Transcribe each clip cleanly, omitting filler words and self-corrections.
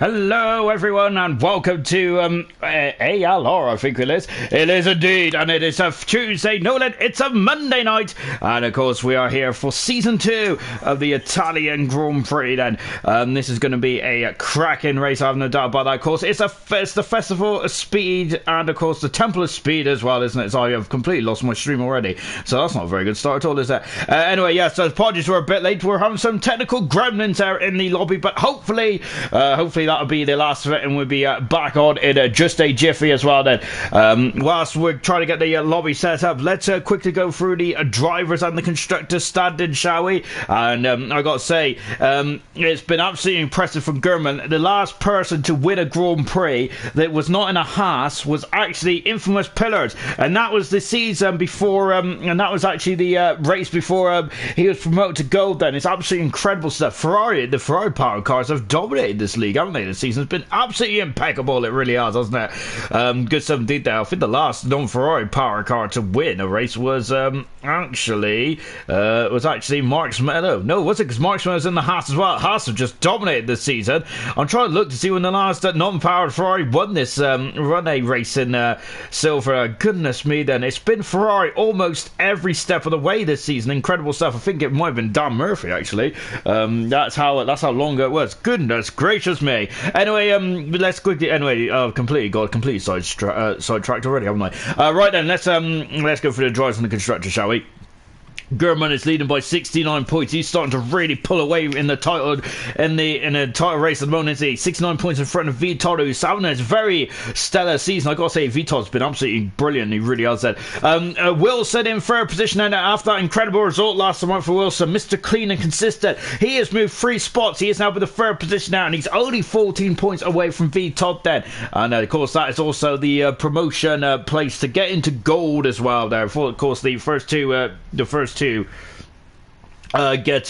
Hello everyone and welcome to ALR, I think it is. It is indeed, and it is a Tuesday, it's a Monday night, and of course we are here for Season 2 of the Italian Grand Prix then. This is going to be a cracking race, I have no doubt about that. Of course, it's the Festival of Speed and of course the Temple of Speed as well, isn't it? So I have completely lost my stream already, so that's not a very good start at all, is it? Anyway, yeah, so apologies, we're a bit late. We're having some technical gremlins there in the lobby, but hopefully that'll be the last of it, and we'll be back on in just a jiffy as well then. Whilst we're trying to get the lobby set up, let's quickly go through the drivers and the constructors standing, shall we? And I got to say, it's been absolutely impressive from German. The last person to win a Grand Prix that was not in a Haas was actually Infamous Pillars, and that was the season before, and that was actually the race before he was promoted to gold then. It's absolutely incredible stuff. The Ferrari power cars have dominated this league, haven't they? This season's been absolutely impeccable. It really has, hasn't it? Good stuff indeed there. I think the last non-Ferrari power car to win a race was actually Mark Meadow. No, was it? Because Mark Meadow's in the Haas as well. Haas have just dominated this season. I'm trying to look to see when the last non-powered Ferrari won this run a race in silver. Goodness me, then it's been Ferrari almost every step of the way this season. Incredible stuff. I think it might have been Dan Murphy actually. That's how long ago it was. Goodness gracious me. Anyway, let's quickly. Anyway, completely sidetracked already, haven't I? Right then, let's go for the drivers and the constructors, shall we? German is leading by 69 points. He's starting to really pull away in the title race at the moment. 69 points in front of Vitor, who's having a very stellar season. I gotta say, Vitor's been absolutely brilliant. He really has that. Wilson in third position, and after that incredible result last month for Wilson, Mr. Clean and Consistent, he has moved 3 spots. He is now with the third position now, and he's only 14 points away from Vitor then. And of course, that is also the promotion place to get into gold as well. There, for of course, the first two. Get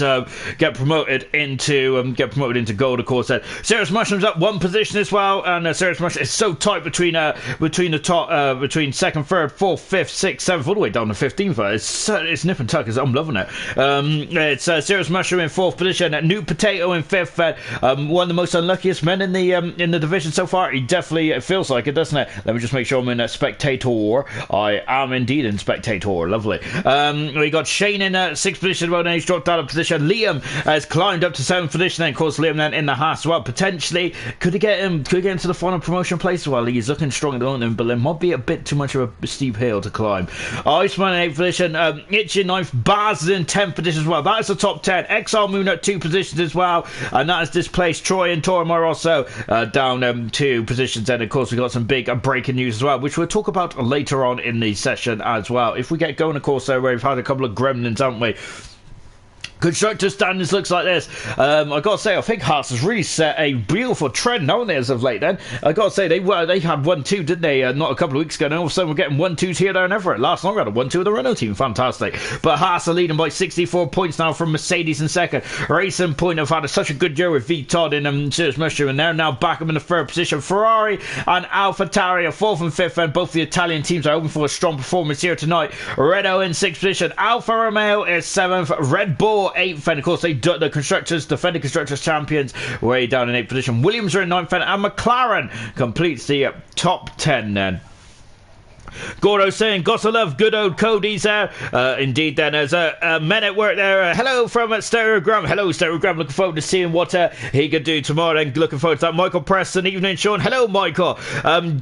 promoted into gold, of course. Serious Mushrooms up 1 position as well, and Serious Mushrooms is so tight between the top between second, third, fourth, fifth, sixth, seventh, all the way down to 15th. It's nip and tuck. I'm loving it. It's Serious Mushroom in 4th position, New Potato in 5th. One of the most unluckiest men in the division so far. He definitely, it feels like it, doesn't it? Let me just make sure I'm in Spectator. I am indeed in Spectator. Lovely. We got Shane in 6th position. Well, then he's dropped out of position. Liam has climbed up to 7th position, and of course Liam then in the Haas as well. Potentially could get into the final promotion place as well. He's looking strong at the moment, but it might be a bit too much of a steep hill to climb. Iceman in 8th position, Itch in 9th, Baz is in 10th position as well. That is the top 10. Exile Moon at 2 positions as well, and that has displaced Troy and Tormar also down 2 positions. And of course we got some big breaking news as well, which we'll talk about later on in the session as well. If we get going, of course, we've had a couple of gremlins, haven't we? Constructor standings looks like this. I got to say, I think Haas has really set a beautiful trend, haven't they, as of late then? I got to say, they had 1-2, didn't they, not a couple of weeks ago, and all of a sudden we're getting 1-2s here, there and everywhere. Last night we had a 1-2 of the Renault team, fantastic. But Haas are leading by 64 points now from Mercedes in second. Racing Point have had such a good year with Vitor in Serious Mushroom, and they're now back up in the third position. Ferrari and AlphaTauri are 4th and 5th, and both the Italian teams are hoping for a strong performance here tonight. Renault in 6th position, Alfa Romeo is 7th, Red Bull 8th, and of course the defending constructors champions way down in 8th position. Williams are in 9th, and McLaren completes the top 10 then. Gordo saying, gotta love good old Cody's there. Indeed, then there's a men at work there. Hello from Stereogram. Hello, Stereogram. Looking forward to seeing what he could do tomorrow. And looking forward to that. Michael Preston, evening, Sean. Hello, Michael.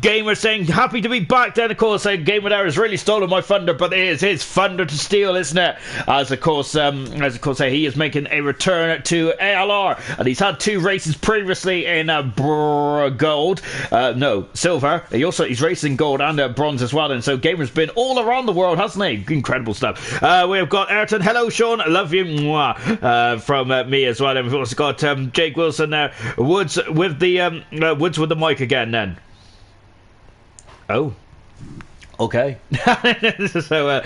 Gamer saying, happy to be back. Then, of course, Gamer there has really stolen my thunder, but it is his thunder to steal, isn't it? As of course, he is making a return to ALR, and he's had 2 races previously in gold. No, silver. He's racing gold and bronze as well. And so Gamer's been all around the world, hasn't he? Incredible stuff. We've got Ayrton. Hello, Sean. I love you. Mwah. From me as well. And we've also got Jake Wilson there. Woods with the mic again then. Oh. Okay. So,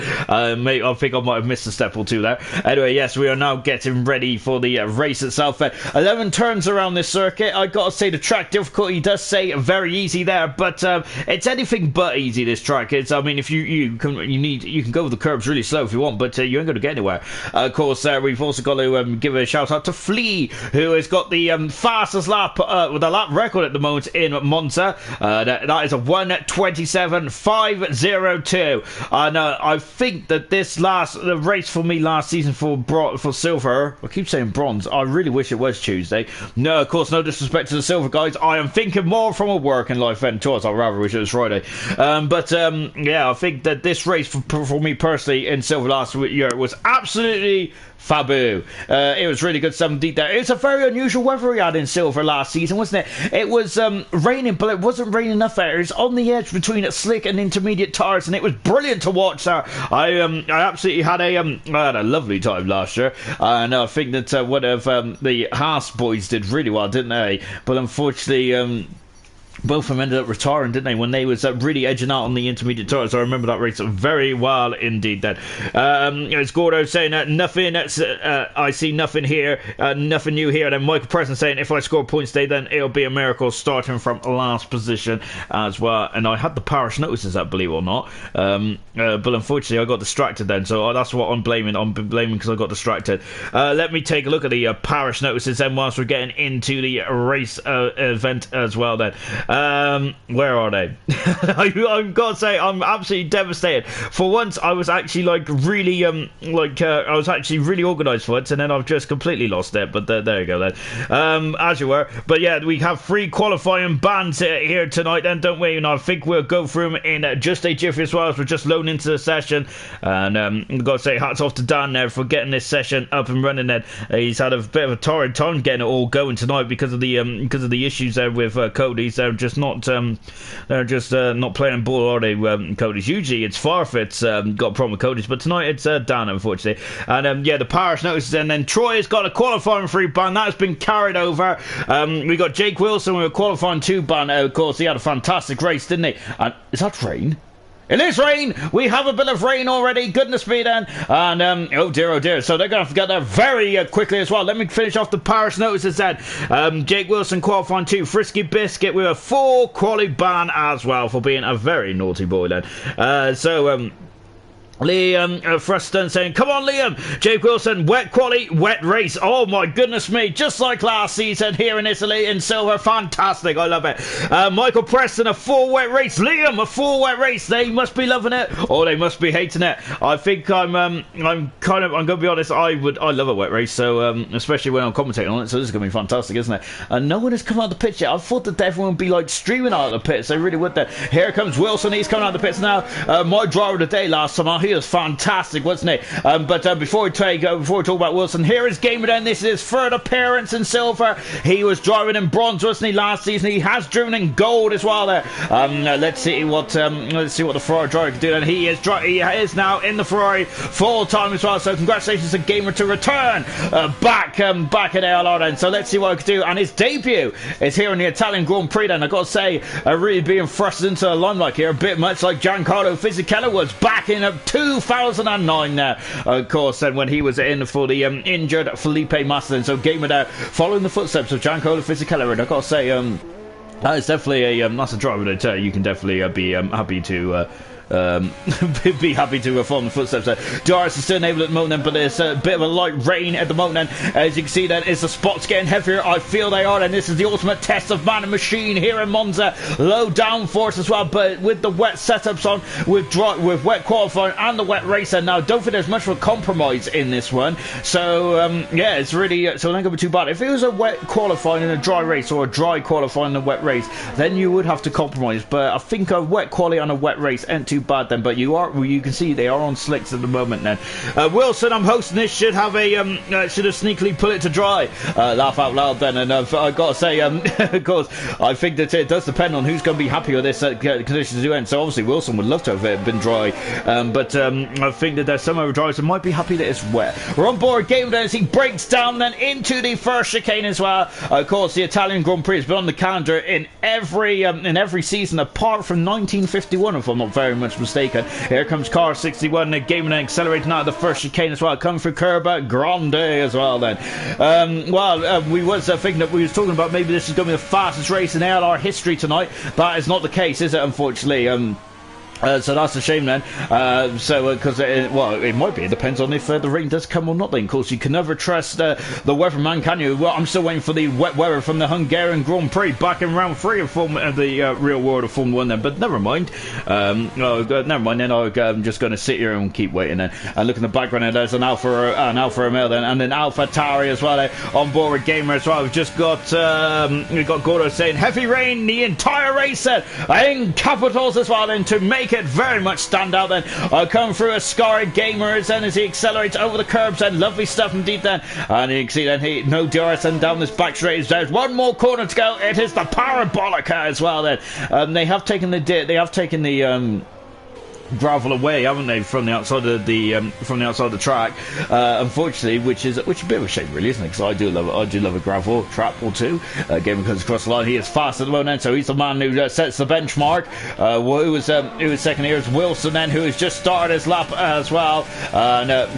mate, I think I might have missed a step or two there. Anyway, yes, we are now getting ready for the race itself. 11 turns around this circuit. I gotta say, the track difficulty does say very easy there, but it's anything but easy. This track. It's, I mean, if you can go with the curbs really slow if you want, but you ain't gonna get anywhere. Of course, we've also got to give a shout out to Flea, who has got the fastest lap with a lap record at the moment in Monza. That is a 1:27.502, and I think that the race for me last season for silver, I keep saying bronze, I really wish it was Tuesday. No, of course, no disrespect to the silver guys, I am thinking more from a working life end to us. I'd rather wish it was Friday, yeah, I think that this race for me personally in silver last year was absolutely Fabu. It was really good. Some deep there. It's a very unusual weather we had in silver last season, wasn't it? It was raining, but it wasn't raining enough there. It was on the edge between slick and intermediate tires, and it was brilliant to watch there. I absolutely had I had a lovely time last year, and I think that one of the Haas boys did really well, didn't they? But unfortunately, both of them ended up retiring, didn't they, when they was really edging out on the intermediate tires. I remember that race very well indeed then. It's Gordo saying that nothing, I see nothing here, nothing new here. And then Michael Preston saying if I score points today, then it'll be a miracle, starting from last position as well. And I had the parish notices up, believe it or not, but unfortunately I got distracted then, so that's what I'm blaming because I got distracted. Let me take a look at the parish notices then whilst we're getting into the race event as well then. Where are they? I've got to say, I'm absolutely devastated. For once, I was actually really, I was actually really organised for once, and then I've just completely lost it. But there you go, then. As you were. But yeah, we have 3 qualifying bands here tonight, then, don't we? And I think we'll go through them in just a jiffy as well as we're just loading into the session. And I've got to say, hats off to Dan there for getting this session up and running. Then he's had a bit of a torrid time getting it all going tonight because of the issues there with Cody's. They're just not playing ball, are they, Cody's? Usually it's Farfet's got a problem with Cody's, but tonight it's Dan, unfortunately. And yeah, the parish notices, and then Troy has got a qualifying 3 ban that has been carried over. We got Jake Wilson with a qualifying 2 ban. Of course, he had a fantastic race, didn't he? And is that rain? It is rain! We have a bit of rain already, goodness me then. And, oh dear. So they're going to have to get there very quickly as well. Let me finish off the parish notices then. Jake Wilson qualifying 2. Frisky Biscuit with a 4 quality ban as well for being a very naughty boy then. Liam Fruston saying, come on Liam, Jake Wilson, wet quality, wet race. Oh my goodness me, just like last season here in Italy in silver. Fantastic, I love it. Michael Preston, a 4 wet race. Liam, a 4 wet race. They must be loving it, or they must be hating it. I think I'm gonna be honest, I love a wet race, so especially when I'm commentating on it, so this is gonna be fantastic, isn't it? And no one has come out of the pits yet. I thought that everyone would be like streaming out of the pits. They really would. Then here comes Wilson, he's coming out of the pits now. My driver of the day last summer, he was fantastic, wasn't he? But before we talk about Wilson, here is Gamer then. This is his 3rd appearance in silver. He was driving in bronze, wasn't he, last season? He has driven in gold as well there. Let's see what the Ferrari driver can do. And he is now in the Ferrari full time as well. So congratulations to Gamer to return back at ALR then. So let's see what he can do. And his debut is here in the Italian Grand Prix then. I've got to say, really being thrust into the limelight here, a bit much like Giancarlo Fisichella was back in 2009 there, of course, and when he was in for the injured Felipe Massa. So Gamer there following the footsteps of Giancarlo Fisichella, and I've got to say, that is definitely that's a driver that you can definitely be happy to be happy to follow the footsteps there. Doris is still enabled at the moment, but there's a bit of a light rain at the moment. And as you can see, then, as the spots getting heavier, I feel they are. And this is the ultimate test of man and machine here in Monza. Low downforce as well, but with the wet setups on, with wet qualifying and the wet racer. Now, don't think there's much of a compromise in this one. So yeah, it's really so it ain't gonna be too bad. If it was a wet qualifying and a dry race, or a dry qualifying and a wet race, then you would have to compromise. But I think a wet quality on a wet race ain't too bad then, but you can see they are on slicks at the moment then. Wilson, I'm hosting this, should have sneakily put it to dry. Laugh out loud then. And I've got to say, of course, I think that it does depend on who's going to be happy with this conditions to end. So obviously Wilson would love to have it been dry, but I think that there's some other drivers that might be happy that it's wet. We're on board Game then as he breaks down then into the first chicane as well. Of course, the Italian Grand Prix has been on the calendar in every season apart from 1951, if I'm not very much mistaken. Here comes car 61, gaming and accelerating out of the first chicane as well. Coming through curb Grande as well then. We was thinking that we was talking about maybe this is going to be the fastest race in ALR history tonight. That is not the case, is it, unfortunately? So that's a shame then. Because it might be. It depends on if the rain does come or not. Then, of course, you can never trust the weatherman, can you? Well, I'm still waiting for the wet weather from the Hungarian Grand Prix back in round 3 of the real world of Formula 1. Then, but never mind. Never mind. Then I'm just going to sit here and keep waiting. Then, and look in the background. And there's an Alfa Romeo then, and then Alpha Tauri as well. On board with Gamer as well. We've just got Gordo saying heavy rain the entire race. Then in capitals as well. Then to make it very much stand out then. Come through a Scar Gamers and as he accelerates over the curbs and lovely stuff indeed then. And you can see then no DRS and down this back straight. There's one more corner to go. It is the Parabolica as well then. They have taken the gravel away, haven't they, from the outside of the track? Unfortunately, which is a bit of a shame, really, isn't it? Because I do love a gravel trap or two. Game comes across the line. He is fast at the moment, so he's the man who sets the benchmark. Who was second here is Wilson, then, who has just started his lap as well.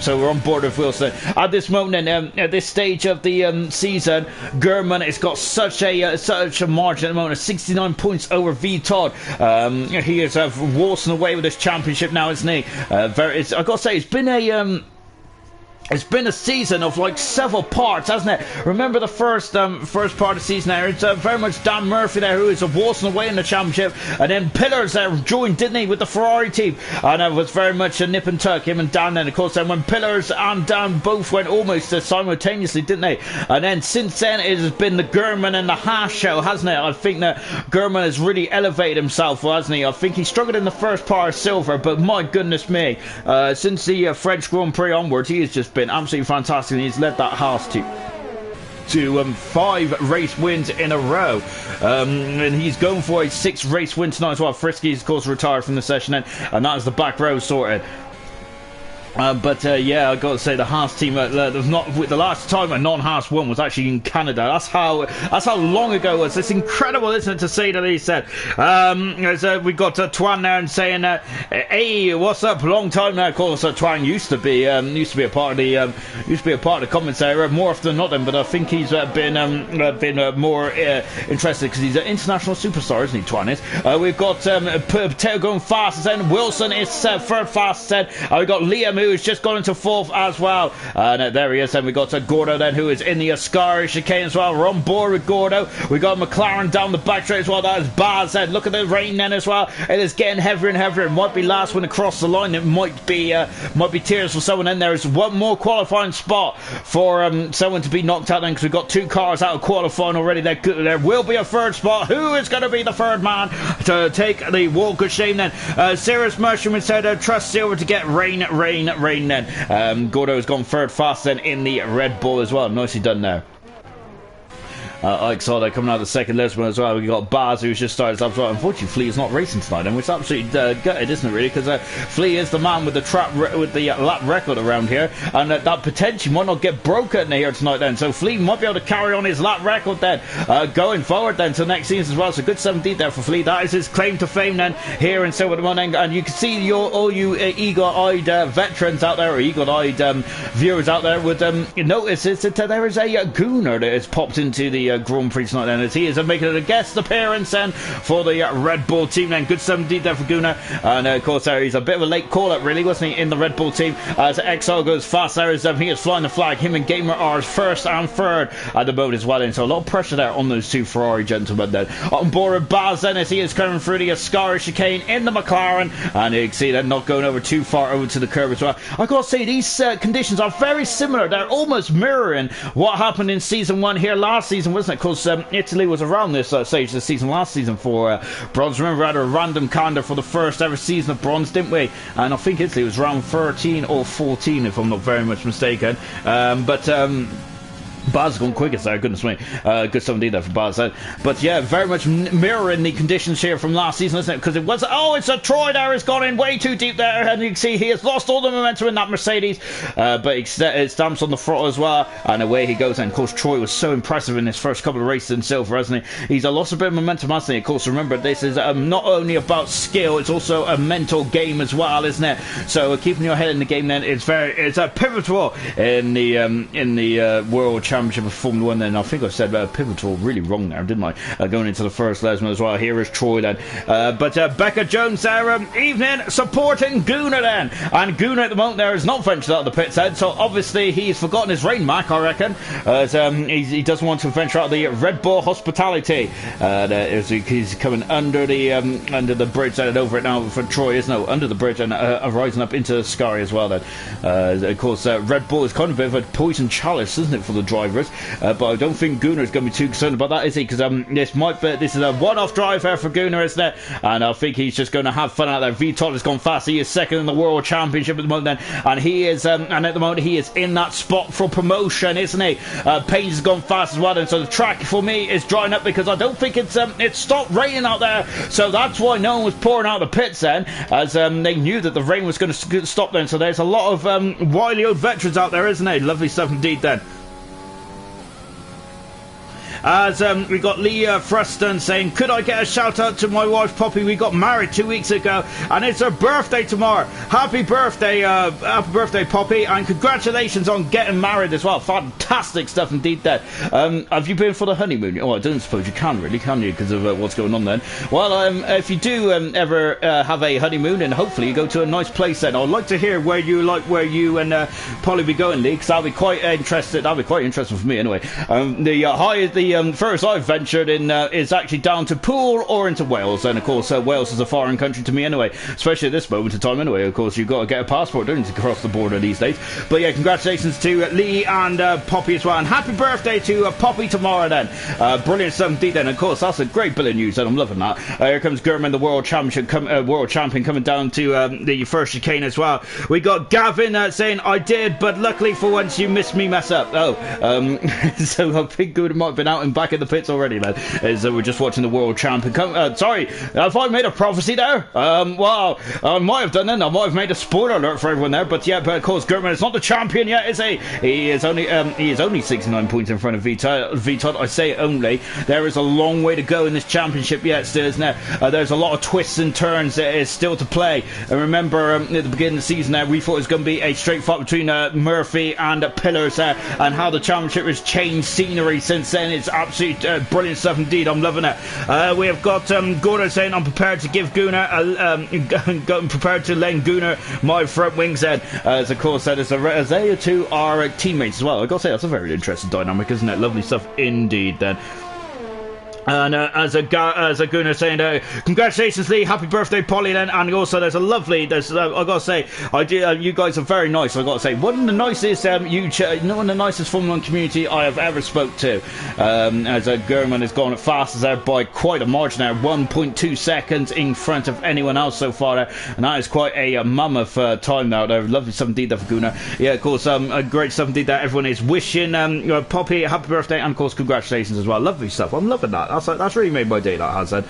So we're on board with Wilson at this moment. At this stage of the season, German has got such a margin at the moment of 69 points over V Todd. He is waltzing away with this championship now, isn't he? I've got to say, it's been a season of like several parts, hasn't it? Remember the first part of the season there? It's very much Dan Murphy there who is waltzing away in the championship, and then Pillars joined, didn't he, with the Ferrari team, and it was very much a nip and tuck, him and Dan. Then of course then when Pillars and Dan both went almost simultaneously, didn't they? And then since then it has been the German and the Haas show, hasn't it? I think that German has really elevated himself, hasn't he? I think he struggled in the first part of Silver, but my goodness me, since the French Grand Prix onwards, he has just been absolutely fantastic, and he's led that Haas to 5 race wins in a row, and he's going for a 6th race win tonight as well. Frisky's of course retired from the session, and that is the back row sorted. Yeah, I got to say the Haas team. The last time a non-Haas won was actually in Canada. That's how long ago it was. It's incredible, isn't it, to say that he said. We got Twan there and saying, "Hey, what's up? Long time now." Of course, Twan used to be a part of the comments area more often than not. Then, but I think he's been more interested because he's an international superstar, isn't he? Twan is. We've got Potato going fast. Then Wilson is third fast. Then we got Liam, who's just gone into 4th as well. There he is. Then we got Gordo then, who is in the Ascari chicane as well. We're on board with Gordo. We got McLaren down the back straight as well. That is Baz then. Look at the rain then as well. It is getting heavier and heavier. It might be last one across the line. It might be tears for someone. Then there is one more qualifying spot for someone to be knocked out then, because we've got 2 cars out of qualifying already. There will be a 3rd spot. Who is going to be the 3rd man to take the walk of shame then? Serious Mushroom said trust Silver to get rain then. Gordo has gone 3rd fast then in the Red Bull as well. Nicely done there. Ike Solder coming out of the 2nd Lisbon as well. We got Baz, who's just started up as well. Unfortunately, Flea is not racing tonight, and it's absolutely gutted, isn't it, really? Because Flea is the man with the lap record around here, and that potentially might not get broken here tonight. Then, so Flea might be able to carry on his lap record then, going forward then to next season as well. So good 17 there for Flea. That is his claim to fame then here in Silver Morning, and you can see all you eagle-eyed veterans out there, or eagle-eyed viewers out there would notice that there is a Gooner that has popped into the Grand Prix tonight then, as he is making a guest appearance then for the Red Bull team then. Good 17 there for Guna, and of course he's a bit of a late call-up, really, wasn't he, in the Red Bull team, as XL goes fast there. He is flying the flag. Him and Gamer are 1st and 3rd at the moment as well, and so a lot of pressure there on those 2 Ferrari gentlemen then. On board with Baz then, as he is coming through the Ascari chicane in the McLaren, and you can see they're not going over too far over to the curb as well. I've got to say, these conditions are very similar. They're almost mirroring what happened in season 1 here last season, wasn't it? Because Italy was around this stage of the season last season for bronze. Remember, we had a random calendar for the first ever season of bronze, didn't we? And I think Italy was round 13 or 14, if I'm not very much mistaken. Baz gone quickest there, goodness me. Good stuff indeed there for Baz. But yeah, very much mirroring the conditions here from last season, isn't it? Because it was, oh, it's a Troy there, has gone in way too deep there, and you can see he has lost all the momentum in that Mercedes, but it stamps on the throttle as well, and away he goes. And of course, Troy was so impressive in his first couple of races in silver, hasn't he? He's lost a bit of momentum, hasn't he? Of course, remember, this is not only about skill, it's also a mental game as well, isn't it? So keeping your head in the game then, it's pivotal in the World Championship of Formula 1 then. I think I said pivotal really wrong there, didn't I? Going into the first lesson as well. Here is Troy then. But Becca Jones there, evening, supporting Gunnar then. And Gunnar at the moment there has not ventured out of the pits head, so obviously he's forgotten his rain mark, I reckon. As he doesn't want to venture out of the Red Bull hospitality. As he's coming under the bridge and over it now for Troy, isn't it? Under the bridge and rising up into the sky as well then. Of course, Red Bull is kind of a bit of a poison chalice, isn't it, for the drivers? But I don't think Gunnar is going to be too concerned about that, is he? Because this is a one-off drive here for Gunnar, isn't it? And I think he's just going to have fun out there. Vitot has gone fast. He is second in the World Championship at the moment then, and he is and at the moment he is in that spot for promotion, isn't he? Page has gone fast as well, and so the track for me is drying up because I don't think it's stopped raining out there, so that's why no one was pouring out the pits then, as they knew that the rain was going to stop then. So there's a lot of wily old veterans out there, isn't it? Lovely stuff indeed then. As we got Leah Fruston saying, could I get a shout out to my wife Poppy? We got married 2 weeks ago and it's her birthday tomorrow. Happy birthday Poppy, and congratulations on getting married as well. Fantastic stuff indeed there. Have you been for the honeymoon? Oh, I don't suppose you can really, can you, because of what's going on then? Well, if you do ever have a honeymoon, and hopefully you go to a nice place then, I'd like to hear where you and Polly be going, Lee, because that'll be quite interesting. That'll be quite interesting for me anyway. The furthest I've ventured in is actually down to Poole or into Wales, and of course Wales is a foreign country to me anyway, especially at this moment in time anyway. Of course you've got to get a passport, don't you, to cross the border these days. But yeah, congratulations to Lee and Poppy as well, and happy birthday to Poppy tomorrow then. Brilliant stuff indeed then. Of course that's a great bit of news and I'm loving that. Here comes Gurman, the world champion coming down to the first chicane as well. We got Gavin saying, I did, but luckily for once you missed me mess up. So I think Good might have been out and back in the pits already then, as we're just watching the world champion sorry, have I made a prophecy there? Well, I might have done then. I might have made a spoiler alert for everyone there, but yeah, but of course Gurman is not the champion yet, is he? He is only 69 points in front of Vitot. I say only. There is a long way to go in this championship yet still, isn't there? There's a lot of twists and turns that is still to play, and remember at the beginning of the season there we thought it was going to be a straight fight between Murphy and Pillars there, and how the championship has changed scenery since then. It's absolute brilliant stuff indeed. I'm loving it. We have got Gordon saying, I'm prepared to give Gunnar prepared to lend Gunnar my front wings then, as of course that is as they two are teammates as well. I've got to say that's a very interesting dynamic, isn't it? Lovely stuff indeed then. And as a Gunnar saying, congratulations Lee, happy birthday Polly then, and also there's I've got to say, you guys are very nice. I've got to say, one of the nicest one of the nicest Formula 1 community I have ever spoke to, as Gurman has gone fast as there by quite a margin there, 1.2 seconds in front of anyone else so far there, and that is quite a mammoth time now there. Lovely stuff indeed there for Gunnar. Yeah, of course, a great stuff indeed that everyone is wishing Poppy a happy birthday, and of course congratulations as well. Lovely stuff. I'm loving that. That's really made my day, that has said.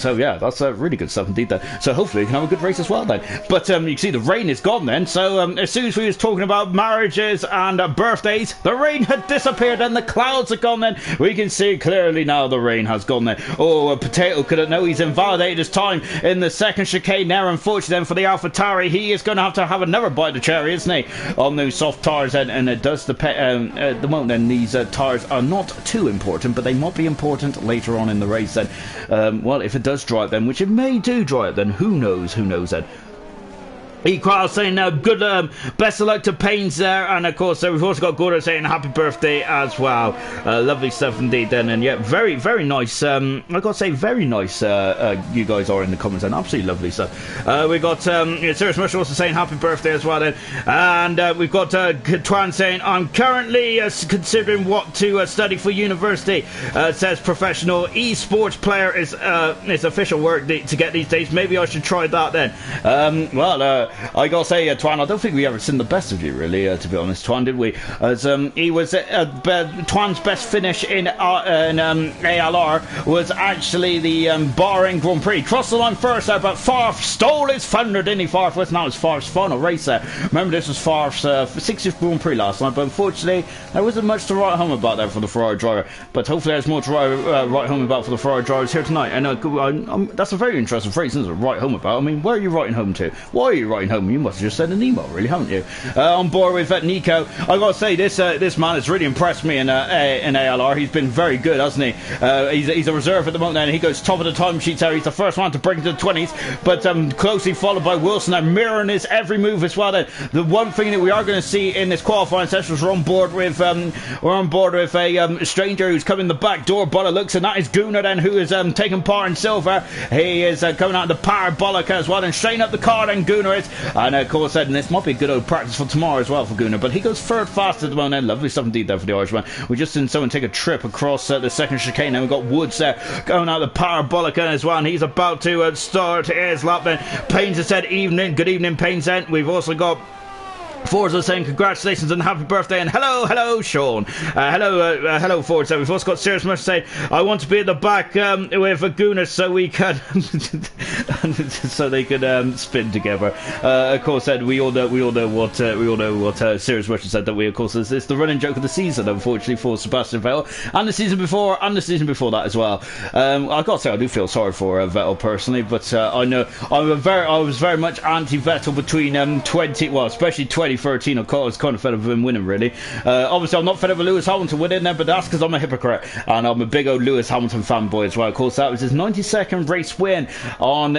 So yeah, that's really good stuff indeed there. So hopefully we can have a good race as well then. But you can see the rain is gone then. So as soon as we was talking about marriages and birthdays, the rain had disappeared and the clouds are gone then. We can see clearly now the rain has gone then. Oh, Potato couldn't know he's invalidated his time in the second chicane there. Unfortunately then for the AlphaTauri, he is going to have another bite of the cherry, isn't he, on those soft tyres then. And it does depend at the moment then, these tyres are not too important, but they might be important later on in the race then. Well, if it does dry up then, which it may do dry up then, who knows then. Equal saying good best of luck to Paynes there, and of course we've also got Gordon saying happy birthday as well. Lovely stuff indeed then, and yeah, very very nice. I gotta say, very nice you guys are in the comments, and absolutely lovely stuff. We got Serious Mush also saying happy birthday as well then, and we've got Twan saying I'm currently considering what to study for university. Says professional esports player is official work to get these days. Maybe I should try that then. Well, I gotta say, Twan, I don't think we ever seen the best of you, really, to be honest, Twan, did we? As he was Twan's best finish in ALR was actually the Bahrain Grand Prix. Crossed the line first there, but Farf stole his thunder, didn't he, Farf? Well, now it's Farf's final race there. Remember, this was Farf's 60th Grand Prix last night, but unfortunately, there wasn't much to write home about there for the Ferrari driver. But hopefully, there's more to write home about for the Ferrari drivers here tonight. And that's a very interesting phrase, isn't it? Write home about. I mean, where are you writing home to? Why are you writing home? You must have just sent an email, really, haven't you? On board with Nico. I gotta say, this man has really impressed me in ALR. He's been very good, hasn't he? He's a reserve at the moment, and he goes top of the timesheets there. He's the first one to break into the 20s, but closely followed by Wilson, and mirroring his every move as well. Then the one thing that we are going to see in this qualifying session is we're on board with a stranger who's coming the back door by the looks, and that is Gunnar then, who is taking part in silver. He is coming out of the parabolic as well, and straighten up the car then Gunnar is, and of course this might be a good old practice for tomorrow as well for Gunnar, but he goes third fast at the moment. Lovely stuff indeed there for the Irishman. We just seen someone take a trip across the second chicane, and we've got Woods there going out of the parabolic as well, and he's about to start his lap then. Paynes has said evening, good evening Paynes then. We've also got Forza saying congratulations and happy birthday, and hello Sean. Hello Forza. We've also got Serious Mush saying I want to be at the back with a Gunnar so we can so they could spin together. Of course, we all know what Serious Mush said, that we of course it's the running joke of the season, unfortunately, for Sebastian Vettel, and the season before that as well. I got to say I do feel sorry for Vettel personally, but I know I was very much anti-Vettel between especially 2013. I was kind of fed up with him winning, really. Obviously, I'm not fed up with Lewis Hamilton winning there, but that's because I'm a hypocrite, and I'm a big old Lewis Hamilton fanboy as well. Of course, that was his 92nd race win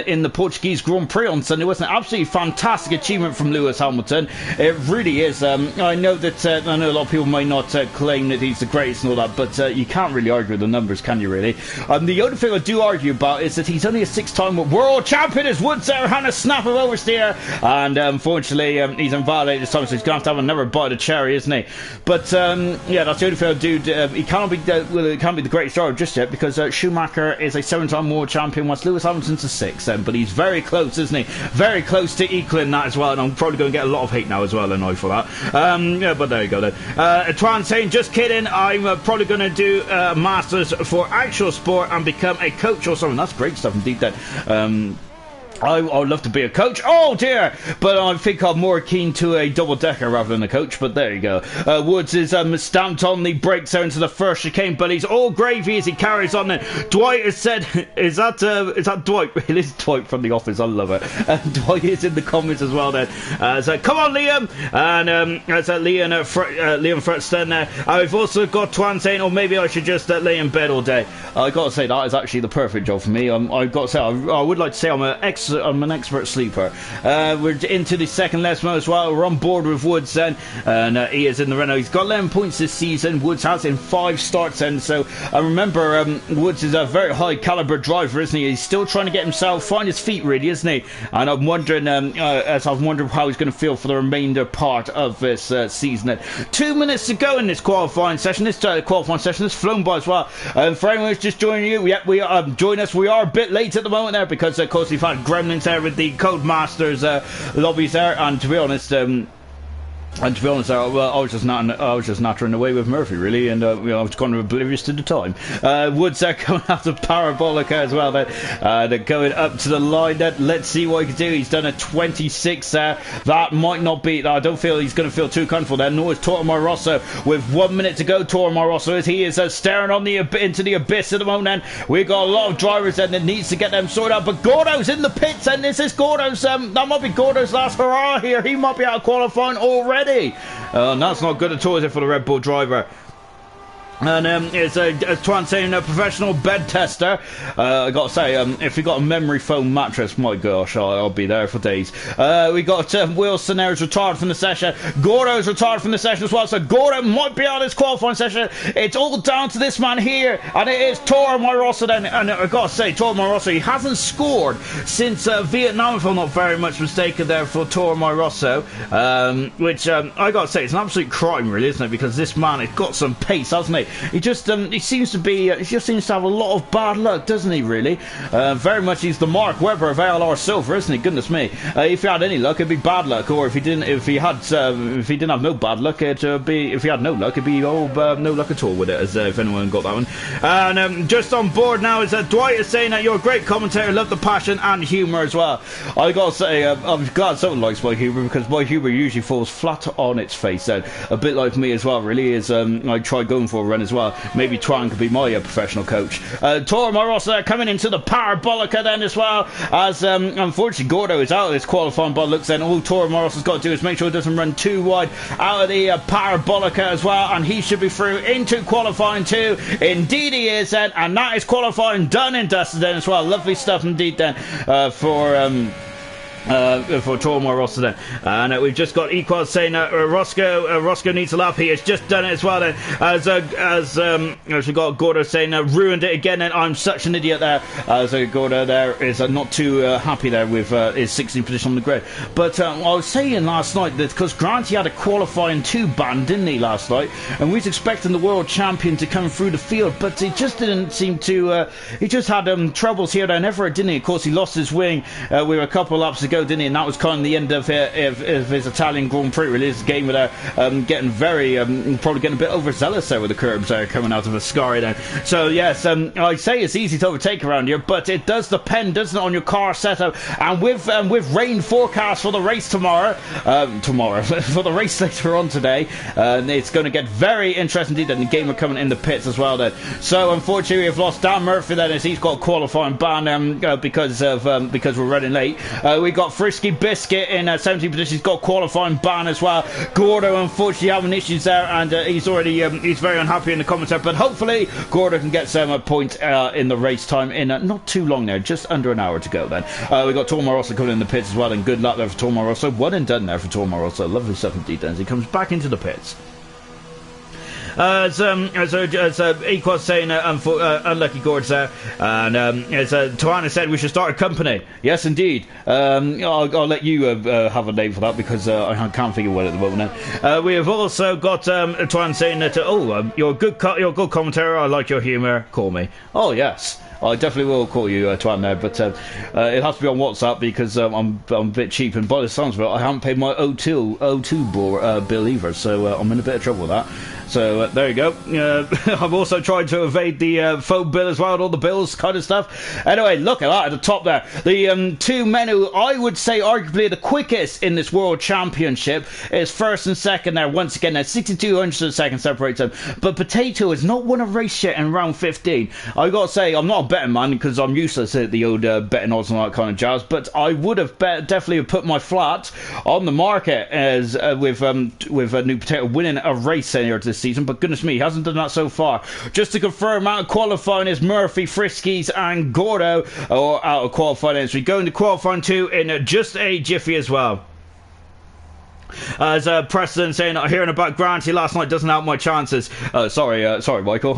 in the Portuguese Grand Prix on Sunday. It was an absolutely fantastic achievement from Lewis Hamilton. It really is. I know a lot of people may not claim that he's the greatest and all that, but you can't really argue with the numbers, can you, really? The only thing I do argue about is that he's only a 6-time world champion. His Woods there had a snap of oversteer, and unfortunately, he's invalidated this time, so he's going to have another bite of cherry, isn't he? But yeah, that's the only thing I do. He can't be the greatest driver just yet, because Schumacher is a 7-time world champion, whilst Lewis Hamilton's a 6. But he's very close, isn't he? Very close to equaling that as well, and I'm probably going to get a lot of hate now as well, I know, for that. Yeah, but there you go then. Twan saying, just kidding, I'm probably going to do Masters for actual sport and become a coach or something. That's great stuff indeed then. I would love to be a coach. Oh dear! But I think I'm more keen to a double-decker rather than a coach. But there you go. Woods is stamped on the brakes there into the first chicane, but he's all gravy as he carries on. Then Dwight has said, "Is that Dwight?" It is Dwight from The Office. I love it. Dwight is in the comments as well. Then so come on, Liam, and Liam Fretzton there. I've also got Twan saying, "Oh, maybe I should just lay in bed all day." I got to say that is actually the perfect job for me. I've got to say I would like to say I'm an expert sleeper. We're into the second last mode as well. We're on board with Woods then, and he is in the Renault. He's got 11 points this season. Woods has in 5 starts, and so I remember Woods is a very high caliber driver, isn't he? He's still trying to get himself, find his feet, really, isn't he? And I'm wondering, as I've wondered how he's going to feel for the remainder part of this season. 2 minutes to go in this qualifying session. This qualifying session has flown by as well. For anyone who's just joining you, we join us. We are a bit late at the moment there, because of course we've had gremlins there with the Codemasters lobbies there, and to be honest, I was just nattering away with Murphy, really, and I was kind of oblivious to the time. Woods there coming after Parabolica as well. They're going up to the line. Let's see what he can do. He's done a 26 there. That might not be. I don't feel he's going to feel too comfortable there. Nor is Tortomar Rosso with 1 minute to go. Tortomar Rosso as he is staring on into the abyss at the moment. And we've got a lot of drivers that needs to get them sorted out. But Gordo's in the pits, and this is Gordo's. That might be Gordo's last hurrah here. He might be out of qualifying already. That's not good at all, is it, for the Red Bull driver? And it's Twan saying a professional bed tester. I got to say, if you got a memory foam mattress, my gosh, I'll be there for days. We got Wilson there is retired from the session. Gordo's retired from the session as well, so Gordo might be out of this qualifying session. It's all down to this man here, and it is Tortomar Rosso then. And I got to say, Tortomar Rosso, he hasn't scored since Vietnam, if I'm not very much mistaken there, for Tortomar Rosso, which I got to say, it's an absolute crime, really, isn't it? Because this man has got some pace, hasn't he? say. He just he seems to be he just seems to have a lot of bad luck, doesn't he? Really, very much he's the Mark Webber of ALR Silver, isn't he? Goodness me. If he had any luck, it'd be bad luck, or if he didn't have no bad luck, it'd be, if he had no luck, it'd be no luck at all with it, as if anyone got that one. And just on board now is Dwight is saying that you're a great commentator, love the passion and humour as well. I gotta say, I'm glad someone likes my humour, because my humour usually falls flat on its face, and a bit like me as well, really, is I try going for a run as well. Maybe Twan could be my professional coach. Tor Moros coming into the Parabolica then as well, as unfortunately Gordo is out of this qualifying by looks then. All Tor Moros has got to do is make sure it doesn't run too wide out of the Parabolica as well, and he should be through into qualifying 2. Indeed he is then, and that is qualifying done and dusted then as well. Lovely stuff indeed then for Tormore Rossa then. And we've just got Equals saying Roscoe needs a lap. He has just done it as well then, as we got Gordo saying ruined it again, and I'm such an idiot there, as Gordo there is not too happy there with his 16th position on the grid. But I was saying last night that because Grant, he had a qualifying 2 ban, didn't he, last night, and we was expecting the world champion to come through the field, but he just didn't seem to he just had troubles here, there and everywhere, didn't he? Of course he lost his wing with a couple of laps to go, didn't he? And that was kind of the end of his Italian Grand Prix, really. His game with getting very probably getting a bit overzealous there with the curbs coming out of Ascari then. So yes, I say it's easy to overtake around here, but it does depend, doesn't it, on your car setup. And with rain forecast for the race tomorrow for the race later on today, it's going to get very interesting indeed. And the game are coming in the pits as well then. So unfortunately we've lost Dan Murphy then, as he's got a qualifying ban because we're running late. We got Frisky Biscuit in 17th position. He's got qualifying ban as well. Gordo unfortunately having issues there, and he's already he's very unhappy in the comments there, but hopefully Gordo can get some point in the race time in not too long there, just under an hour to go then. We got Tormorosa coming in the pits as well, and good luck there for Tormorosa. One and done there for Tormorosa. Lovely stuff indeed then as he comes back into the pits. As Equals saying unlucky Gords there, and as Tawana said, we should start a company. Yes indeed. I'll let you have a name for that, because I can't figure one at the moment now. We have also got Tawana saying that you're a good commentator, I like your humour, call me. Oh yes, I definitely will call you Twan there, but it has to be on WhatsApp, because I'm a bit cheap, and by the sounds of it I haven't paid my O2 bill either, so I'm in a bit of trouble with that. So there you go. I've also tried to evade the phone bill as well, and all the bills kind of stuff. Anyway, look at that at the top there. The 2 men who I would say arguably the quickest in this World Championship is first and second there. Once again, there's 62 hundredths of a second separates them. But Potato has not won a race yet in round 15. I got to say, I'm not a betting man, because I'm useless at the old betting odds and all that kind of jazz. But I would have definitely put my flat on the market as with a New Potato winning a race here this season, but goodness me, he hasn't done that so far. Just to confirm, out of qualifying is Murphy, Friskies and Gordo, or out of qualifying as we go into qualifying 2 in just a jiffy as well. As Preston saying, hearing about Granty last night doesn't help my chances. Sorry, Michael.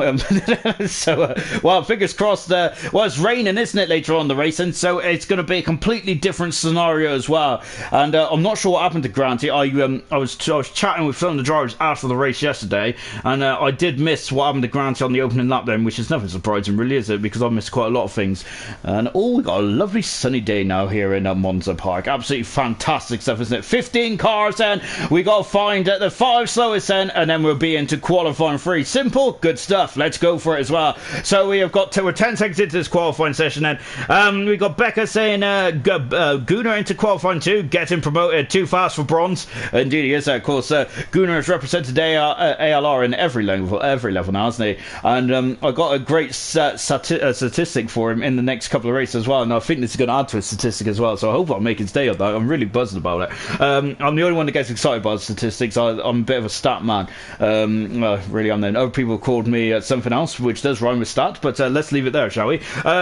Well, fingers crossed. Well, it's raining, isn't it, later on in the race, and so it's going to be a completely different scenario as well. And I'm not sure what happened to Granty. I was chatting with some of the drivers after the race yesterday, and I did miss what happened to Granty on the opening lap then, which is nothing surprising, really, is it? Because I missed quite a lot of things. And we got a lovely sunny day now here in Monza Park. Absolutely fantastic stuff, isn't it? 15 cars. Then we got to find the 5 slowest then, and then we'll be into qualifying 3. Simple, good stuff. Let's go for it as well. So we have got we're 10 seconds into this qualifying session then. We got Becca saying Gunnar into qualifying 2, getting promoted too fast for bronze. Indeed he is. Of course, Gunnar has represented ALR in every level now, hasn't he? And I got a great statistic for him in the next couple of races as well, and I think this is going to add to his statistic as well, so I hope I'll make his day on that. I'm really buzzing about it. I'm the only one that gets excited by the statistics. I'm a bit of a stat man. Really, I'm then. Other people called me something else, which does rhyme with stat, but let's leave it there, shall we?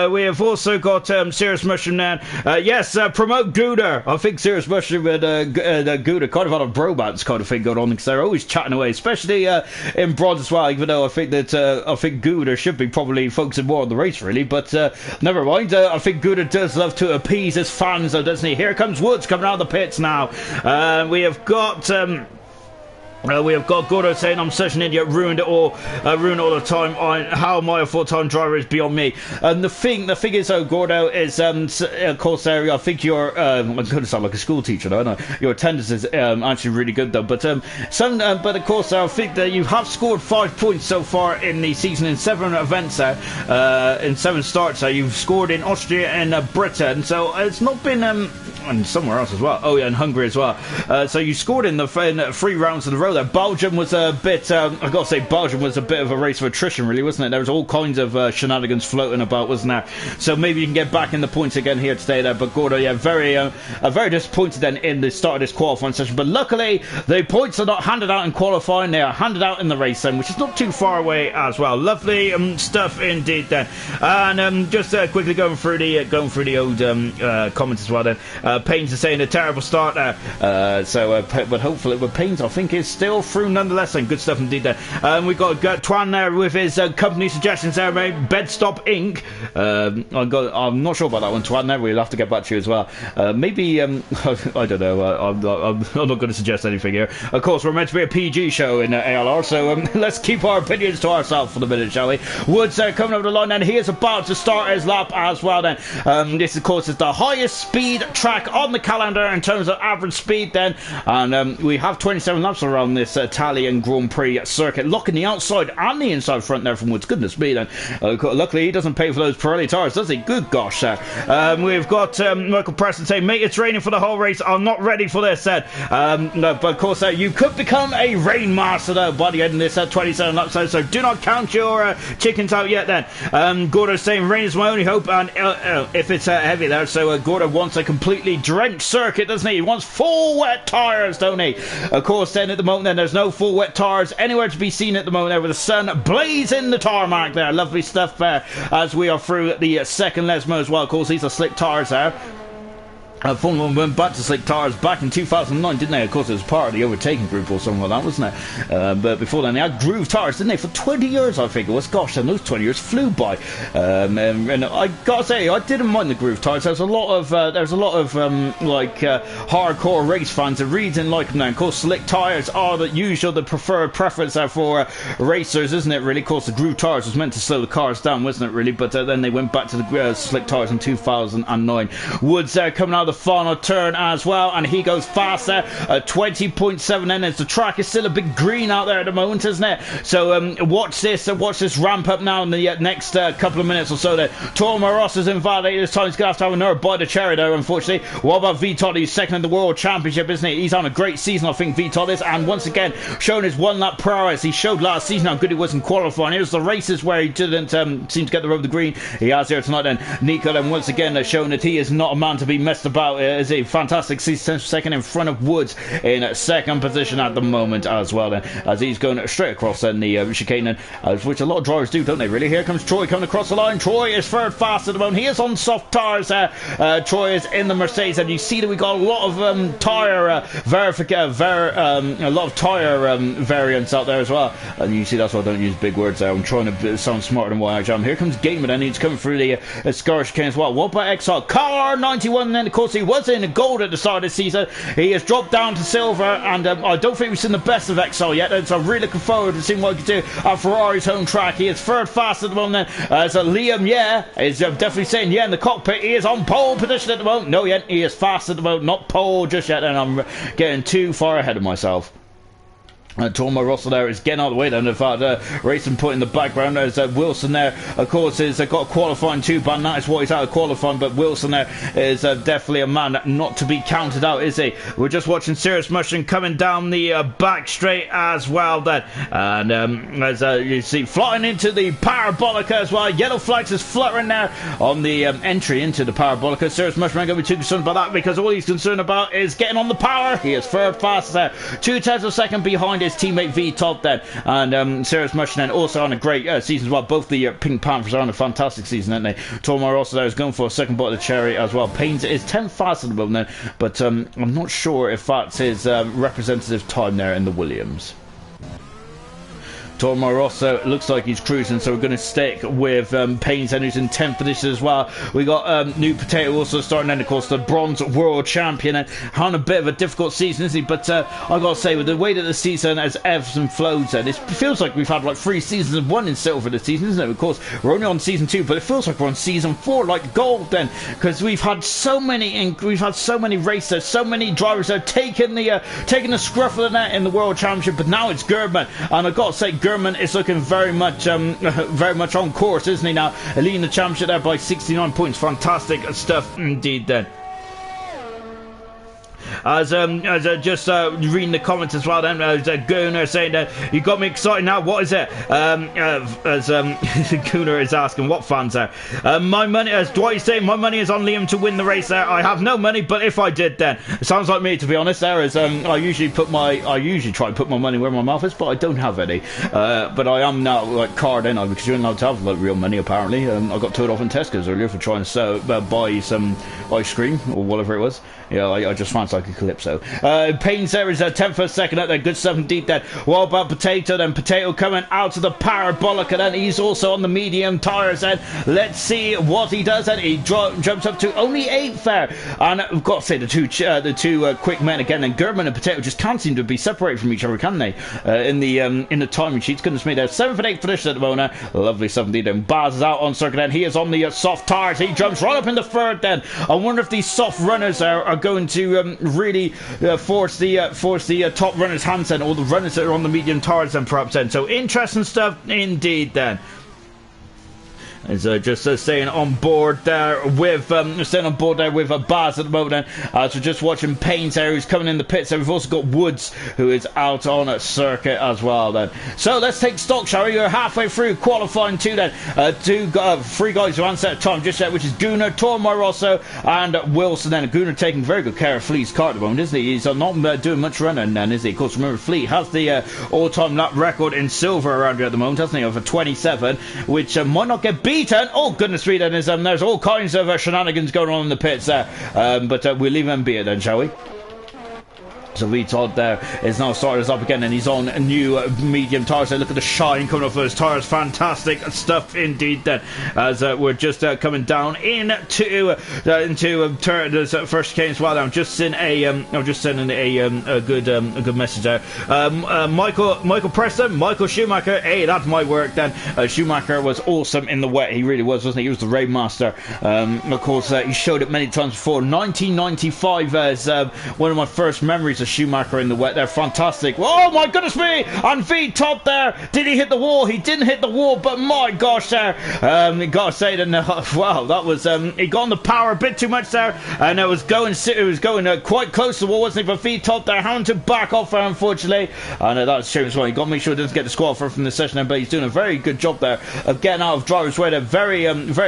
We have also got Serious Mushroom now. Yes, promote Gouda. I think Serious Mushroom and Gouda kind of had a bromance kind of thing going on, because they're always chatting away, especially in bronze as well, even though I think that Gouda should be probably focusing more on the race, really, but never mind. I think Gouda does love to appease his fans, though, doesn't he? Here comes Woods coming out of the pits now. We have got We have got Gordo saying, I'm such an idiot, ruined all the time. How am I a full-time driver is beyond me. The thing is, though, Gordo, is, of course, I think I'm going to sound like a school teacher, don't I? Your attendance is actually really good, though. But, but of course, I think that you have scored 5 points so far in the season in 7 events, in 7 starts. You've scored in Austria and Britain, so it's not been... and somewhere else as well. Oh yeah, and Hungary as well. So you scored in 3 rounds in a row there. Belgium was a bit, I've got to say, Belgium was a bit of a race of attrition, really, wasn't it? There was all kinds of shenanigans floating about, wasn't there? So maybe you can get back in the points again here today there. But Gordo, yeah, very disappointed then in the start of this qualifying session. But luckily, the points are not handed out in qualifying. They are handed out in the race then, which is not too far away as well. Lovely stuff indeed then. And just quickly going through the old comments as well then. Paynes is saying a terrible start there. But hopefully, with Paynes, I think is still through nonetheless. And good stuff indeed there. We've got Twan there with his company suggestions there, mate. Bedstop Inc. I'm not sure about that one, Twan. There, we'll have to get back to you as well. Maybe I don't know. I'm not going to suggest anything here. Of course, we're meant to be a PG show in ALR, so let's keep our opinions to ourselves for the minute, shall we? Woods coming over the line, and he is about to start his lap as well. Then this, of course, is the highest speed track on the calendar in terms of average speed then, and we have 27 laps around this Italian Grand Prix circuit, locking the outside and the inside front there from Woods. Goodness me then. Luckily he doesn't pay for those Pirelli tyres, does he? Good gosh. We've got Michael Preston saying, mate, it's raining for the whole race, I'm not ready for this. No, but of course you could become a rain master though by the end of this 27 laps, so do not count your chickens out yet then. Gordo saying rain is my only hope, and if it's heavy there, so Gordo wants a completely drenched circuit, doesn't he? He wants full wet tyres, don't he? Of course, then at the moment, then there's no full wet tyres anywhere to be seen at the moment there, with the sun blazing the tarmac there. Lovely stuff there as we are through the second Lesmo as well. Of course, these are slick tyres there. Formula 1 went back to slick tyres back in 2009, didn't they? Of course, it was part of the overtaking group or something like that, wasn't it? But before then, they had groove tyres, didn't they? For 20 years, I think it was. Gosh, and those 20 years flew by. And I gotta say, I didn't mind the groove tyres. There's a lot of hardcore race fans that really didn't like them now. Of course, slick tyres are the preferred preference for racers, isn't it? Really, of course, the groove tyres was meant to slow the cars down, wasn't it? Really, but then they went back to the slick tyres in 2009. Woods coming out of the final turn as well, and he goes faster at 20.7 then, as the track is still a bit green out there at the moment, isn't it? So watch this ramp up now in the next couple of minutes or so there. Tormo Ross is invalidated this time. He's going to have another bite of cherry there, unfortunately. What about Vitot? He's second in the World Championship, isn't he? He's on a great season, I think, Vitot is, and once again showing his 1 lap prowess. He showed last season how good he was in qualifying. Here's the races where he didn't seem to get the road to green. He has here tonight then. Nico then once again showing that he is not a man to be messed about. Is a fantastic season, second in front of Woods in second position at the moment as well then, as he's going straight across then the chicane, which a lot of drivers do, don't they, really? Here comes Troy coming across the line. Troy is third fast at the moment. He is on soft tyres. Troy is in the Mercedes, and you see that we got a lot of tyre variants out there as well, and you see that's why I don't use big words there. I'm trying to sound smarter than what I am. Here comes Gaiman, and he's coming through the Scottish chicane as well. What about Exile? Car 91 then, of course, he was in gold at the start of the season. He has dropped down to silver, and I don't think we've seen the best of Exile yet, and so I'm really looking forward to seeing what he can do at Ferrari's home track. He is third fast at the moment then. So Liam, is definitely saying in the cockpit. He is on pole position at the moment. No, yet he is fast at the moment, not pole just yet, and I'm getting too far ahead of myself. Tormo Russell there is getting out of the way then. In fact, Racing Point in the background, there's Wilson there, of course, has got a qualifying 2-ban. That is what he's out of qualifying, but Wilson there is definitely a man not to be counted out, is he? We're just watching Serious Mushroom coming down the back straight as well then, and as you see, flying into the Parabolica as well. Yellow flags is fluttering there on the entry into the Parabolica. Serious Mushroom ain't going to be too concerned about that, because all he's concerned about is getting on the power. He is third fast there, 2/10 of a second behind his teammate V-Top then, and Serious Mushroom also on a great season as well. Both the Pink Panthers are on a fantastic season, aren't they? Tormar also there is going for a second bite of the cherry as well. Paynes is 10th fast at the moment then, but I'm not sure if that's his representative time there in the Williams. Toro Rosso looks like he's cruising, so we're going to stick with Payne's and who's in 10th position as well. We got New Potato also starting, and of course the bronze world champion, and having a bit of a difficult season, isn't he? But I got to say, with the way that the season has ebbs and flows, and it feels like we've had like 3 seasons of 1 in silver this season, isn't it? Of course, we're only on season 2, but it feels like we're on season 4, like gold then, because we've had so many races, so many drivers that have taken the scruff of the net in the world championship, but now it's Gerdman, and I've got to say, Gerdman is looking very much on course, isn't he now? Leading the championship there by 69 points. Fantastic stuff indeed then. As just reading the comments as well, then Gunnar saying that you got me excited now. What is it? As Gunnar is asking, what fans are? My money, as Dwight is saying, my money is on Liam to win the race. There, I have no money, but if I did, then it sounds like me, to be honest. There is, I usually try to put my money where my mouth is, but I don't have any. But I am now like card in, because you're not allowed to have like real money apparently. I got told off in Tesco's earlier for trying to buy some ice cream or whatever it was. Yeah, I just fancy like a Calypso. Payne's there is 10th for second up there. Good stuff indeed then. What about Potato then? Potato coming out of the parabolic, and then he's also on the medium tyres then. Let's see what he does then. He jumps up to only 8th there. And I've got to say the two quick men again, and Gerdman and Potato just can't seem to be separated from each other, can they? In the timing sheets. Goodness me, they're 7th and 8th position at the moment. Lovely stuff indeed. And Baz is out on circuit then. He is on the soft tyres. He jumps right up in the third then. I wonder if these soft runners are going to really force the top runners' hands then, or the runners that are on the medium tyres then perhaps then. So interesting stuff indeed then. Is just staying on board there with Baz at the moment. As we're just watching Payne's there, who's coming in the pits. And we've also got Woods, who is out on a circuit as well. Then, so let's take stock, shall we? You're halfway through qualifying 2. Then 3 guys who answer at time just yet, which is Gunnar, Toro Rosso, and Wilson. Then Gunnar taking very good care of Fleet's car at the moment, isn't he? He's not doing much running then, is he? Of course, remember Fleet has the all-time lap record in silver around here at the moment, hasn't he? Of a 27, which might not get beat. Oh goodness me, then there's all kinds of shenanigans going on in the pits there, but we'll leave him be it then, shall we? So Todd there is now started us up again, and he's on a new medium tyres. So look at the shine coming off those tyres. Fantastic stuff indeed then, as we're just coming down into the first chicane as well. I'm just sending a good message there. Michael Preston, Michael Schumacher. Hey, that's my work then. Schumacher was awesome in the wet. He really was, wasn't he? He was the raid master. Of course, he showed it many times before. 1995 as one of my first memories of Schumacher in the wet. They're fantastic. Oh my goodness me! And V top there. Did he hit the wall? He didn't hit the wall, but my gosh, there. Gotta say that. Wow, that was he got on the power a bit too much there, and it was going quite close to the wall, wasn't he? But V top there, having to back off there, unfortunately. And that's a shame as well. He got to make sure he doesn't get the squad from the session there, but he's doing a very good job there of getting out of driver's way. They're very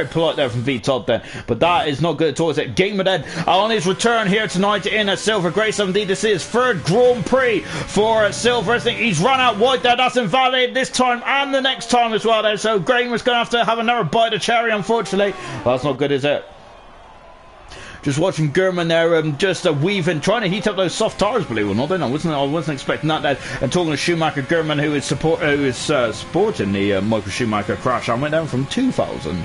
polite there from V top there, but that is not good at all. Is it? Gamer then on his return here tonight in a silver grey. So indeed, this is third Grand Prix for silver. I think he's run out wide there. That's invalidated this time and the next time as well there. So Graham was going to have another bite of cherry, unfortunately. Well, that's not good, is it? Just watching Gurman there, just weaving, trying to heat up those soft tyres, believe it or not. I wasn't expecting that. And talking to Schumacher, Gurman, who is supporting the Michael Schumacher crash, I went down from 2000.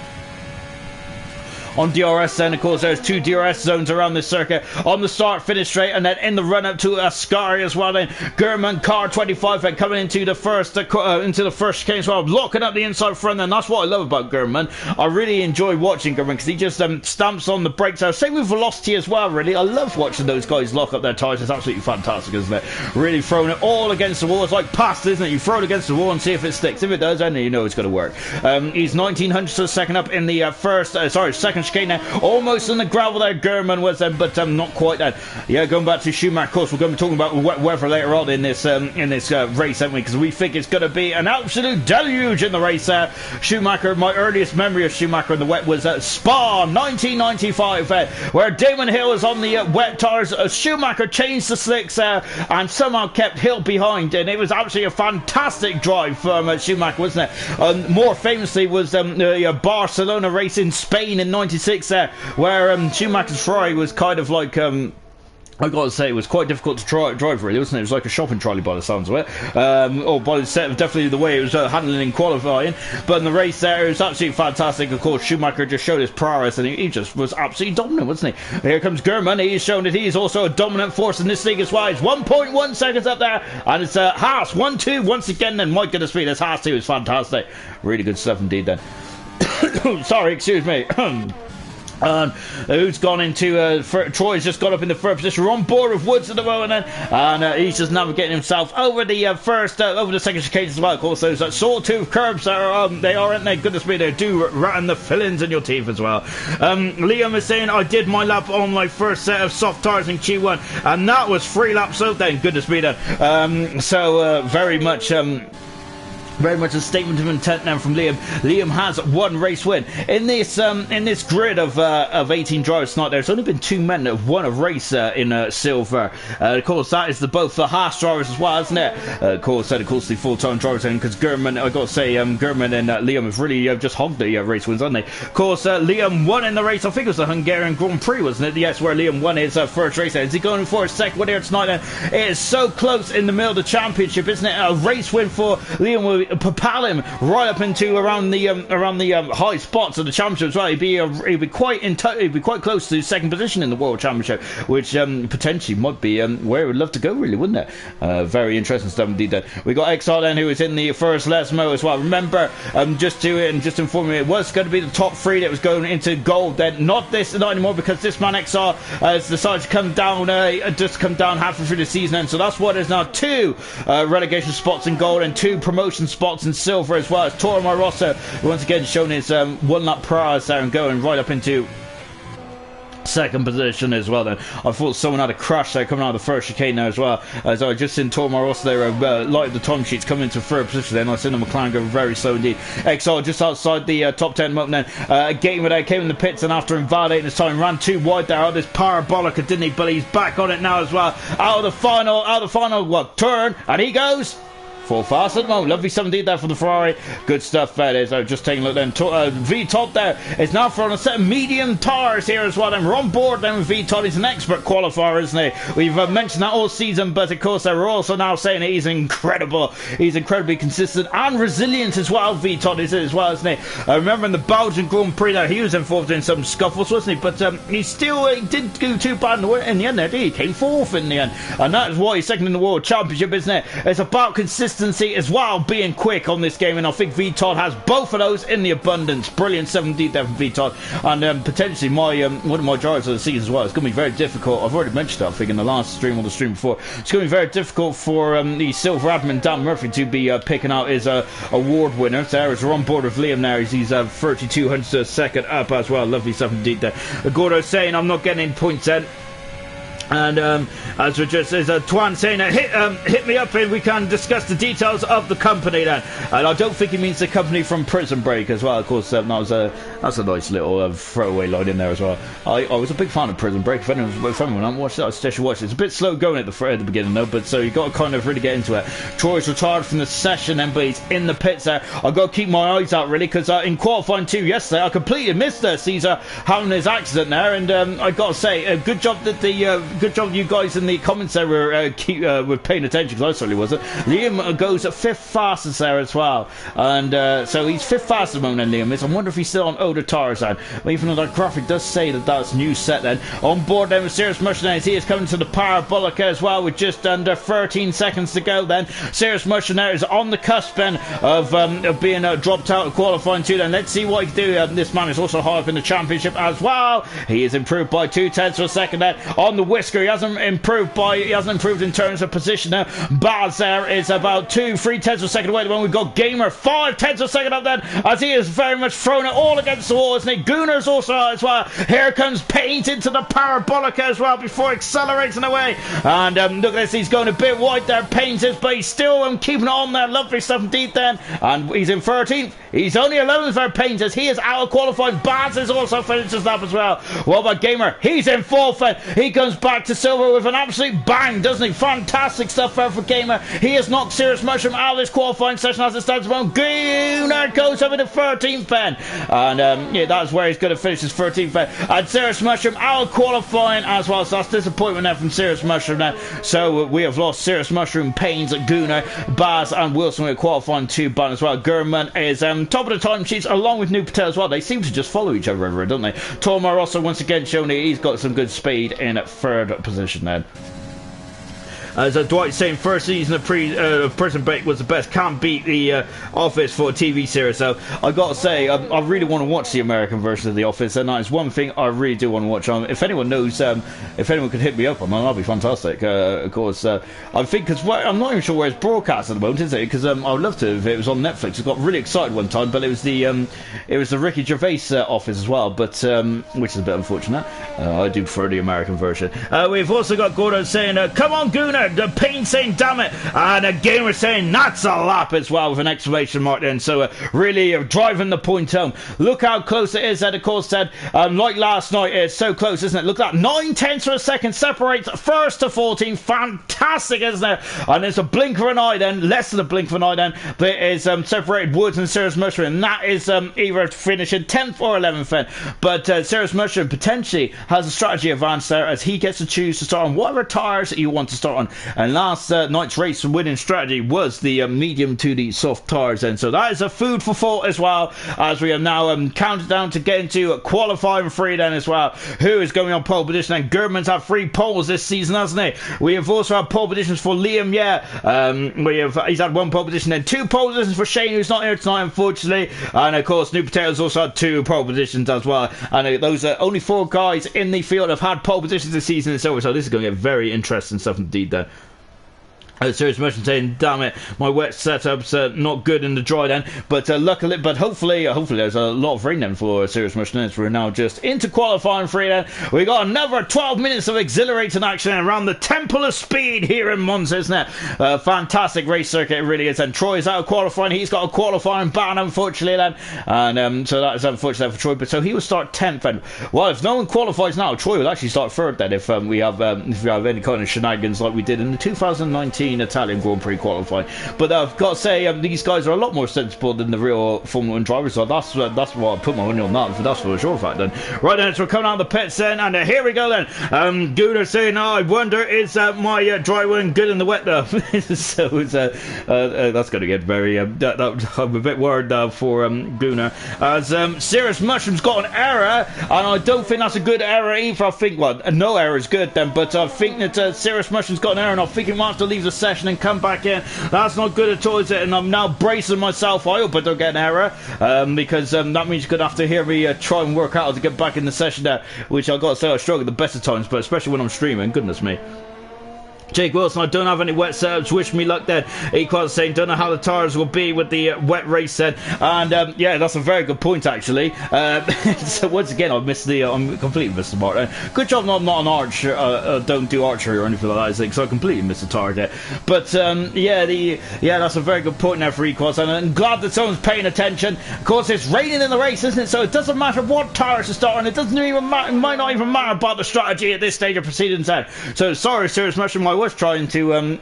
On DRS then, of course, there's 2 DRS zones around this circuit. On the start-finish straight, and then in the run-up to Ascari as well then. Gurman, car 25, and coming into the first chicane as well, locking up the inside front, and that's what I love about Gurman. I really enjoy watching Gurman, because he just stamps on the brakes. Same with Velocity as well, really. I love watching those guys lock up their tyres. It's absolutely fantastic, isn't it? Really throwing it all against the wall. It's like pasta, isn't it? You throw it against the wall and see if it sticks. If it does, then you know it's going to work. He's 1900 to second up in the second chicane now, almost in the gravel there. Gurman was but not quite that. Yeah, going back to Schumacher. Of course, we're going to be talking about wet weather later on in this race, haven't we? Because we think it's going to be an absolute deluge in the race. Schumacher. My earliest memory of Schumacher in the wet was Spa 1995, where Damon Hill was on the wet tyres. Schumacher changed the slicks and somehow kept Hill behind, and it was absolutely a fantastic drive from Schumacher, wasn't it? More famously was the Barcelona race in Spain in '96, where Schumacher's Ferrari was kind of like I got to say, it was quite difficult to drive, really, wasn't it? It was like a shopping trolley by the sounds of it. Or by the set, definitely the way it was handling in qualifying. But in the race there, it was absolutely fantastic. Of course, Schumacher just showed his prowess, and he just was absolutely dominant, wasn't he? Here comes German. He's shown that he's also a dominant force in this league as well. He's 1.1 seconds up there. And it's Haas 1-2 once again. And my goodness me, this Haas 2 is fantastic. Really good stuff indeed then. Sorry, excuse me. Who's gone into Troy's just got up in the first position. We're on board with Woods at the moment then, and he's just navigating himself over the over the second chicane as well. Of course, those sawtooth curbs are they aren't they? Goodness me, they do rattle the fillings in your teeth as well. Liam is saying, I did my lap on my first set of soft tires in Q1, and that was 3 laps out then. Goodness me then. Very much a statement of intent now from Liam. Liam has 1 race win in this grid of 18 drivers tonight. There's only been 2 men that have won a race in silver. Of course, that is both the Haas drivers as well, isn't it? Of course, the full-time drivers in, because German, I got to say, German and Liam have really just hogged the race wins, haven't they? Of course, Liam won in the race. I think it was the Hungarian Grand Prix, wasn't it? Yes, where Liam won his first race. Is he going for a second one here tonight? Then it is so close in the middle of the championship, isn't it? A race win for Liam will propel him right up into around the high spots of the championship as well. He'd be quite close to second position in the World Championship, which potentially might be where he would love to go, really, wouldn't it? Very interesting stuff indeed. Then we got XR then, who is in the first Lesmo as well. Remember, just inform you, it was going to be the top 3 that was going into gold. Then not anymore, because this man XR has decided to come down halfway through the season, and so that's what is now 2 relegation spots in gold and 2 promotion spots in silver as well. As Toro Rosso once again shown his 1 lap prowess there and going right up into second position as well. Then I thought someone had a crash there coming out of the first chicane there as well, as I just seen Toro Rosso there light the time sheets coming into third position. Then I seen the McLaren go very slow indeed. XR just outside the top 10 moment then. Gamer there came in the pits, and after invalidating his time, ran too wide there. This parabolic, didn't he? But he's back on it now as well. Out of the final turn, and he goes full fast at the moment. Lovely 17 there from the Ferrari. Good stuff that is. Just taking a look then. V-Top there is now throwing a set of medium tires here as well. Then we're on board then with V-Top. He's an expert qualifier, isn't he? We've mentioned that all season, but of course we're also now saying that he's incredible. He's incredibly consistent and resilient as well. V-Top is as well, isn't he? Remember in the Belgian Grand Prix there, he was involved in some scuffles, wasn't he? But he didn't do too bad in the end there, did he? He came 4th in the end. And that is why he's second in the World Championship, isn't it? It's about consistency as well, being quick on this game, and I think V-Todd has both of those in the abundance. Brilliant 17th there from V-Todd, and potentially one of my drivers of the season as well. It's going to be very difficult. I've already mentioned that, I think, in the last stream or the stream before. It's going to be very difficult for the silver admin Dan Murphy to be picking out his award winners there, as we're on board with Liam now. He's 32 hundredths a second up as well. Lovely stuff indeed there. Gordo saying, I'm not getting any points then. And as we just there's Twan saying hit me up and we can discuss the details of the company then. And I don't think he means the company from Prison Break as well. Of course, that's a nice little throwaway line in there as well. I was a big fan of Prison Break. If anyone hasn't watched it, I suggest you watch it. It's a bit slow going at the beginning though, but so you got to kind of really get into it. Troy's retired from the session then, but he's in the pits there. I've got to keep my eyes out really, because in qualifying 2 yesterday I completely missed Caesar having his accident there, and I got to say, good job you guys in the comments there were paying attention, because I certainly wasn't. Liam goes at 5th fastest there as well, and so he's 5th fastest at the moment. Liam is. I wonder if he's still on older tires then. Even though that graphic does say that that's new set then. On board then with Sirius Mushroom, he is coming to the parabolic as well with just under 13 seconds to go then. Sirius Mushroom is on the cusp then of being dropped out of qualifying 2 then. Let's see what he can do. This man is also high up in the championship as well. He is improved by 0.2 of a second then. On the whisker, he hasn't improved in terms of position now. Baz there is about 3/10 of a second away. When we've got Gamer 5/10 of a second up then, as he is very much thrown it all against the wall, isn't he? Gooner's also as well. Here comes Paint into the parabolic as well before accelerating away. And look at this, he's going a bit wide there, Paint is, but he's still keeping it on there. Lovely stuff indeed then. And he's in 13th. He's only 11th for Paint, as he is out of qualifying. Baz is also finishes up as well. What about Gamer? He's in 4th. He comes back back to silver with an absolute bang, doesn't he? Fantastic stuff there for Gamer. He has knocked Serious Mushroom out of this qualifying session as it stands at the moment. Gunnar goes over the 13th pen. And yeah, that's where he's going to finish his 13th pen. And Serious Mushroom out of qualifying as well. So that's disappointment there from Serious Mushroom now. So we have lost Serious Mushroom, Pains, Gunnar, Baz, and Wilson with qualifying 2 ban as well. Gurman is top of the time sheets along with New Patel as well. They seem to just follow each other everywhere, don't they? Tormar also once again showing he's got some good speed in 3rd position then. As Dwight saying, first season of Prison Break was the best. Can't beat the Office for a TV series. So I got to say, I really want to watch the American version of The Office, and that is one thing I really do want to watch. If anyone knows, if anyone could hit me up on that, that'd be fantastic. Of course, I think because I'm not even sure where it's broadcast at the moment, is it? Because I would love to if it was on Netflix. I got really excited one time, but it was the Ricky Gervais Office as well, but which is a bit unfortunate. I do prefer the American version. We've also got Gordon saying, "Come on, Gunnar." The Pain saying damn it, and a Gamer saying that's a lap as well with an exclamation mark then. So really driving the point home. Look how close it is. Of course said like last night, it's so close, isn't it? Look at that, 9/10 of a second separates first to 14. Fantastic, isn't it? And it's a blink of an eye then, less than a blink of an eye then, that is separated Woods and Serious Mushroom, and that is either finishing 10th or 11th then. But Serious Mushroom potentially has a strategy advance there as he gets to choose to start on whatever tires you want to start on. And last night's race winning strategy was the medium to the soft tires then. So that is a food for thought as well, as we are now counted down to get into qualifying 3 then as well. Who is going on pole position? And Gurman's had 3 poles this season, hasn't he? We have also had pole positions for Liam, he's had 1 pole position, then 2 pole positions for Shane, who's not here tonight unfortunately, and of course New Potatoes also had 2 pole positions as well, and those are only 4 guys in the field have had pole positions this season. It's over, so this is going to get very interesting stuff indeed there. Serious Mushroom saying, damn it, my wet setup's not good in the dry then, but luckily, but hopefully there's a lot of rain then for Serious Mushroom. We're now just into qualifying 3 then. We got another 12 minutes of exhilarating action around the Temple of Speed here in Monza, isn't it? Fantastic race circuit, it really is. And Troy's out of qualifying. He's got a qualifying ban, unfortunately then, and so that is unfortunate for Troy. But so he will start 10th then. Well, if no one qualifies now, Troy will actually start 3rd then if we have any kind of shenanigans like we did in the 2019 Italian Grand Prix qualifying. But I've got to say, these guys are a lot more sensible than the real Formula 1 drivers, so that's what I put my money on that, that's for a sure fact then. Right then, so we're coming out of the pits then, and here we go then. Gunnar saying, I wonder, is my dry one good in the wet though? So it's, that's going to get very, I'm a bit worried for Gunnar, as Serious Mushroom's got an error, and I don't think that's a good error either. I think, well, no error is good then, but I think that Serious Mushroom's got an error, and I think he might have to leave the session and come back in. That's not good at all, is it? And I'm now bracing myself. I hope I don't get an error, because that means you're going to have to hear me try and work out how to get back in the session there, which I've got to say I struggle at the best of times, but especially when I'm streaming, goodness me. Jake Wilson, I don't have any wet setups, wish me luck then. Equals saying, don't know how the tyres will be with the wet race then. And yeah, that's a very good point actually. So once again, I completely missed the mark. Good job not an archer, don't do archery or anything like that, I think, so I completely missed the target. But yeah, that's a very good point there for Equals, and I'm glad that someone's paying attention. Of course, it's raining in the race, isn't it? So it doesn't matter what tyres to start on, it doesn't even matter, it might not even matter about the strategy at this stage of proceedings then. So sorry, Serious Mushroom, I was trying to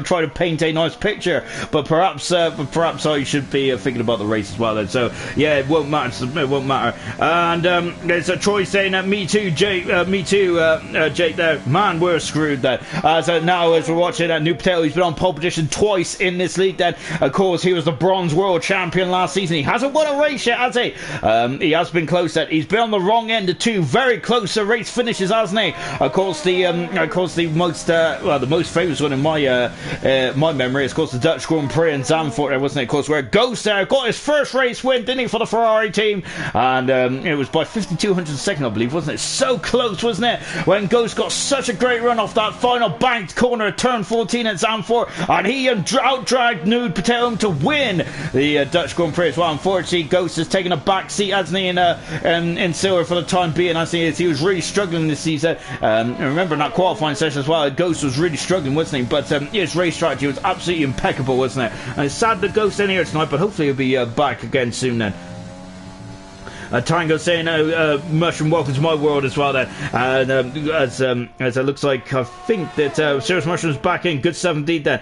try to paint a nice picture, but perhaps I should be thinking about the race as well then. So yeah, it won't matter. And there's Troy saying me too, Jake. Jake there. Man, we're screwed there. So now as we're watching New Potato, he's been on pole position twice in this league then. Of course, he was the bronze world champion last season. He hasn't won a race yet, has he? He has been close then. He's been on the wrong end of 2 very close race finishes, hasn't he? Of course, the most famous one in my memory is, of course, the Dutch Grand Prix in Zandvoort there, wasn't it? Of course, where Ghost there got his first race win, didn't he, for the Ferrari team? And it was by 5,200 seconds, I believe, wasn't it? So close, wasn't it? When Ghost got such a great run off that final banked corner at turn 14 at Zandvoort, and he out-dragged Nude Patel to win the Dutch Grand Prix as well. Unfortunately, Ghost has taken a back seat, hasn't he, in silver for the time being. I think he was really struggling this season. Remember in that qualifying session as well, Ghost was really struggling, wasn't he? But his race strategy was absolutely impeccable, wasn't it? And it's sad that Ghost in here tonight, but hopefully he'll be back again soon then. Tango saying, Mushroom, welcome to my world as well then. And as it looks like, I think that Serious Mushroom's back in. Good stuff indeed then.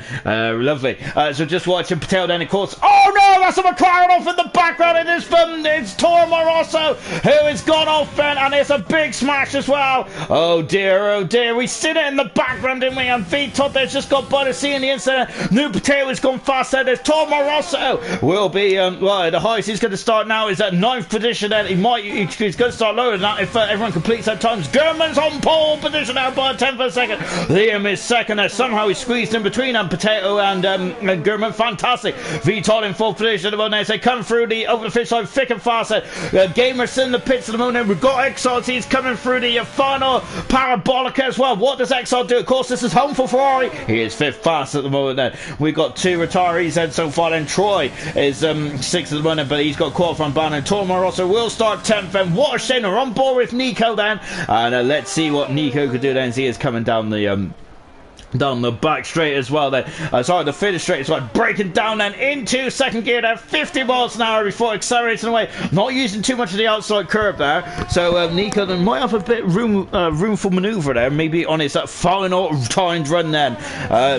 Lovely. So just watching Patel then, of course. Oh no, that's a McLaren off in the background. It's Tor Moroso who has gone off then, and it's a big smash as well. Oh dear, we seen it in the background, didn't we? And V-Top there's just got by to see in the incident. New Potato has gone faster. There's Tor Moroso will be well, the highest he's going to start now is at 9th position. Then he's going to start lower than that if everyone completes their times. German's on pole position now by a 10th of a second. Liam is second. Somehow he squeezed in between Potato and German. Fantastic. V-Top in 4th position at the moment. They come through the over the finish line thick and fast. Gamers in the pits at the moment. We've got Exalt. He's coming through the final parabolica as well. What does Exalt do? Of course, this is home for Ferrari. He is 5th fast at the moment. Then we've got 2 retirees and so far. Then Troy is 6th at the moment, but he's got qualifying ban. And Tor Moroso will start 10th. And what a shame. We're on board with Nico then. And let's see what Nico could do then. He is coming down the back straight as well then. Sorry, the finish straight as well. Breaking down then into second gear there. 50 miles an hour before accelerating away. Not using too much of the outside curb there. So Nico then might have a bit room for manoeuvre there. Maybe on his final timed run then.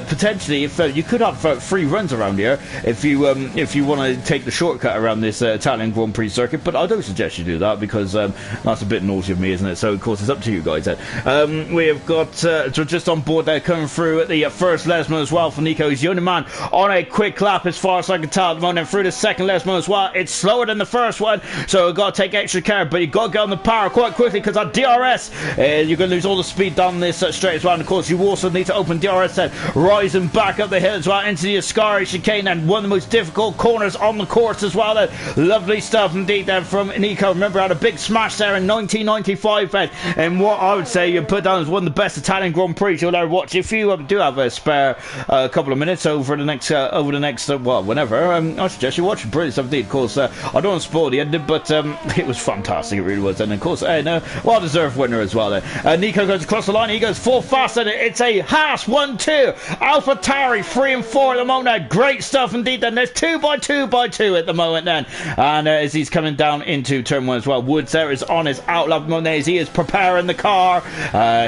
Potentially, if you could have 3 runs around here if you want to take the shortcut around this Italian Grand Prix circuit. But I don't suggest you do that because that's a bit naughty of me, isn't it? So of course it's up to you guys then. We have got just on board there coming through at the first Lesmo as well for Nico. He's the only man on a quick lap as far as I can tell at the moment. And through the second Lesmo as well. It's slower than the first one, so we've got to take extra care. But you've got to get on the power quite quickly because at DRS you're going to lose all the speed down this straight as well. And of course you also need to open DRS then, rising back up the hill as well into the Ascari chicane, and one of the most difficult corners on the course as well then. Lovely stuff indeed then from Nico. Remember, had a big smash there in 1995 then, and what I would say you put down as one of the best Italian Grand Prix you'll ever watch. If you do have a spare couple of minutes over the next well, whenever, I suggest you watch it. Brilliant stuff indeed. Of course, I don't want to spoil the ending, but it was fantastic. It really was. And of course, well deserved winner as well there. Nico goes across the line. He goes full fast, and it's a Haas 1-2. AlphaTauri 3 and 4 at the moment. Great stuff indeed. Then there's 2x2x2 at the moment then, and as he's coming down into turn 1 as well. Woods there is on his outlap mode as he is preparing the car.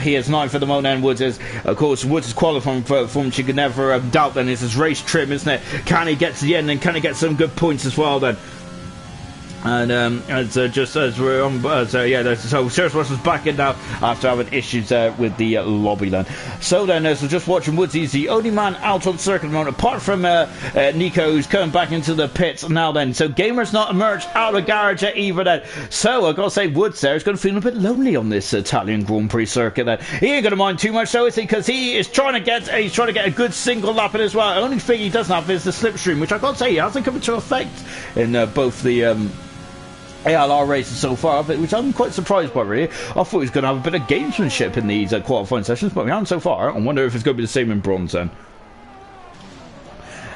He is 9th at the moment, and Woods is qualifying for which you can never doubt then. It's his race trim, isn't it? Can he get to the end, and can he get some good points as well then? And just as we're on, so Serious Russell's back in now after having issues with the lobby then. So then, so just watching Woods, he's the only man out on circuit at the moment, apart from Nico, who's coming back into the pits now then. So Gamer's not emerged out of the garage yet either then. So I've got to say, Woods there is going to feel a bit lonely on this Italian Grand Prix circuit then. He ain't going to mind too much, so is he? Because he is trying to get a good single lap in as well. The only thing he doesn't have is the slipstream, which I've got to say, he hasn't come into effect in both the ALR races so far, which I'm quite surprised by really. I thought he was going to have a bit of gamesmanship in these qualifying sessions, but we haven't so far. I wonder if it's going to be the same in bronze then.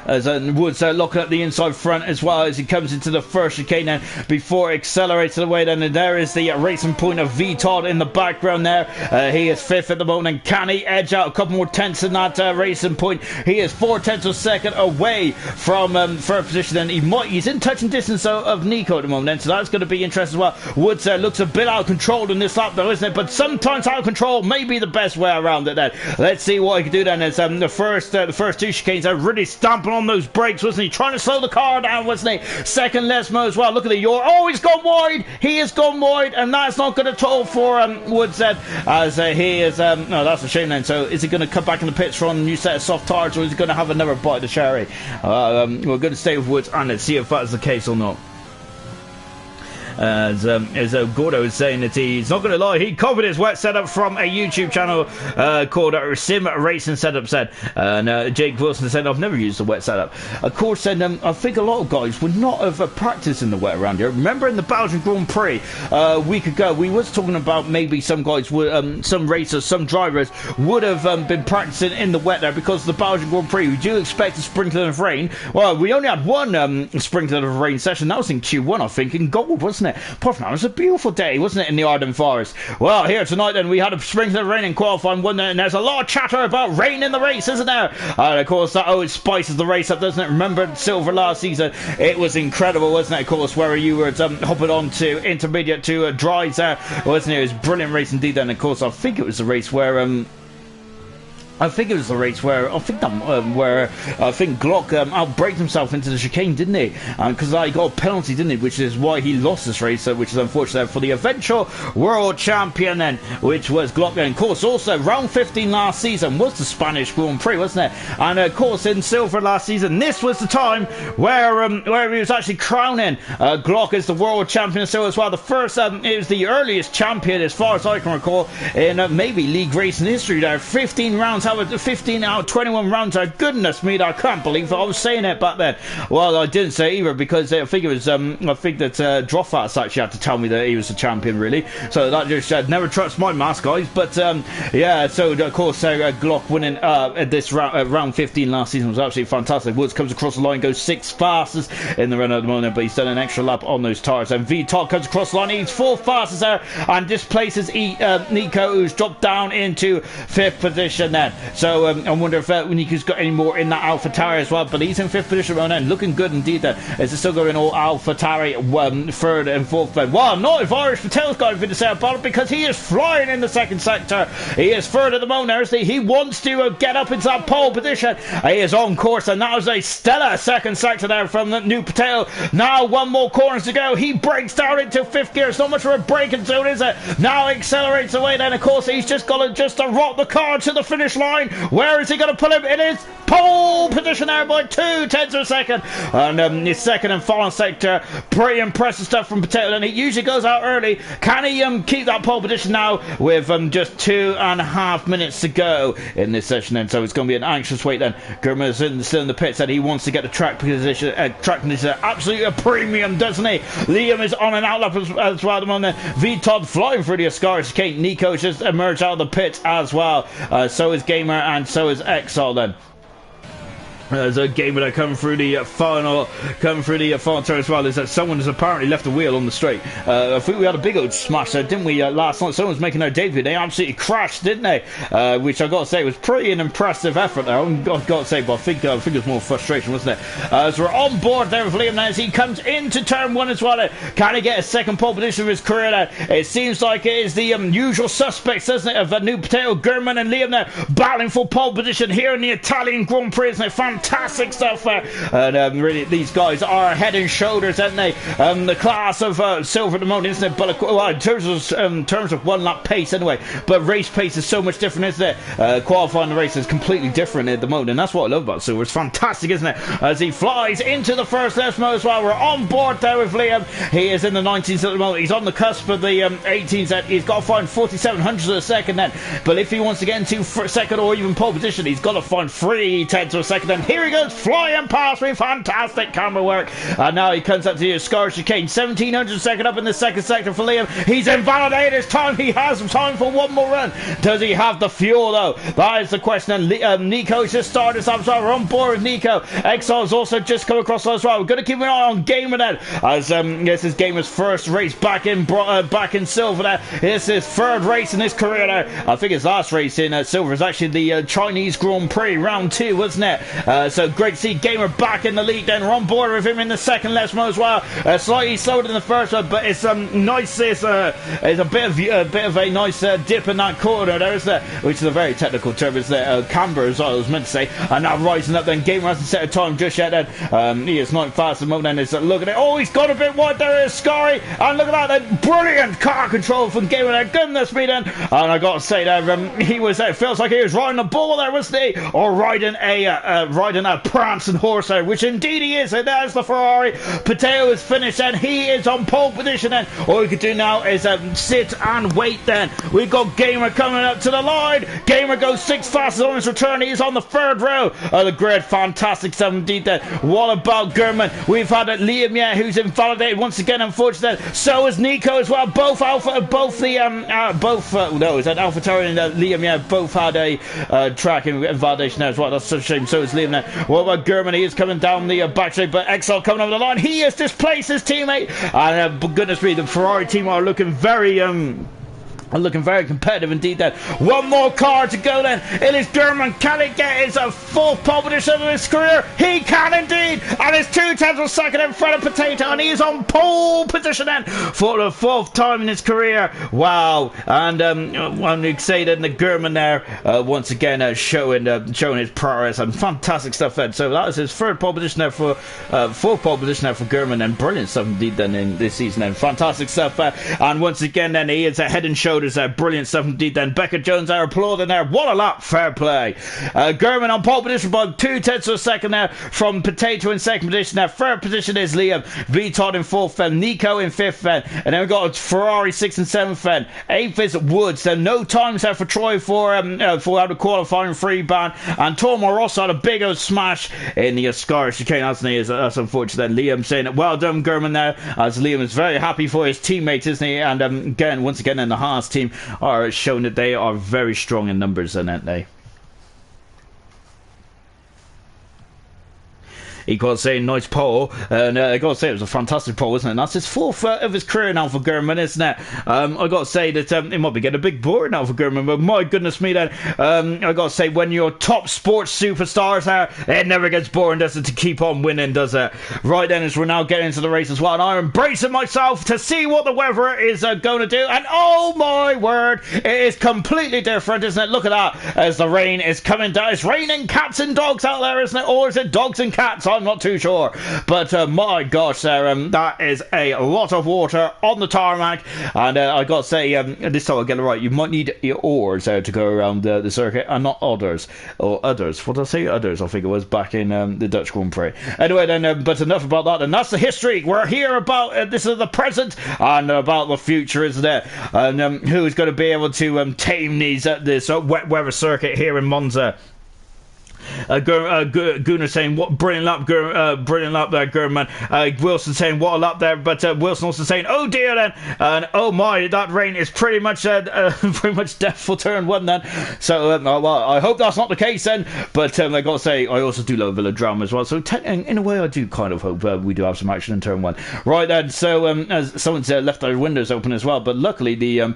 As Woods locking up the inside front as well as he comes into the first chicane then before accelerating away then, and there is the racing point of V-Todd in the background there. He is 5th at the moment, and can he edge out a couple more tenths in that racing point? He is 4 tenths of a second away from first position, and he's in touching distance of Nico at the moment then, so that's going to be interesting as well. Woods looks a bit out of control in this lap though, isn't it? But sometimes out of control may be the best way around it then. Let's see what he can do then as the first 2 chicanes are really stamping on those brakes, wasn't he? Trying to slow the car down, wasn't he? Second Lesmo as well. Look at the yaw. Oh, he's gone wide. He has gone wide, and that's not going to toll for Woods then, as he is no, that's a shame then. So is he going to come back in the pits for a new set of soft tires, or is he going to have another bite of the cherry? We're going to stay with Woods, and let's see if that's the case or not. As Gordo is saying that he's not going to lie, he copied his wet setup from a YouTube channel called Sim Racing Setup said. And Jake Wilson said, I've never used the wet setup. Of course, then I think a lot of guys would not have practiced in the wet around here. Remember in the Belgian Grand Prix a week ago, we was talking about maybe some guys would, some racers, some drivers would have been practicing in the wet there because of the Belgian Grand Prix. We do expect a sprinkling of rain. Well, we only had one sprinkling of rain session. That was in Q1, I think, in gold, wasn't wasn't it? Apart from that, it was a beautiful day, wasn't it, in the Arden Forest? Well, here tonight then, we had a sprinkling of rain in qualifying one, and there's a lot of chatter about rain in the race, isn't there? And of course, that always spices the race up, doesn't it? Remember Silver last season? It was incredible, wasn't it? Of course, where you were hopping on to intermediate to dries there, wasn't it? It was a brilliant race indeed. Then, of course, I think it was the race where I think it was the race where I think Glock outbraked himself into the chicane, didn't he? Because he got a penalty, didn't he? Which is why he lost this race, which is unfortunate for the eventual world champion then, which was Glock. And of course, also round 15 last season was the Spanish Grand Prix, wasn't it? And of course, in Silver last season, this was the time where he was actually crowning Glock as the world champion of Silver as well. The first, it was the earliest champion, as far as I can recall, in maybe league racing history. There, 15 rounds. 15 out of 21 rounds. Goodness me, I can't believe I was saying it back then. Well, I didn't say it either, because I think it was I think that Drofats actually had to tell me that he was the champion, really. So that just never trust my mask, guys. But yeah, so of course Glock winning this round 15 last season was absolutely fantastic. Woods comes across the line, goes 6th fastest in the run at the moment, but he's done an extra lap on those tires. And V-Top comes across the line, he's 4th fastest there, and displaces Nico, who's dropped down into 5th position then. So I wonder if Nico's got any more in that AlphaTauri as well, but he's in 5th position right now, looking good indeed then. Is it still going all AlphaTauri 3rd and 4th then? Well, not if Irish Patel's got anything to say about it, because he is flying in the 2nd sector. He is 3rd at the moment. He wants to get up into that pole position. He is on course, and that was a stellar 2nd sector there from the new Patel. Now 1 more corners to go. He breaks down into 5th gear. It's not much of a braking zone, is it? Now accelerates away then. Of course, he's just got to rock the car to the finish line. Where is he going to put him? It is pole position there by 2/10 of a second. And his 2nd and final sector, pretty impressive stuff from Potato. And he usually goes out early. Can he keep that pole position now with just 2.5 minutes to go in this session then? So it's going to be an anxious wait then. Gurman is still in the pits, and he wants to get the track position. Absolutely a premium, doesn't he? Liam is on an outlap as well at the moment. V-Todd flying through the Ascaris chicane. Nico's just emerged out of the pit as well. So is Gamer, and so is Exile then. There's a gamer that come through the final turn as well. Is that someone has apparently left a wheel on the straight. I think we had a big old smash there, didn't we, last night? Someone was making their debut. They absolutely crashed, didn't they? Which I got to say was pretty an impressive effort there. I've got to say, but I think it was more frustration, wasn't it? So we're on board there with Liam now as he comes into turn 1 as well. Can he get a 2nd pole position of his career there? It seems like it is the usual suspects, doesn't it, of a new Potato, Gurman and Liam there battling for pole position here in the Italian Grand Prix, isn't it? Fantastic stuff there. And really, these guys are head and shoulders, aren't they? The class of Silver at the moment, isn't it? But well, in terms of 1 lap pace anyway, but race pace is so much different, isn't it? Qualifying the race is completely different at the moment, and that's what I love about Silver. It's fantastic, isn't it? As he flies into the first left mode as well. We're on board there with Liam. He is in the 19s at the moment. He's on the cusp of the 18s. He's got to find 4700s of a second then, but if he wants to get into 2nd or even pole position, he's got to find 3/10 of a second then. Here he goes, flying past me. Fantastic camera work. And now he comes up to the Scar chicane. 1700 second up in the 2nd sector for Liam. He's invalidated his time. He has time for 1 more run. Does he have the fuel though? That is the question. And Nico's just started this up, so we're on board with Nico. Exile's also just come across as well. We're going to keep an eye on Gamer then, as this is Gamer's first race back in Silver there. This is 3rd race in his career there. I think his last race in Silver is actually the Chinese Grand Prix round 2, wasn't it? So great to see Gamer back in the lead then. We're on board with him in the 2nd left mode as well. Slightly slower than the first one, but it's nice. It's a bit of a nice dip in that corner there, isn't it? Which is a very technical term, isn't it? Camber, as I was meant to say. And now rising up then. Gamer hasn't set a time just yet then. He is not fast at the moment then. Look at it. Oh, he's got a bit wide there. Is Scary. And look at that then. Brilliant car control from Gamer there. Goodness me then. And I got to say there, he was there. Feels like he was riding a bull there, wasn't he? Or riding a prancing horse there, which indeed he is. And there's the Ferrari. Potato is finished and he is on pole position then. All we can do now is sit and wait then. We've got Gamer coming up to the line. Gamer goes 6th fastest on his return. He's on the 3rd row of the grid. Fantastic stuff indeed then. What about Gurman? We've had Liam, yeah, who's invalidated once again, unfortunately. So is Nico as well. Both AlphaTauri and Liam, yeah, both had a track invalidation there as well. That's such a shame. So is Liam then. What about German? He is coming down the backstreet, but Exile coming over the line. He has displaced his teammate. And goodness me, the Ferrari team are looking very competitive indeed then. One more car to go then. It is German. Can he get his fourth pole position of his career? He can indeed. And it's 2/10 of a second in front of Potato. And he is on pole position then for the fourth time in his career. Wow. And when you say that the German there, once again showing his prowess and fantastic stuff then. So that was his third pole position there for fourth pole position there for German. And brilliant stuff indeed then in this season then. Fantastic stuff. And once again then he is a head and shoulders brilliant stuff indeed then. Becca Jones there applauding there. What a lap. Fair play. German on pole position by 2/10 of a second there from Potato in second position there. Third position is Liam. Todd in fourth then. Nico in fifth then. And then we've got Ferrari 6th and 7th then. 8th is Woods. Then no times there for Troy for out of qualifying free ban. And Tormo Rosso had a big old smash in the Scottish chicane, hasn't he? That's unfortunate. Then Liam saying it. Well done, German there. As Liam is very happy for his teammates, isn't he? And once again in the Haas team are showing that they are very strong in numbers, aren't they? He got to say nice pole, and I got to say it was a fantastic pole, isn't it? And that's his fourth of his career now for German, isn't it? I got to say that it might be getting a big board now for German, but my goodness me then, I got to say when you're top sports superstars there, it never gets boring, does it, to keep on winning, does it? Right then, as we're now getting into the race as well, and I'm embracing myself to see what the weather is going to do, and oh my word, it is completely different, isn't it? Look at that, as the rain is coming down. It's raining cats and dogs out there, isn't it? Or is it dogs and cats? I'm not too sure, but my gosh, that is a lot of water on the tarmac, and I got to say, this time I'll get it right. You might need your oars to go around the circuit, and not others or others. What did I say? Others. I think it was back in the Dutch Grand Prix. Anyway, then, but enough about that. And that's the history. We're here about this is the present and about the future, isn't it? And who is going to be able to tame this wet weather circuit here in Monza? Gunnar saying what brilliant lap there, German. Wilson saying what a lap there, but Wilson also saying oh dear then, and oh my, that rain is pretty much death for turn one then. So well, I hope that's not the case then, but I gotta say I also do love a bit of drama as well, so in a way I do kind of hope we do have some action in turn one. Right then, so as someone's left their windows open as well, but luckily the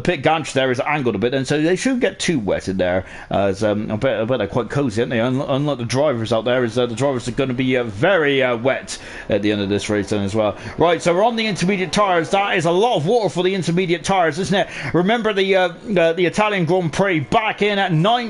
pit gantry there is angled a bit, and so they should get too wet in there, as I bet they're quite cozy, aren't they? Unlike the drivers out there, the drivers are going to be very wet at the end of this race then as well. Right, so we're on the intermediate tyres. That is a lot of water for the intermediate tyres, isn't it? Remember the Italian Grand Prix back in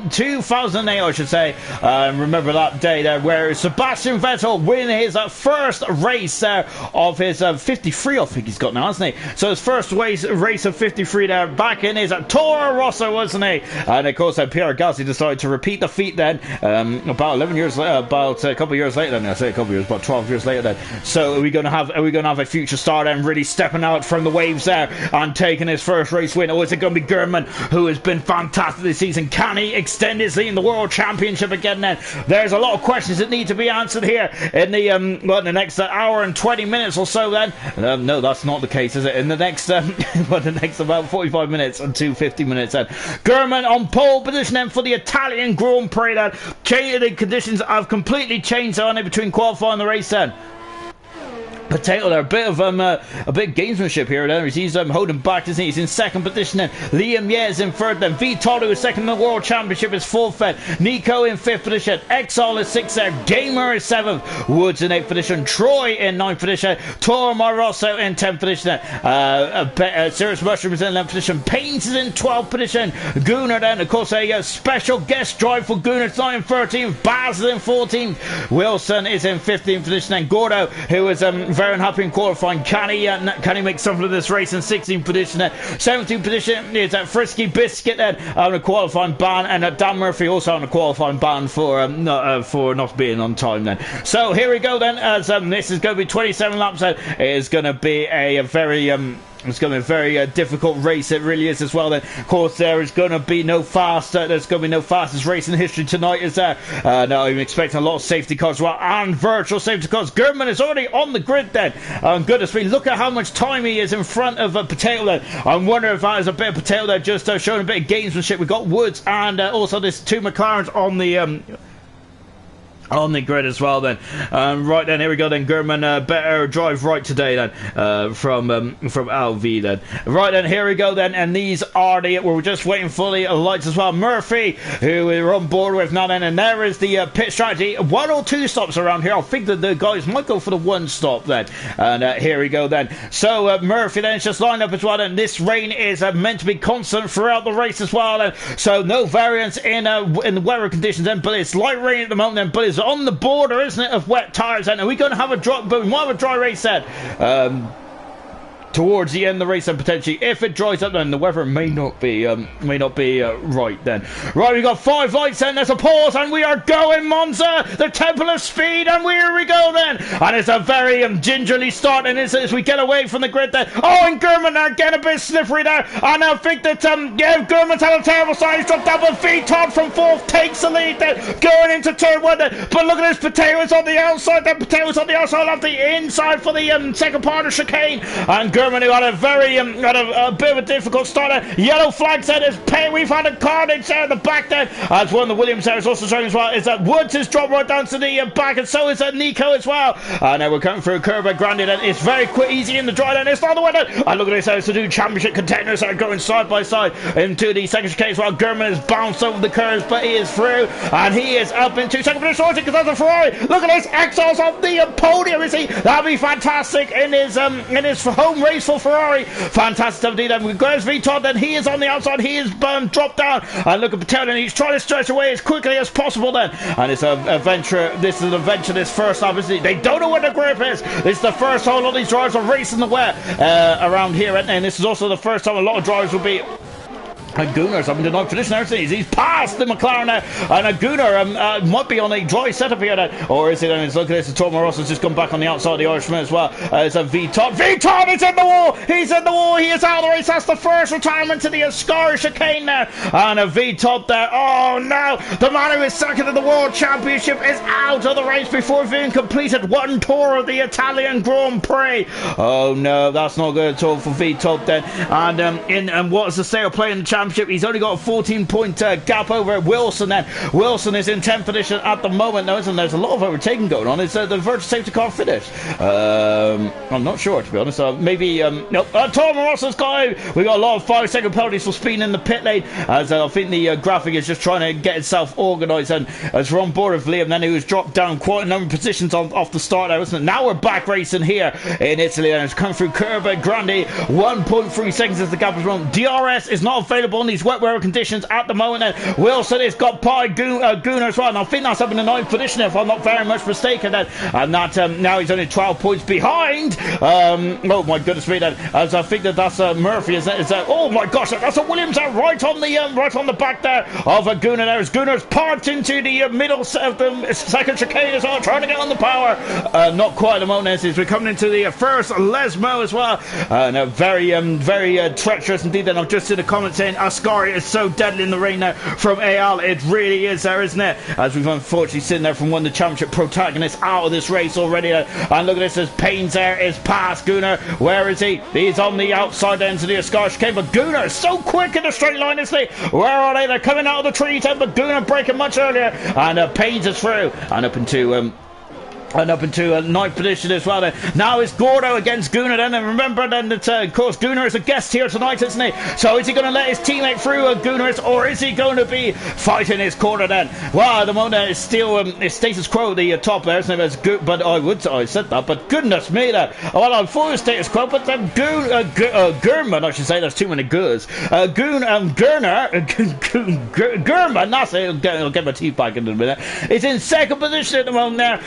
2008, I should say. Remember that day there where Sebastian Vettel win his first race of his 53, I think he's got now, hasn't he? So his first race of 53 there back in his Toro Rosso, wasn't he? And of course Pierre Gasly decided to repeat the feat then about 11 years later, about a couple of years later then. I say a couple of years, about 12 years later then. So are we going to have a future star then really stepping out from the waves there and taking his first race win, or is it going to be German, who has been fantastic this season? Can he extend his lead in the World Championship again then? There's a lot of questions that need to be answered here in the next hour and 20 minutes or so then. No, that's not the case, is it? In the next the next about 45 minutes and 50 minutes then. German on pole position then for the Italian Grand Prix then. The conditions have completely changed, aren't they, between qualifying and the race then. Potato there, a bit of gamesmanship here then. He's holding back, isn't he? He's in second position then. Liam is in third then. Vitoto is second in the World Championship, is fourth then. Nico in fifth position. Exile is sixth there. Gamer is seventh. Woods in eighth position. Troy in ninth position. Toro Rosso in 10th position. Serious Mushroom is in 11th position. Pains is in 12th position. Gunnar then, of course, a special guest drive for Gunnar. It's not in 13th. Baz is in 14th. Wilson is in 15th position. And Gordo, who is very unhappy in qualifying. Can he make something of this race in 16th position? 17th position is Frisky Biscuit then on a qualifying ban, and Dan Murphy also on a qualifying ban for not being on time then. So here we go then, as this is going to be 27 laps. It is going to be a very it's going to be a very difficult race. It really is as well. Then, of course, there is going to be no there's going to be no fastest race in history tonight, is there? No, I'm expecting a lot of safety cars as well, and virtual safety cars. German is already on the grid then. Goodness me, look at how much time he is in front of Potato then. I wonder if that is a bit of Potato there, just showing a bit of gamesmanship. We've got Woods and also this two McLarens on the on the grid as well then. Right then, here we go then. Gurman better drive right today then, from LV then. Right then, here we go then, and these are we're just waiting for the lights as well. Murphy, who we're on board with now then, and there is the pit strategy. 1 or 2 stops around here. I think that the guys might go for the 1 stop then, and here we go then. So Murphy then is just lined up as well, and this rain is meant to be constant throughout the race as well then. So no variance in the weather conditions then, but it's light rain at the moment then, but it's on the border, isn't it, of wet tyres then. Are we going to have a drop, but we might have a dry race then towards the end of the race, and potentially if it dries up then the weather may not be right then. Right, we got 5 lights then, there's a pause, and we are going Monza, the temple of speed, and here we go then, and it's a very gingerly start, and as we get away from the grid there. Oh, and Gurman are getting a bit slippery there, and I think that yeah, Gurman's had a terrible start. He's dropped down, but Todd from 4th takes the lead then, going into turn 1 then. But look at this, Potatoes on the outside then, Potatoes on the outside of the inside for the second part of chicane, and Gurman, who had a very a bit of a difficult start there. Yellow flag said is pay. We've had a carnage there at the back there, as one of the Williams there is also showing as well, is that Woods has dropped right down to the back, and so is Nico as well. And now we're coming through a curve at Grande, and it's very quick, easy in the dry, and it's not the way then. And look at this, it's the two championship contenders that are going side by side into the second chicane while Gurman is bounced over the curves, but he is through, and he is up into second position because that's a Ferrari. Look at this, Exos on the podium, is he? That'd be fantastic in his home race for Ferrari. Fantastic indeed. And with Graves Todd, then he is on the outside, he is dropped down, and look at Patel, and he's trying to stretch away as quickly as possible then, and it's a venture. This is an adventure this first lap, isn't it? They don't know where the grip is. This is the first time a lot of these drivers are racing the wet around here, and this is also the first time a lot of drivers will be. And Gunnar's up in the 9th position there. He's past the McLaren now, and Gunnar might be on a dry setup here then, or is it? And look at this, Tom Ross's just come back on the outside of the Irishman as well. It's a V-Top is in the wall. He's in the wall. He is out of the race. That's the first retirement to the Ascari chicane there, and a V-Top there. Oh no, the man who is second in the World Championship is out of the race before having completed 1 tour of the Italian Grand Prix. Oh no, that's not good at all for V-Top then. And what is the state of play in the championship? He's only got a 14-point gap over Wilson then. Wilson is in 10th position at the moment now, isn't there? There's a lot of overtaking going on. It's the virtual safety car finish. I'm not sure, to be honest. Maybe nope. Tom Ross's got we got a lot of 5-second penalties for speeding in the pit lane, as I think the graphic is just trying to get itself organised, and as we're on board with Liam then, who has dropped down quite a number of positions off the start there, isn't it? Now we're back racing here in Italy, and it's come through Curva Grande. 1.3 seconds is the gap as well. DRS is not available in these wet weather conditions at the moment, and Wilson has got by Gunnar as well, and I think that's up in the 9th position if I'm not very much mistaken then, and that now he's only 12 points behind. Oh my goodness me then, as I think that's Murphy, is that oh my gosh, that's a Williams right on the back there of Gunnar there, as Gunnar's parked into the middle of the second chicane as well, trying to get on the power. Not quite at the moment, as we're coming into the first Lesmo as well, and very treacherous indeed then. I've just seen a comment saying Ascari is so deadly in the rain now from AL. It really is there, isn't it? As we've unfortunately seen there from one of the championship protagonists out of this race already. And look at this, as Payne's there is past Gunnar. Where is he? He's on the outside end of the Ascari chicane, but Gunnar is so quick in the straight line, isn't he? Where are they? They're coming out of the tree tent, but Gunnar breaking much earlier, and Payne's is through and up into 9th position as well then. Now it's Gordo against Gunnar then, and remember then that of course Gunnar is a guest here tonight, isn't he? So is he going to let his teammate through Gunnar, or is he going to be fighting his corner then? Well, at the moment it's still it's status quo the top there, isn't it? Good, but I said that, but goodness me that. Well, I'm for the status quo, but then Gurman, I should say, that's too many goos. Gurman, that's it. I'll get my teeth back in a minute. It's in second position at the moment there.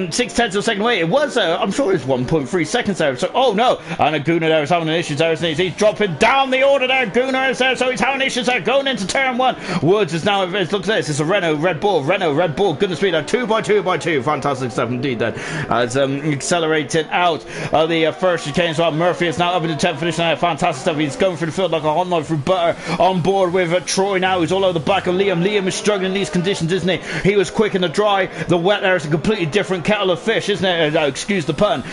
6/10 of a second away. It was, I'm sure it was 1.3 seconds there. So, oh no, and Gunnar there is having issues there. He's dropping down the order there. Gunnar is there, so he's having issues there going into turn 1. Woods is now, look at this, it's a Renault Red Bull, goodness me, 2x2x2, fantastic stuff indeed then, as accelerating out of the first chicane as well. Murphy is now up in the 10th position now, fantastic stuff. He's going through the field like a hot knife through butter, on board with Troy now, who's all over the back of Liam. Liam is struggling in these conditions, isn't he? He was quick in the dry, the wet there is a completely different kettle kettle of fish, isn't it? Excuse the pun.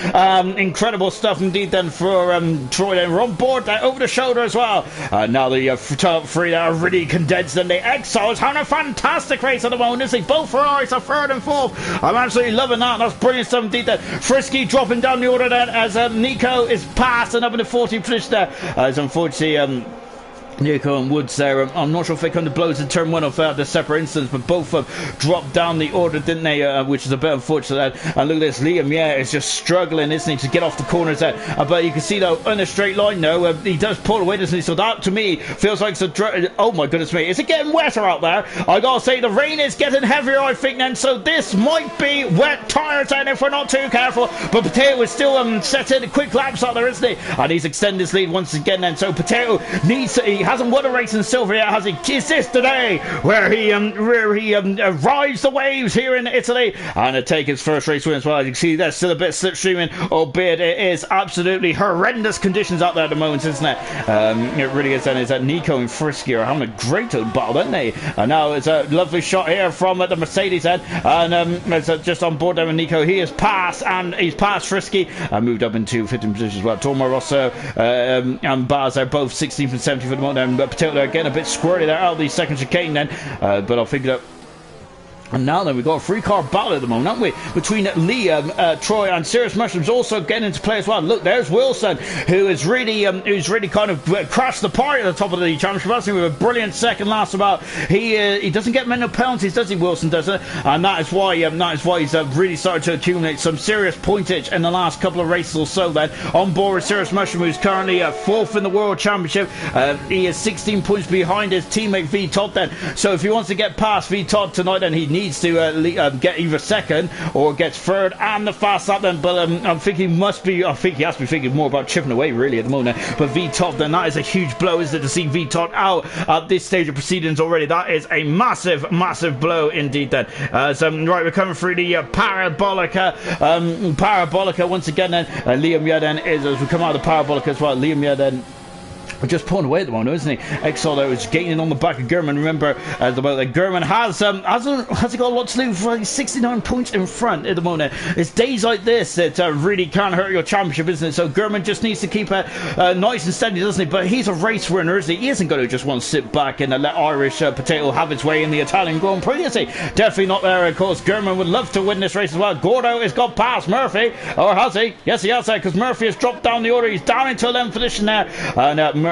Incredible stuff indeed then for Troy. Then we're on board there over the shoulder as well. Now the top three there are really condensed, and the Exiles having a fantastic race at the moment, isn't he? Both Ferraris are third and fourth. I'm absolutely loving that. That's brilliant stuff indeed then. Frisky dropping down the order then as Nico is passed and up in the 14th position there. As unfortunately Nico and Woods there, I'm not sure if they come to blows in turn one of the separate instance, but both of them dropped down the order, didn't they? Which is a bit unfortunate. And look at this, Liam, is just struggling, isn't he, to get off the corners there. But you can see, though, in a straight line, though, he does pull away, doesn't he? So that, to me, feels like oh my goodness me, is it getting wetter out there? I gotta say, the rain is getting heavier, I think, then, so this might be wet tyres then if we're not too careful. But Potato is still setting quick laps out there, isn't he? And he's extended his lead once again then. So Potato needs to, he hasn't won a race in silver yet, has he? Is this today where he rides the waves here in Italy and take his first race win as well? As you can see, there's still a bit slipstreaming, albeit it is absolutely horrendous conditions out there at the moment, isn't it? It really is. Then is that Nico and Frisky are having a great old battle, aren't they? And now it's a lovely shot here from the Mercedes head, and it's just on board there with Nico. He has passed, and he's passed Frisky and moved up into 15th position as well. Tormo Rosso and Baz are both 16th and 17th at the moment. But Potato again a bit squirrely there out of the second chicane then, but I'll figure it out. And now then, we've got a three-car battle at the moment, haven't we? Between Liam, Troy, and Serious Mushrooms also getting into play as well. Look, there's Wilson, who's really kind of crashed the party at the top of the championship, hasn't he, with a brilliant second last about. He doesn't get many penalties, does he, Wilson, does it? And that is why he's really started to accumulate some serious pointage in the last couple of races or so then. On board with Serious Mushroom, who's currently fourth in the World Championship. He is 16 points behind his teammate V Todd then. So if he wants to get past V Todd tonight, then he needs to get either second or gets third and the fast lap then. But I think he has to be thinking more about chipping away really at the moment. But V Todd, then, that is a huge blow, isn't it, to see V Todd out at this stage of proceedings already. That is a massive blow indeed then. Right, we're coming through the Parabolica once again then. Liam then is, as we come out of the Parabolica as well, Liam then just pulling away at the moment, isn't he? Exile there is gaining on the back of Gurman. Remember that Gurman has he got a lot to lose? For 69 points in front at the moment. It's days like this that really can hurt your championship, isn't it? So Gurman just needs to keep nice and steady, doesn't he? But he's a race winner, isn't he? He isn't going to just want to sit back and let Irish Potato have its way in the Italian Grand Prix, is he? Definitely not there, of course. Gurman would love to win this race as well. Gordo has got past Murphy, or has he? Yes, he has, because Murphy has dropped down the order. He's down into 11th position there,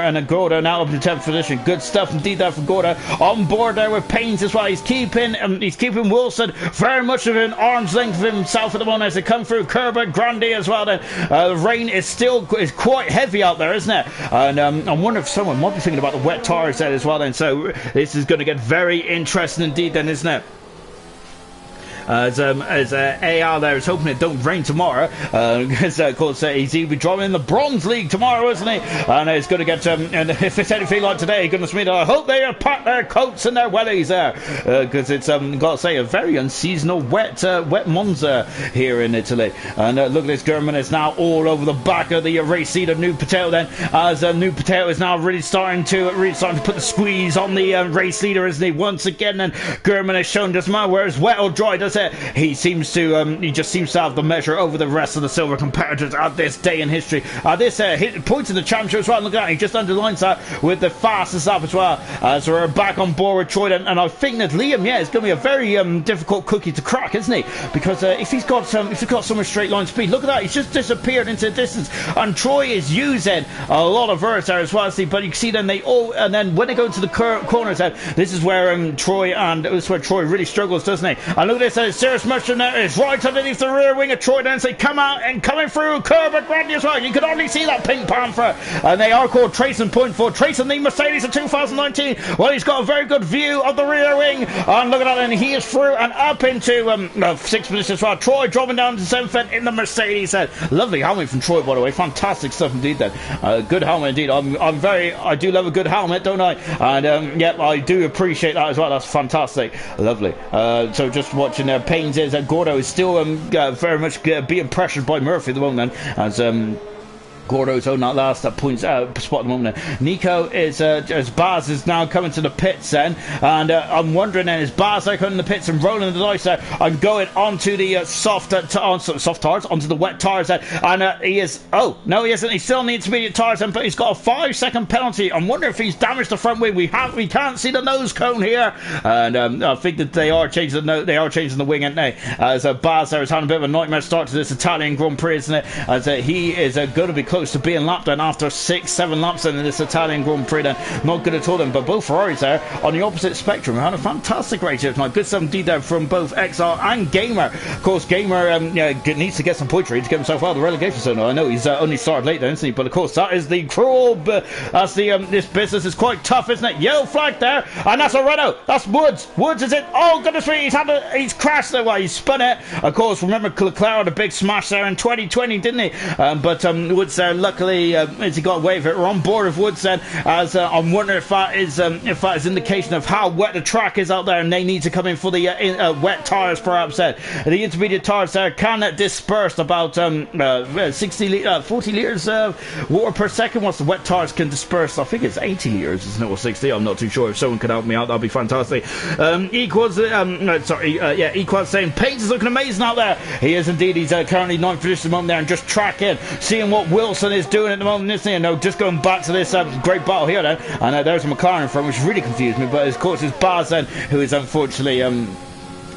and Gordo now up in 10th position. Good stuff indeed there for Gordo. On board there with Pains as well. He's keeping Wilson very much of an arm's length of himself at the moment as they come through Kerber, Grandi as well. The rain is quite heavy out there, isn't it? And I wonder if someone might be thinking about the wet tires there as well then. So this is going to get very interesting indeed then, isn't it? As AR there is hoping it don't rain tomorrow, because of course he's going to be driving in the Bronze League tomorrow, isn't he? And it's going to get and if it's anything like today, goodness me, I hope they pack their coats and their wellies there, because it's got to say a very unseasonal wet Monza here in Italy. And look at this, Gurman is now all over the back of the race leader New Potato then, as New Potato is now really starting to put the squeeze on the race leader, isn't he? Once again, and Gurman has shown just now where it's wet or dry, does it? He seems to he just seems to have the measure over the rest of the silver competitors at this day in history. This points in the championship as well. Look at that, he just underlines that with the fastest lap as well. So we're back on board with Troy, and I think that Liam, it's going to be a very difficult cookie to crack, isn't he? Because if he's got so much straight line speed, look at that, he's just disappeared into the distance, and Troy is using a lot of verts there as well. See, but you can see then and then when they go into the corners, this is where Troy really struggles, doesn't he? And look at this. Serious Mushroom there is right underneath the rear wing of Troy then, so come out and coming through Kerber Grandi as well. You could only see that Pink Panther, and they are called Trace and Point for Trace and the Mercedes of 2019. Well, he's got a very good view of the rear wing, and look at that, and he is through and up into 6th position as well. Troy dropping down to 7th in the Mercedes. Lovely helmet from Troy, by the way. Fantastic stuff indeed then. Good helmet indeed. I do love a good helmet, don't I? And yep, I do appreciate that as well. That's fantastic. Lovely. So just watching there, Pains is Gordo is still very much being pressured by Murphy at the moment, as Gordo's on that last points spot at the moment. Nico is as Baz is now coming to the pits then, and I'm wondering then, is Baz like in the pits and rolling the dice there and going onto the soft tires, onto the wet tires there, and he is, oh no he isn't, he's still on the intermediate tires then, but he's got a 5-second penalty. I wonder if he's damaged the front wing. We can't see the nose cone here, and I think that they are changing the wing, aren't they, as Baz there is having a bit of a nightmare start to this Italian Grand Prix, isn't it, as he is going to be close to being lapped then after 6-7 laps in this Italian Grand Prix then. Not good at all then, but both Ferraris there on the opposite spectrum had a fantastic race here tonight. Good stuff indeed there from both XR and Gamer. Of course Gamer needs to get some points to get himself out of the relegation zone. I know he's only started late then, isn't he, but of course that is the cruel that's the this business is quite tough, isn't it? Yellow flag there, and that's a Renault. That's Woods is it? Oh goodness me, he's crashed there. Well, he spun it. Of course, remember Leclerc had a big smash there in 2020, didn't he? But Woods there, luckily, as he got away with it, we're on board with Woods then, as I'm wondering if that is indication of how wet the track is out there, and they need to come in for the wet tyres perhaps then. The intermediate tyres there can disperse about 40 litres water per second, whilst the wet tyres can disperse, I think it's 80 litres, isn't it, or 60, I'm not too sure. If someone could help me out, that'd be fantastic. Equals saying Pace is looking amazing out there. He is indeed. He's currently 9th position at the moment there, and just tracking, seeing what Wilson is doing at the moment, isn't he? And just going back to this great battle here then, and there's a McLaren in front, which really confused me, but of course it's Baz then, who is unfortunately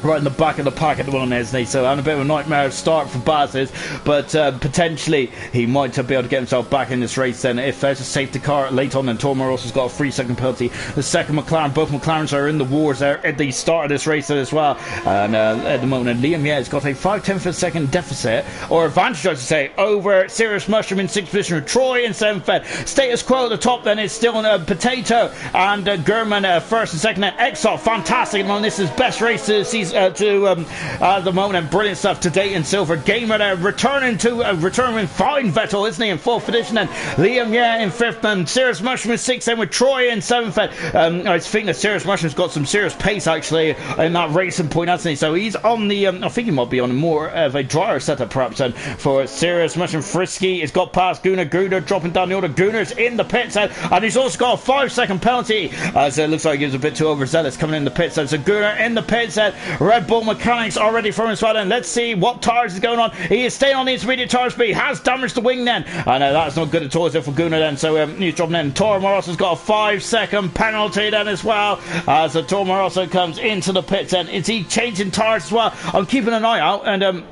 right in the back of the pack at the moment, isn't he? So having a bit of a nightmare start for Baz's, but potentially he might be able to get himself back in this race then if there's a safety car late on. Then Toro Rosso has got a 3-second penalty. The second McLaren, both McLarens are in the wars there at the start of this race as well, and at the moment Liam has got a 5/10 of a second deficit, or advantage I should say, over Sirius Mushroom in 6th position, Troy in 7th. Status quo at the top then is still Potato and Gurman 1st and 2nd, then Exalt, fantastic at the moment. This is best race to the season at the moment, and brilliant stuff today in silver. Gamer there returning fine Vettel, isn't he, in 4th position, then Liam in 5th, and Sirius Mushroom in 6th, then with Troy in 7th. I think that Sirius Mushroom's got some serious pace actually in that racing point, hasn't he? So he's on the I think he might be on more of a drier setup perhaps then for Sirius Mushroom. Frisky has got past Gunnar dropping down the order. Gunnar's in the pits, and he's also got a 5-second penalty, as it looks like he was a bit too overzealous coming in the pits. So Gunnar in the pits, Red Bull mechanics already from his side, and let's see what tyres is going on. He is staying on the intermediate tyres, but he has damaged the wing then, and that's not good at all, is it, for Gunnar then? So he's dropping in. Toro Rosso has got a 5-second penalty then as well, as Toro Rosso comes into the pits. And is he changing tyres as well? I'm keeping an eye out, and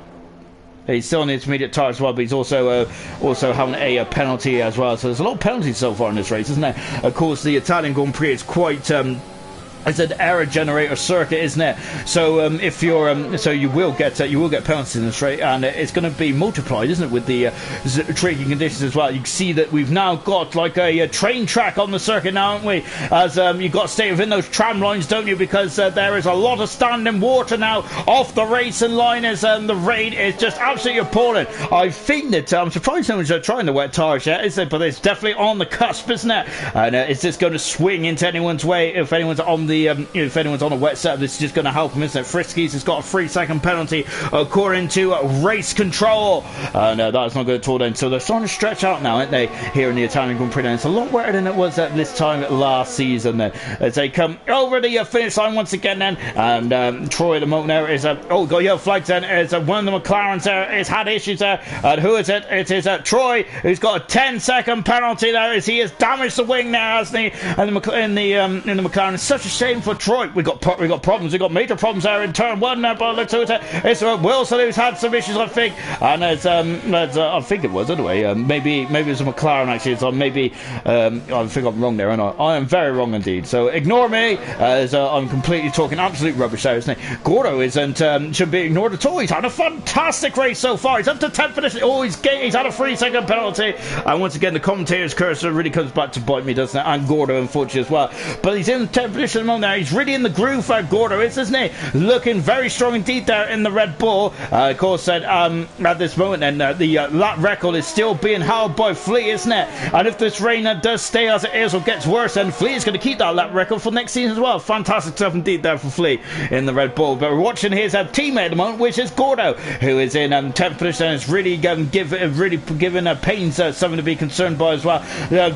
he's still on the intermediate tyre as well, but he's also having a penalty as well. So there's a lot of penalties so far in this race, isn't there? Of course, the Italian Grand Prix is quite it's an error generator circuit, isn't it? So if you're so you will get penalties in this race, and it's going to be multiplied, isn't it, with the tricky conditions as well. You can see that we've now got like a train track on the circuit now, haven't we? As you've got to stay within those tram lines, don't you? Because there is a lot of standing water now off the racing line, as the rain is just absolutely appalling. I think that I'm surprised no one's trying the wet tyres yet, is it? But it's definitely on the cusp, isn't it? And is this going to swing into anyone's way if anyone's on the if anyone's on a wet setup? This is just going to help him, isn't it? Friskies has got a 3-second penalty according to race control, and that's not good at all then. So they're starting to stretch out now, aren't they, here in the Italian Grand Prix? And it's a lot wetter than it was at this time last season then, as they come over the finish line once again then. And Troy at the moment there is got yellow flags then, as one of the McLarens there has had issues there. And who is it? It is Troy, who's got a 10-second penalty there, as he has damaged the wing now, hasn't he? And in the McLaren, it's such a shame for Troy. We got problems. We got major problems there in turn 1 there, but let's see, it's Wilson who's had some issues, I think, and it's I think it was anyway. Maybe it was a McLaren actually. So maybe I think I'm wrong there, and I am very wrong indeed. So ignore me, as I'm completely talking absolute rubbish there, isn't he? Gordo isn't should be ignored at all. He's had a fantastic race so far. He's up to 10th position. Oh, he's had a 3-second penalty, and once again the commentator's cursor really comes back to bite me, doesn't it? And Gordo unfortunately as well. But he's in 10th position moment there. He's really in the groove for Gordo, isn't he? Looking very strong indeed there in the Red Bull. Of course, at this moment, and the lap record is still being held by Flea, isn't it? And if this rain does stay as it is or gets worse, then Flea is going to keep that lap record for next season as well. Fantastic stuff indeed there for Flea in the Red Bull. But we're watching his teammate at the moment, which is Gordo, who is in 10th position and is really giving pains something to be concerned by as well.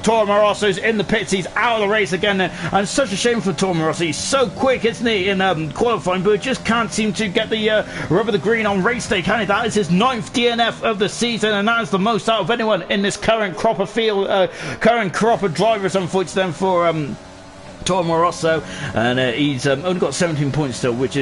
Toro Rosso's in the pits. He's out of the race again, and it's such a shame for Toro Rosso. He's so quick, isn't he, in qualifying, but just can't seem to get the rubber the green on race day, can he? That is his 9th DNF of the season, and that is the most out of anyone in this current crop of drivers, unfortunately, for Toro Rosso, and he's only got 17 points still, which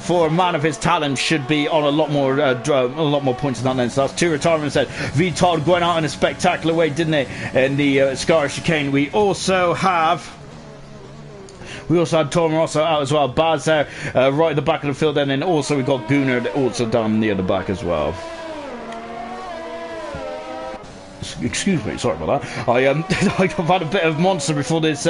for a man of his talent should be on a lot more points than that. So that's 2 retirements. Vital going out in a spectacular way, didn't he, in the Scar chicane. We also had Toro Rosso out as well. Baz right at the back of the field, and then also we got Gunnar also down near the back as well. Excuse me, sorry about that. I've had a bit of monster before this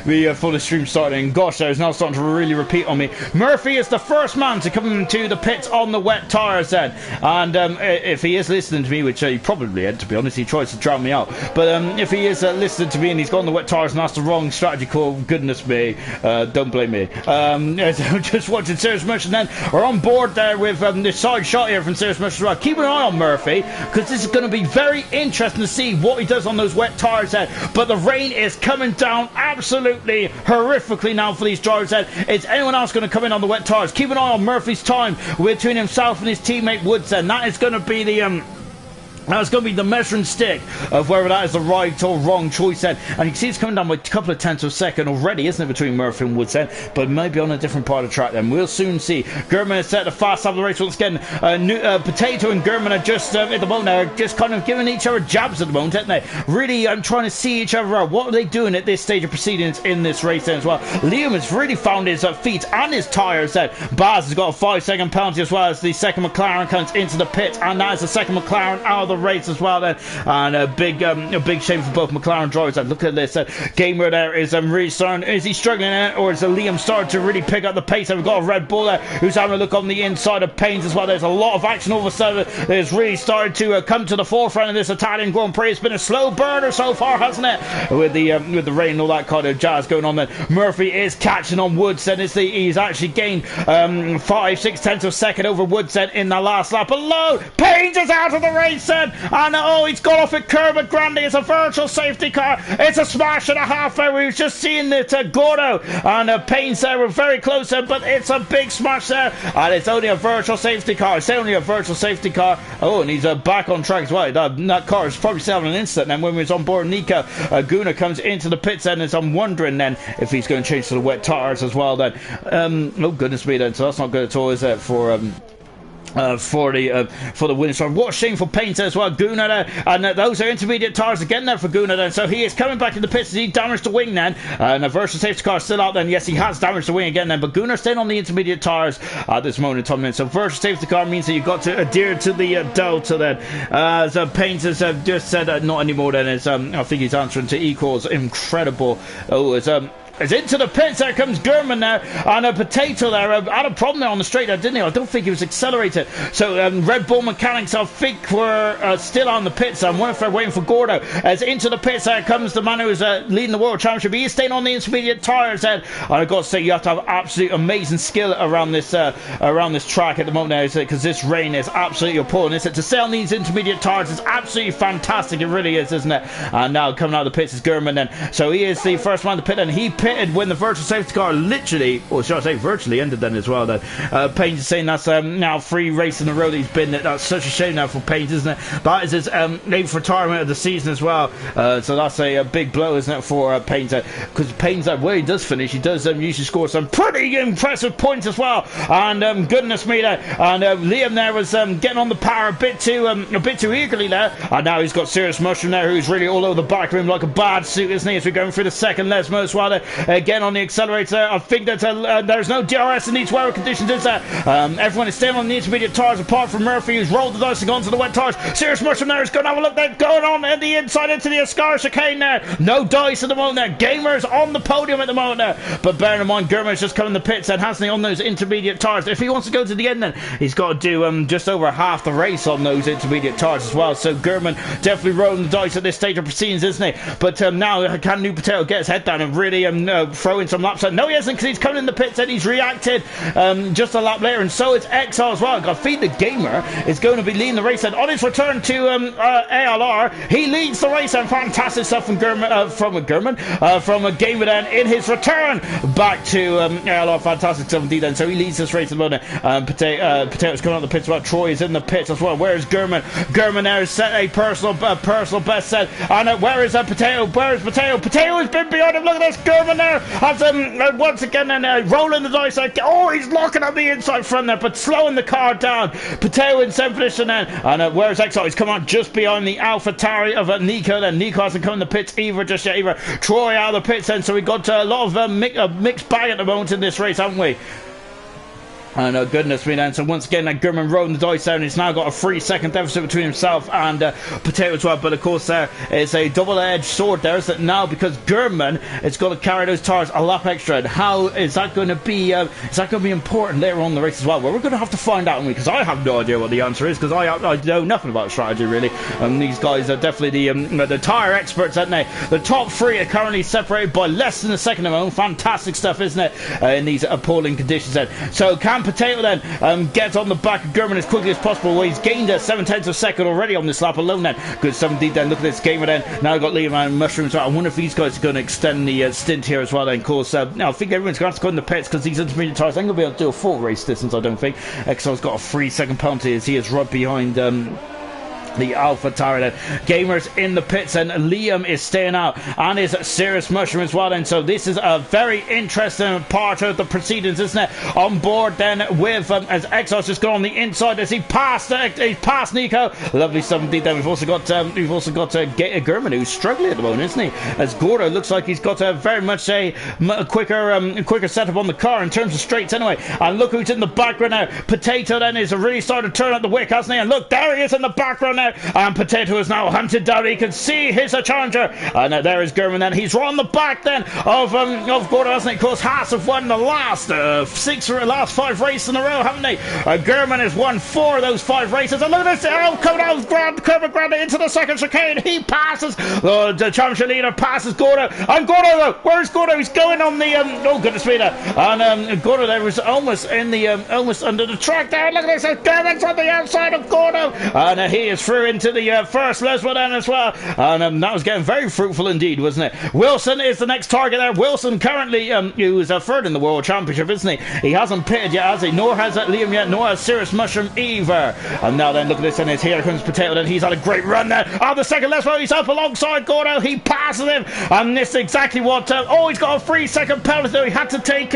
before the stream started, and gosh, that is now starting to really repeat on me. Murphy is the first man to come into the pits on the wet tyres then, and if he is listening to me, which he probably had, to be honest, he tries to drown me out, but if he is listening to me and he's got on the wet tyres and that's the wrong strategy call, goodness me, don't blame me. Just watching Serious Merchant, then we're on board there with this side shot here from Serious Merchant as well. Keep an eye on Murphy, because this is going to be very interesting to see what he does on those wet tyres there. But the rain is coming down absolutely horrifically now for these drivers there. Is anyone else going to come in on the wet tyres? Keep an eye on Murphy's time between himself and his teammate Woods, and that is going to be the that's going to be the measuring stick of whether that is the right or wrong choice then. And you can see it's coming down by a couple of tenths of a second already, isn't it, between Murphy and Woods then? But maybe on a different part of the track then. We'll soon see. Gurman has set the fast half of the race once again. Potato and Gurman are just, at the moment, they're just kind of giving each other jabs at the moment, aren't they? Really trying to see each other out. What are they doing at this stage of proceedings in this race then as well? Liam has really found his feet and his tyres then. Baz has got a 5-second penalty as well as the second McLaren comes into the pit, and that is the second McLaren out of the race as well then, and a big shame for both McLaren drivers. Look at this, Gamer there is really starting, is he struggling or is Liam starting to really pick up the pace? And we've got a Red Bull there who's having a look on the inside of Pains as well. There's a lot of action all of a sudden that has really started to come to the forefront of this Italian Grand Prix. It's been a slow burner so far, hasn't it, with the rain and all that kind of jazz going on then. Murphy is catching on Woods, and he's actually gained 5-6 tenths of a second over Woods in the last lap alone. Pains is out of the race then, and he's gone off at curb at Grande. It's a virtual safety car. It's a smash and a half there. We were just seeing it, Gordo and Pains there were very close there, but it's a big smash there, and it's only a virtual safety car. It's only a virtual safety car. Oh, and he's back on track as well. That car is probably still having an incident then when we was on board. Nico Guna comes into the pits then, as I'm wondering then if he's going to change to the wet tyres as well then. Oh goodness me then, so that's not good at all, is it, for the winning stride. What a shame for Painter as well. Gunnar and those are intermediate tyres again there for Gunnar then. So he is coming back in the pits as he damaged the wing then, and a virtual safety car still out then. Yes, he has damaged the wing again then, but Gunnar staying on the intermediate tyres at this moment in time then. So virtual safety car means that you've got to adhere to the delta then, as Painter's just said not anymore then. I think he's answering to equals incredible. It's into the pits. There comes Gurman now, and a Potato there had a problem there on the straight there, didn't he? I don't think he was accelerated. So Red Bull mechanics, I think, were still on the pits. I'm wondering if they're waiting for Gordo. As into the pits there comes the man who is leading the world championship. He is staying on the intermediate tyres then, and I've got to say you have to have absolute amazing skill around this track at the moment now, because this rain is absolutely appalling, isn't it? To stay on these intermediate tyres is absolutely fantastic. It really is, isn't it? And now coming out of the pits is Gurman then. So he is the first man to pit, and he pitted when the virtual safety car literally, or should I say virtually, ended then as well then. Payne is saying that's now 3 races in a row that he's been. That's such a shame now for Payne, isn't it? That is his 8th retirement of the season as well. So that's a big blow, isn't it, for Payne? Because Payne's where he does finish, he does usually score some pretty impressive points as well. And goodness me there, and Liam there was getting on the power a bit too eagerly there, and now he's got Serious Mushroom there, who's really all over the back of him like a bad suit, isn't he, as we're going through the second Lesmo as well there. again on the accelerator. I think that there's no DRS in these weather conditions, is there? Everyone is staying on the intermediate tires apart from Murphy, who's rolled the dice and gone to the wet tires. Serious Mushroom there is going to have a look there, going on at the inside into the Ascar chicane there. No dice at the moment there. Gamer's on the podium at the moment there. But bearing in mind, Gurman's just come in the pits and hasn't he on those intermediate tires. If he wants to go to the end, then he's got to do just over half the race on those intermediate tires as well. So Gurman definitely rolling the dice at this stage of proceedings, isn't he? But now can New Potato get his head down and really throw in some laps? No, he hasn't, because he's coming in the pits and he's reacted just a lap later, and so it's Exile as well. I feed the Gamer is going to be leading the race, and on his return to ALR, he leads the race, and fantastic stuff from from a Gamer then in his return back to ALR. Fantastic stuff indeed, and so he leads this race at the moment. Potato's coming out of the pits as well. Troy is in the pits as well. Where's Gurman? Gurman there has set a personal best set, and where is Potato? Where is Potato? Potato has been behind him. Look at this, Gurman there has once again and rolling the dice. Oh, he's locking up the inside front there, but slowing the car down. Potato in 7th position then, and where's Exile? He's come on just behind the AlphaTauri of Nico. Then Nico hasn't come in the pits either just yet either. Troy out of the pits then, so we got a lot of mixed bag at the moment in this race, haven't we? And goodness me then, so once again Gurman rolling the dice down. He's now got a 3-second deficit between himself and Potato as well, but of course there is a double-edged sword there, is that now, because Gurman is going to carry those tires a lap extra, and how is that going to be important later on in the race as well? Well, we're going to have to find out, because I have no idea what the answer is, because I know nothing about strategy really. These guys are definitely the tyre experts, aren't they? The top three are currently separated by less than a second of own. Fantastic stuff, isn't it, in these appalling conditions then. So can Potato then gets on the back of Gurman as quickly as possible. Well, he's gained 7/10 of a second already on this lap alone then. Good stuff indeed then. Look at this Gamer then. Now we've got Liam and Mushroom as well. I wonder if these guys are going to extend the stint here as well then. Of course, now I think everyone's going to have to go in the pits, because these intermediate tyres ain't going to be able to do a full race distance, I don't think. Exile's got a 3-second penalty as he is right behind the AlphaTauri then. Gamer's in the pits and Liam is staying out, and is Serious Mushroom as well then. So this is a very interesting part of the proceedings, isn't it? On board then with as Exile's just gone on the inside as he passed Nico. Lovely stuff indeed then. We've also got Gurman, who's struggling at the moment, isn't he? As Gordo looks like he's got very much a quicker setup on the car in terms of straights anyway. And look who's in the background now. Potato then is really starting to turn at the wick, hasn't he? And look, there he is in the background now. And Potato is now hunted down. He can see his challenger, and there is Gurman then. He's on the back then of Gordo, hasn't he? Of course, Haas have won the last 5 races in a row, haven't they? Gurman has won 4 of those 5 races. And look at this, coming out Grant into the second chicane. He passes the championship leader, passes Gordo, and Gordo though, where's Gordo? He's going on the oh goodness me there, and Gordo there was almost in the almost under the track there. Look at this, Gurman's on the outside of Gordo, and he is through into the first Lesbo then as well, and that was getting very fruitful indeed, wasn't it? Wilson is the next target there. Wilson currently who's third in the World Championship, isn't he? He hasn't pitted yet, has he? Nor has Liam yet, nor has Serious Mushroom either. And now then, look at this, and here comes Potato then. He's had a great run there. Oh, the second Lesbo, he's up alongside Gordo. He passes him, and this is exactly what he's got a 3-second penalty though. He had to take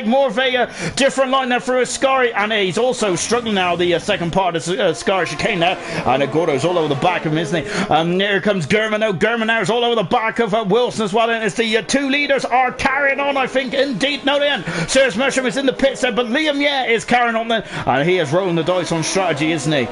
more of a different line there through Ascari, and he's also struggling now the second part of the Ascari chicane there, and Gordo's all over the back of him, isn't he? Here comes Gurman now. Gurman now is all over the back of Wilson as well, and it's the 2 leaders are carrying on, I think, indeed. No, then Serious Mushroom is in the pits there, but Liam is carrying on then, and he is rolling the dice on strategy, isn't he?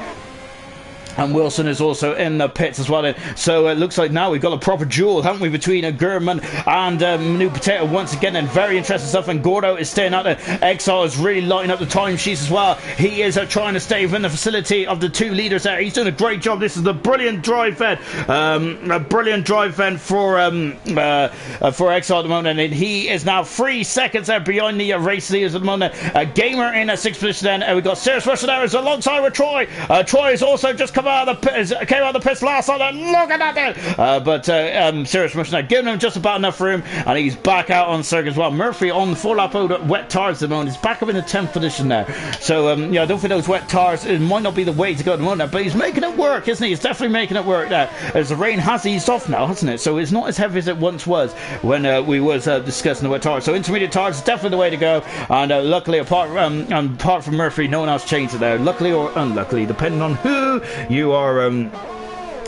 And Wilson is also in the pits as well. So it looks like now we've got a proper duel, haven't we, between Gurman and New Potato once again. And very interesting stuff. And Gordo is staying out there. Exile is really lighting up the timesheets as well. He is trying to stay within the facility of the 2 leaders there. He's doing a great job. This is the brilliant drive vent. A brilliant drive vent for Exile at the moment. And he is now 3 seconds there behind the race leaders at the moment. Gamer in a 6th position then. We've got Serious Rush there is alongside with Troy. Troy is also just come out of the pits, came out of the pits last time. Look at that there. But Serious Rush now giving him just about enough room, and he's back out on circuit as well. Murphy on the full lap out wet tires at the moment. He's back up in the 10th position there. So yeah, I don't think those wet tires, it might not be the way to go at the moment, but he's making it work, isn't he? He's definitely making it work there, as the rain has eased off now, hasn't it? So it's not as heavy as it once was when we was discussing the wet tires. So intermediate tires is definitely the way to go, and luckily apart from Murphy, no one else changed it there. Luckily or unluckily, depending on who you are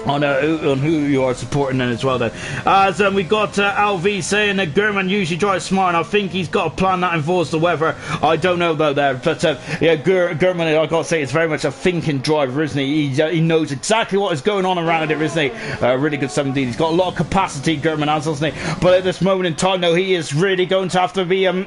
on who you are supporting then as well then. As we got LV saying that Gurman usually drives smart, and I think he's got a plan that involves the weather. I don't know though there, but yeah, Gurman, I gotta say, it's very much a thinking driver, isn't he? He knows exactly what is going on around it, isn't he? Really good 17. He's got a lot of capacity, Gurman has, doesn't he? But at this moment in time though, he is really going to have to be can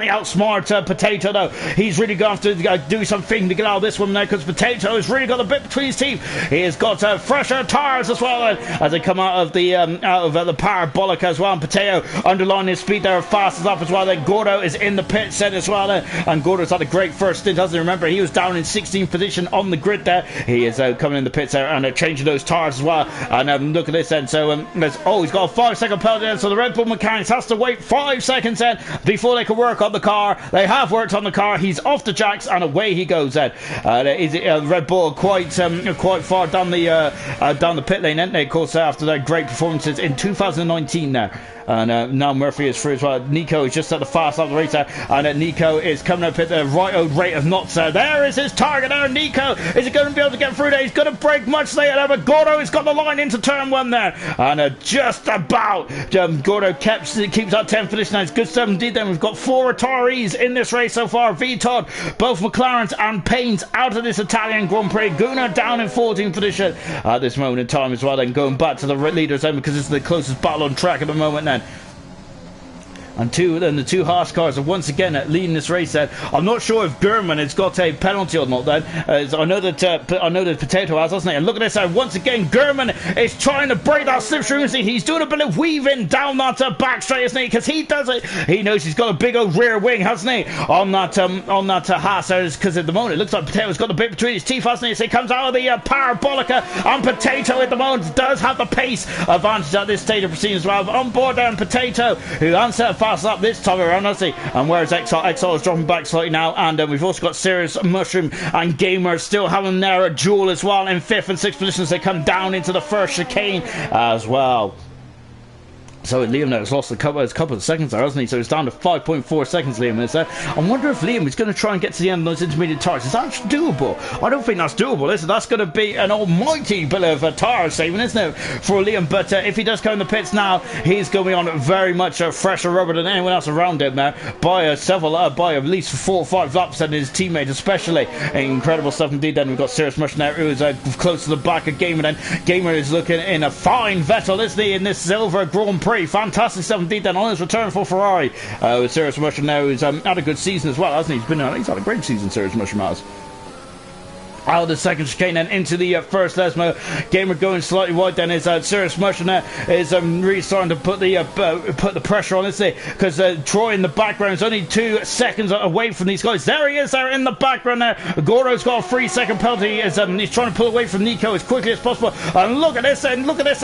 he outsmart Potato though? He's really going to have to do something to get out of this one now, because Potato has really got a bit between his teeth. He has got fresh tires as well as they come out of the parabolic as well, and Potato underlining his speed there fastest up as well. Then Gordo is in the pit set as well, and Gordo's had a great first stint, doesn't he? Remember, he was down in 16th position on the grid there. He is coming in the pits there and changing those tires as well, and look at this then. So he's got a 5-second penalty then, so the Red Bull mechanics has to wait 5 seconds then before they can work on the car. They have worked on the car. He's off the jacks and away he goes then. Red Bull quite far down the pit lane, isn't they? Of course, after their great performances in 2019 there. And now Murphy is through as well. Nico is just at the fast of the race there, and Nico is coming up at the right old rate of knots there. There is his target there. Nico, is he going to be able to get through there? He's going to break much later there, but Gordo has got the line into turn 1 there, and just about Gordo keeps that 10th position. It's good stuff indeed then. We've got 4 retirees in this race so far. Todd, both McLarens and Paynes out of this Italian Grand Prix. Gunnar down in 14th position at this moment in time as well, then going back to the leaders then, because it's the closest battle on track at the moment then. And the two Haas cars are once again leading this race then. I'm not sure if Gurman has got a penalty or not then. I know that Potato has, hasn't he? And look at this once again, Gurman is trying to break that slipstream. He's doing a bit of weaving down that back straight, isn't he? Because he does it. He knows he's got a big old rear wing, hasn't he? On that Haas, because at the moment it looks like Potato's got a bit between his teeth, hasn't he? So he comes out of the Parabolica, and Potato at the moment does have the pace advantage at this stage of proceedings as well. On board there, and Potato, who answered fast up this time around, hasn't he? And whereas XR is dropping back slightly now, and we've also got Serious Mushroom and Gamer still having their duel as well in 5th and 6th positions. They come down into the first chicane as well. So Liam now has lost a couple of seconds there, hasn't he? So it's down to 5.4 seconds, Liam is there. I wonder if Liam is going to try and get to the end of those intermediate tires. Is that doable? I don't think that's doable, is it? That's going to be an almighty bit of tire saving, isn't it, for Liam? But if he does come in the pits now, he's going to be on very much fresher rubber than anyone else around him now, by at least 4 or 5 laps, and his teammates especially. Incredible stuff indeed. Then we've got Serious Mushroom there, who is close to the back of Gamer. Then Gamer is looking in a fine Vettel, isn't he, in this silver Grand Prix. Fantastic stuff indeed then on his return for Ferrari, with Serious Mushroom now, who's had a good season as well, hasn't he? He's had a great season, Serious Mushroom has. Out of the second chicane and into the first Lesmo. Gamer going slightly wide then is Serious Mushroom there is really starting to put the pressure on, isn't he? Because Troy in the background is only 2 seconds away from these guys. There he is there in the background there. Gordo's got a 3-second penalty as he's trying to pull away from Nico as quickly as possible. And look at this and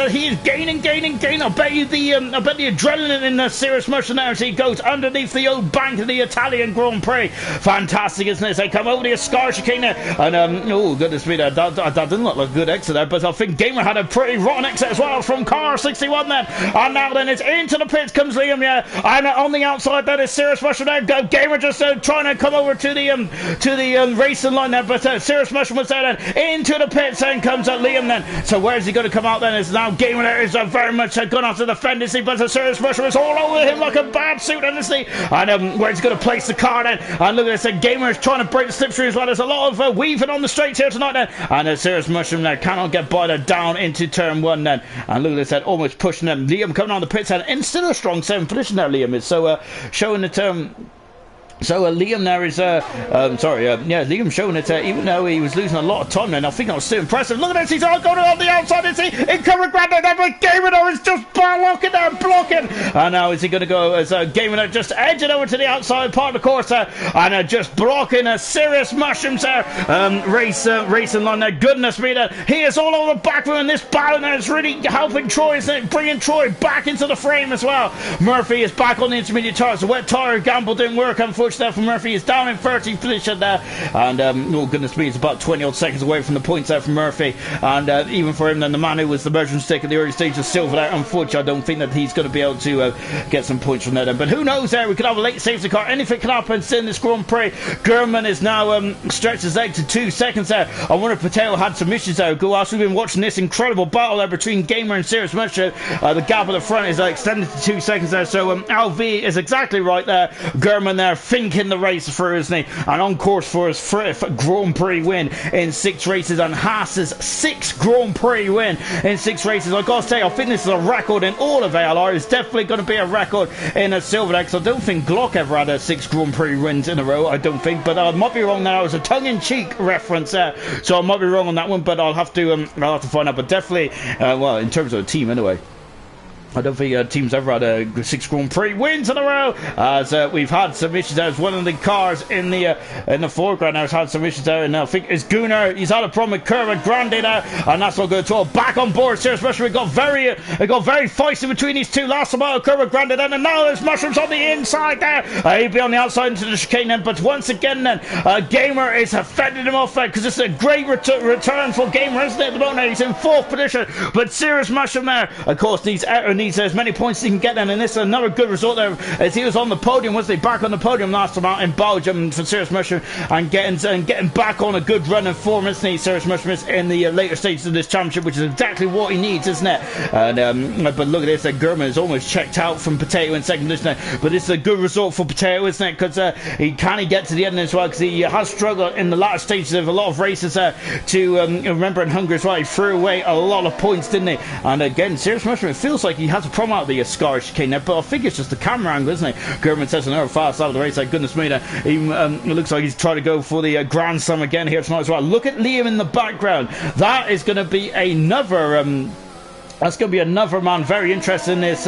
he is gaining. I bet you the adrenaline in Serious Mushroom there as he goes underneath the old bank of the Italian Grand Prix. Fantastic, isn't it? As they come over the Scar chicane there, and oh goodness me, that didn't look like a good exit there, but I think Gamer had a pretty rotten exit as well from car 61 then. And now then it's into the pits comes Liam, yeah, and on the outside then is Serious Mushroom there. Gamer just trying to come over to the racing line there, but Serious Mushroom was there then. Into the pits then comes Liam then. So where's he going to come out then? Is now Gamer there is very much gone after the fender, but Serious Mushroom is all over him like a bad suit, honestly. And where he's going to place the car then, and look at this, Gamer is trying to break the slipstream as well. There's a lot of weaving on the straights here tonight then, and Serious Mushroom there cannot get by there down into turn 1 then, and look at this, almost pushing them. Liam coming on the pits and still a strong 7th position there, Liam is, so showing that Liam there is, Liam showing it, even though he was losing a lot of time then, I think that was still impressive. Look at this, he's all going on the outside, is he? In cover ground there, but Gamer there is just blocking. And now is he going to go as Gamer there just edging over to the outside part of the course there, and just blocking a Serious Mushrooms there, racing line there. Goodness me, that he is all over the back of him, and this battle there is really helping Troy, isn't it? Bringing Troy back into the frame as well. Murphy is back on the intermediate tires. The wet tire gamble didn't work, unfortunately. push there from Murphy. He's down in 13th position there, and oh goodness me, it's about 20 odd seconds away from the points there from Murphy. And even for him, then the man who was the measuring stick at the early stage of silver there, unfortunately, I don't think that he's going to be able to get some points from there. Then. But who knows? There we could have a late safety car. Anything can happen in this Grand Prix. German is now stretched his leg to 2 seconds there. I wonder if Patel had some issues there. Whilst we've been watching this incredible battle there between Gamer and Serious Mushroom, the gap at the front is extended to 2 seconds there. So LV is exactly right there. German there thinking the race through, isn't he? And on course for his 5th Grand Prix win in 6 races, and Haas's 6th Grand Prix win in 6 races. I've got to say, I think this is a record in all of ALR. It's definitely going to be a record in a silver deck. I don't think Glock ever had a 6 Grand Prix wins in a row. I don't think, but I might be wrong there. It was a tongue-in-cheek reference there, so I might be wrong on that one. But I'll have to find out. But definitely, well, in terms of a team, anyway. I don't think teams ever had a 6 Grand Prix wins in a row. As we've had some issues there. As one of the cars in the foreground now has had some issues there, and I think it's Gunnar. He's had a problem with Kermit Grande there, and that's not good at all. Back on board, Serious Mushroom. It got very feisty between these two last about Kermit Grande then, and now there's Mushrooms on the inside there. He'll be on the outside into the chicane then, but once again then, Gamer is fending him off because it's a great return for Gamer, isn't it? At the moment he's in 4th position, but Serious Mushroom there, of course, needs as many points as he can get then, and this is another good result there as he was on the podium, wasn't he? Back on the podium last time out in Belgium for Serious Mushroom, and getting back on a good run and form, isn't he? Serious Mushroom is in the later stages of this championship, which is exactly what he needs, isn't it? And but look at this, German is almost checked out from Potato in 2nd position, but it's a good result for Potato, isn't it? Because he can get to the end as well, because he has struggled in the latter stages of a lot of races to remember in Hungary as well. He threw away a lot of points, didn't he? And again, Serious Mushroom, it feels like he has a problem out of the Scar chicane there, but I think it's just the camera angle, isn't it? German says another fast out of the race, like goodness me, he it looks like he's trying to go for the Grand Slam again here tonight as well. Look at Liam in the background. That is going to be another that's going to be another man very interested in this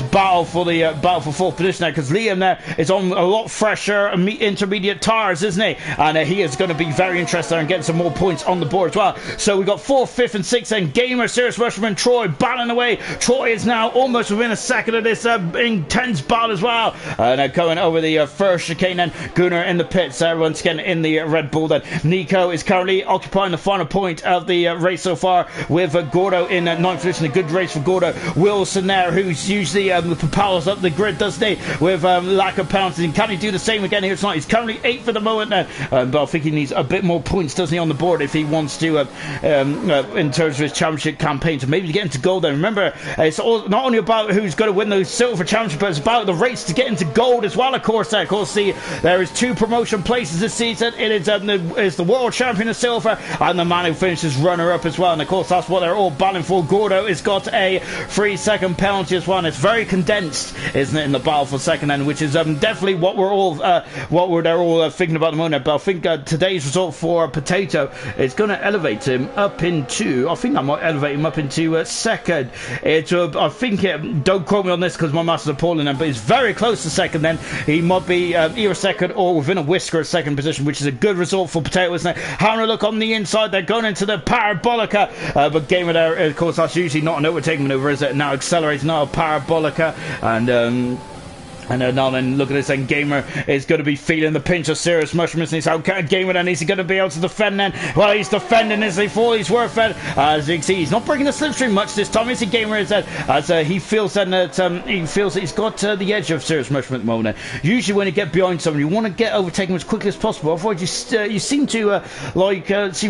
battle for the battle for 4th position there, because Liam there is on a lot fresher intermediate tires, isn't he? And he is going to be very interested in getting some more points on the board as well. So we've got 4th, 5th and 6th, and Gamer, Serious Mushroom and Troy battling away. Troy is now almost within a second of this intense battle as well, and going over the first chicane. And Gunnar in the pits once again in the Red Bull. Then Nico is currently occupying the final point of the race so far, with Gordo in 9th position. A good race for Gordo. Wilson there, who's usually propels up the grid, doesn't he, with lack of penalties. And can he do the same again here tonight? He's currently 8th at the moment now, but I think he needs a bit more points, doesn't he, on the board if he wants to in terms of his championship campaign, to maybe get into gold. Then remember, it's all, not only about who's going to win the silver championship, but it's about the race to get into gold as well. Of course, there is 2 promotion places this season. It is the world champion of silver and the man who finishes runner-up as well, and of course that's what they're all battling for. Gordo is got a 3-second penalty as well, and it's very condensed, isn't it, in the battle for second end, which is definitely what they're all thinking about at the moment. But I think today's result for Potato is going to elevate him up into, I think I might elevate him up into second. I think don't quote me on this because my maths is appalling, but it's very close to second. Then he might be either second or within a whisker of second position, which is a good result for Potato, isn't it? Having a look on the inside, they're going into the Parabolica, but Gamer there, of course, that's usually not an overtaking maneuver, is it? Now accelerates, now a Parabolica, and now then, look at this, and Gamer is going to be feeling the pinch of Serious Mushroom, isn't he? So Gamer then, is he going to be able to defend then? Well, he's defending, isn't he, for he's worth it. As you can see, he's not breaking the slipstream much this time, is he, Gamer? Is that as he feels then that he feels that he's got the edge of Serious Mushroom at the moment. Usually when you get behind someone, you want to get overtaken as quickly as possible, otherwise you seem to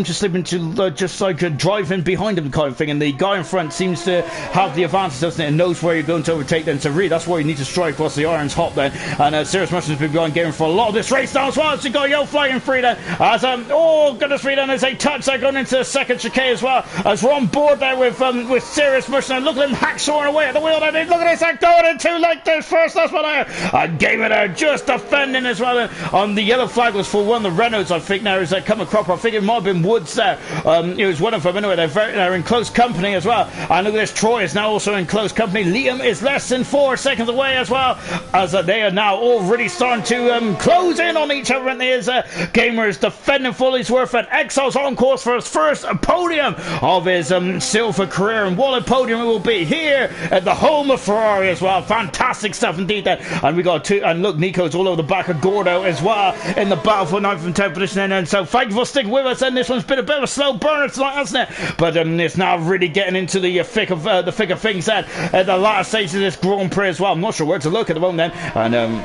slip into just like driving behind him kind of thing, and the guy in front seems to have the advantage, doesn't it, and knows where you're going to overtake them. So really, that's why you need to strike whilst the iron's hot then. And Serious Mushroom's been behind Gamer for a lot of this race now as well. So you got Yo flying free then, as oh goodness me, then there's a touch there going into the second chicane as well, as we're on board there with Serious Mushroom. Look at him hacksawing away at the wheel there. Look at this, they're going into like this first, that's what and Gamer there just defending as well. On the yellow flag was for one of the Renaults, I think now, is coming crop. I think it might have been Woods there. It was one of them anyway. They're in close company as well. And look at this, Troy is now also in close company. Liam is less than 4 seconds away as well. as they are now already starting to close in on each other, and there's Gamers defending full his worth, and Exile's on course for his first podium of his silver career, and what a podium it will be here at the home of Ferrari as well. Fantastic stuff indeed then. And we got two, and look, Nico's all over the back of Gordo as well in the battle for 9th and 10th position, and so thank you for sticking with us, and this one's been a bit of a slow burner tonight, hasn't it? But it's now really getting into the thick of things then at the latter stage of this Grand Prix as well. I'm not sure where to look at the moment then, and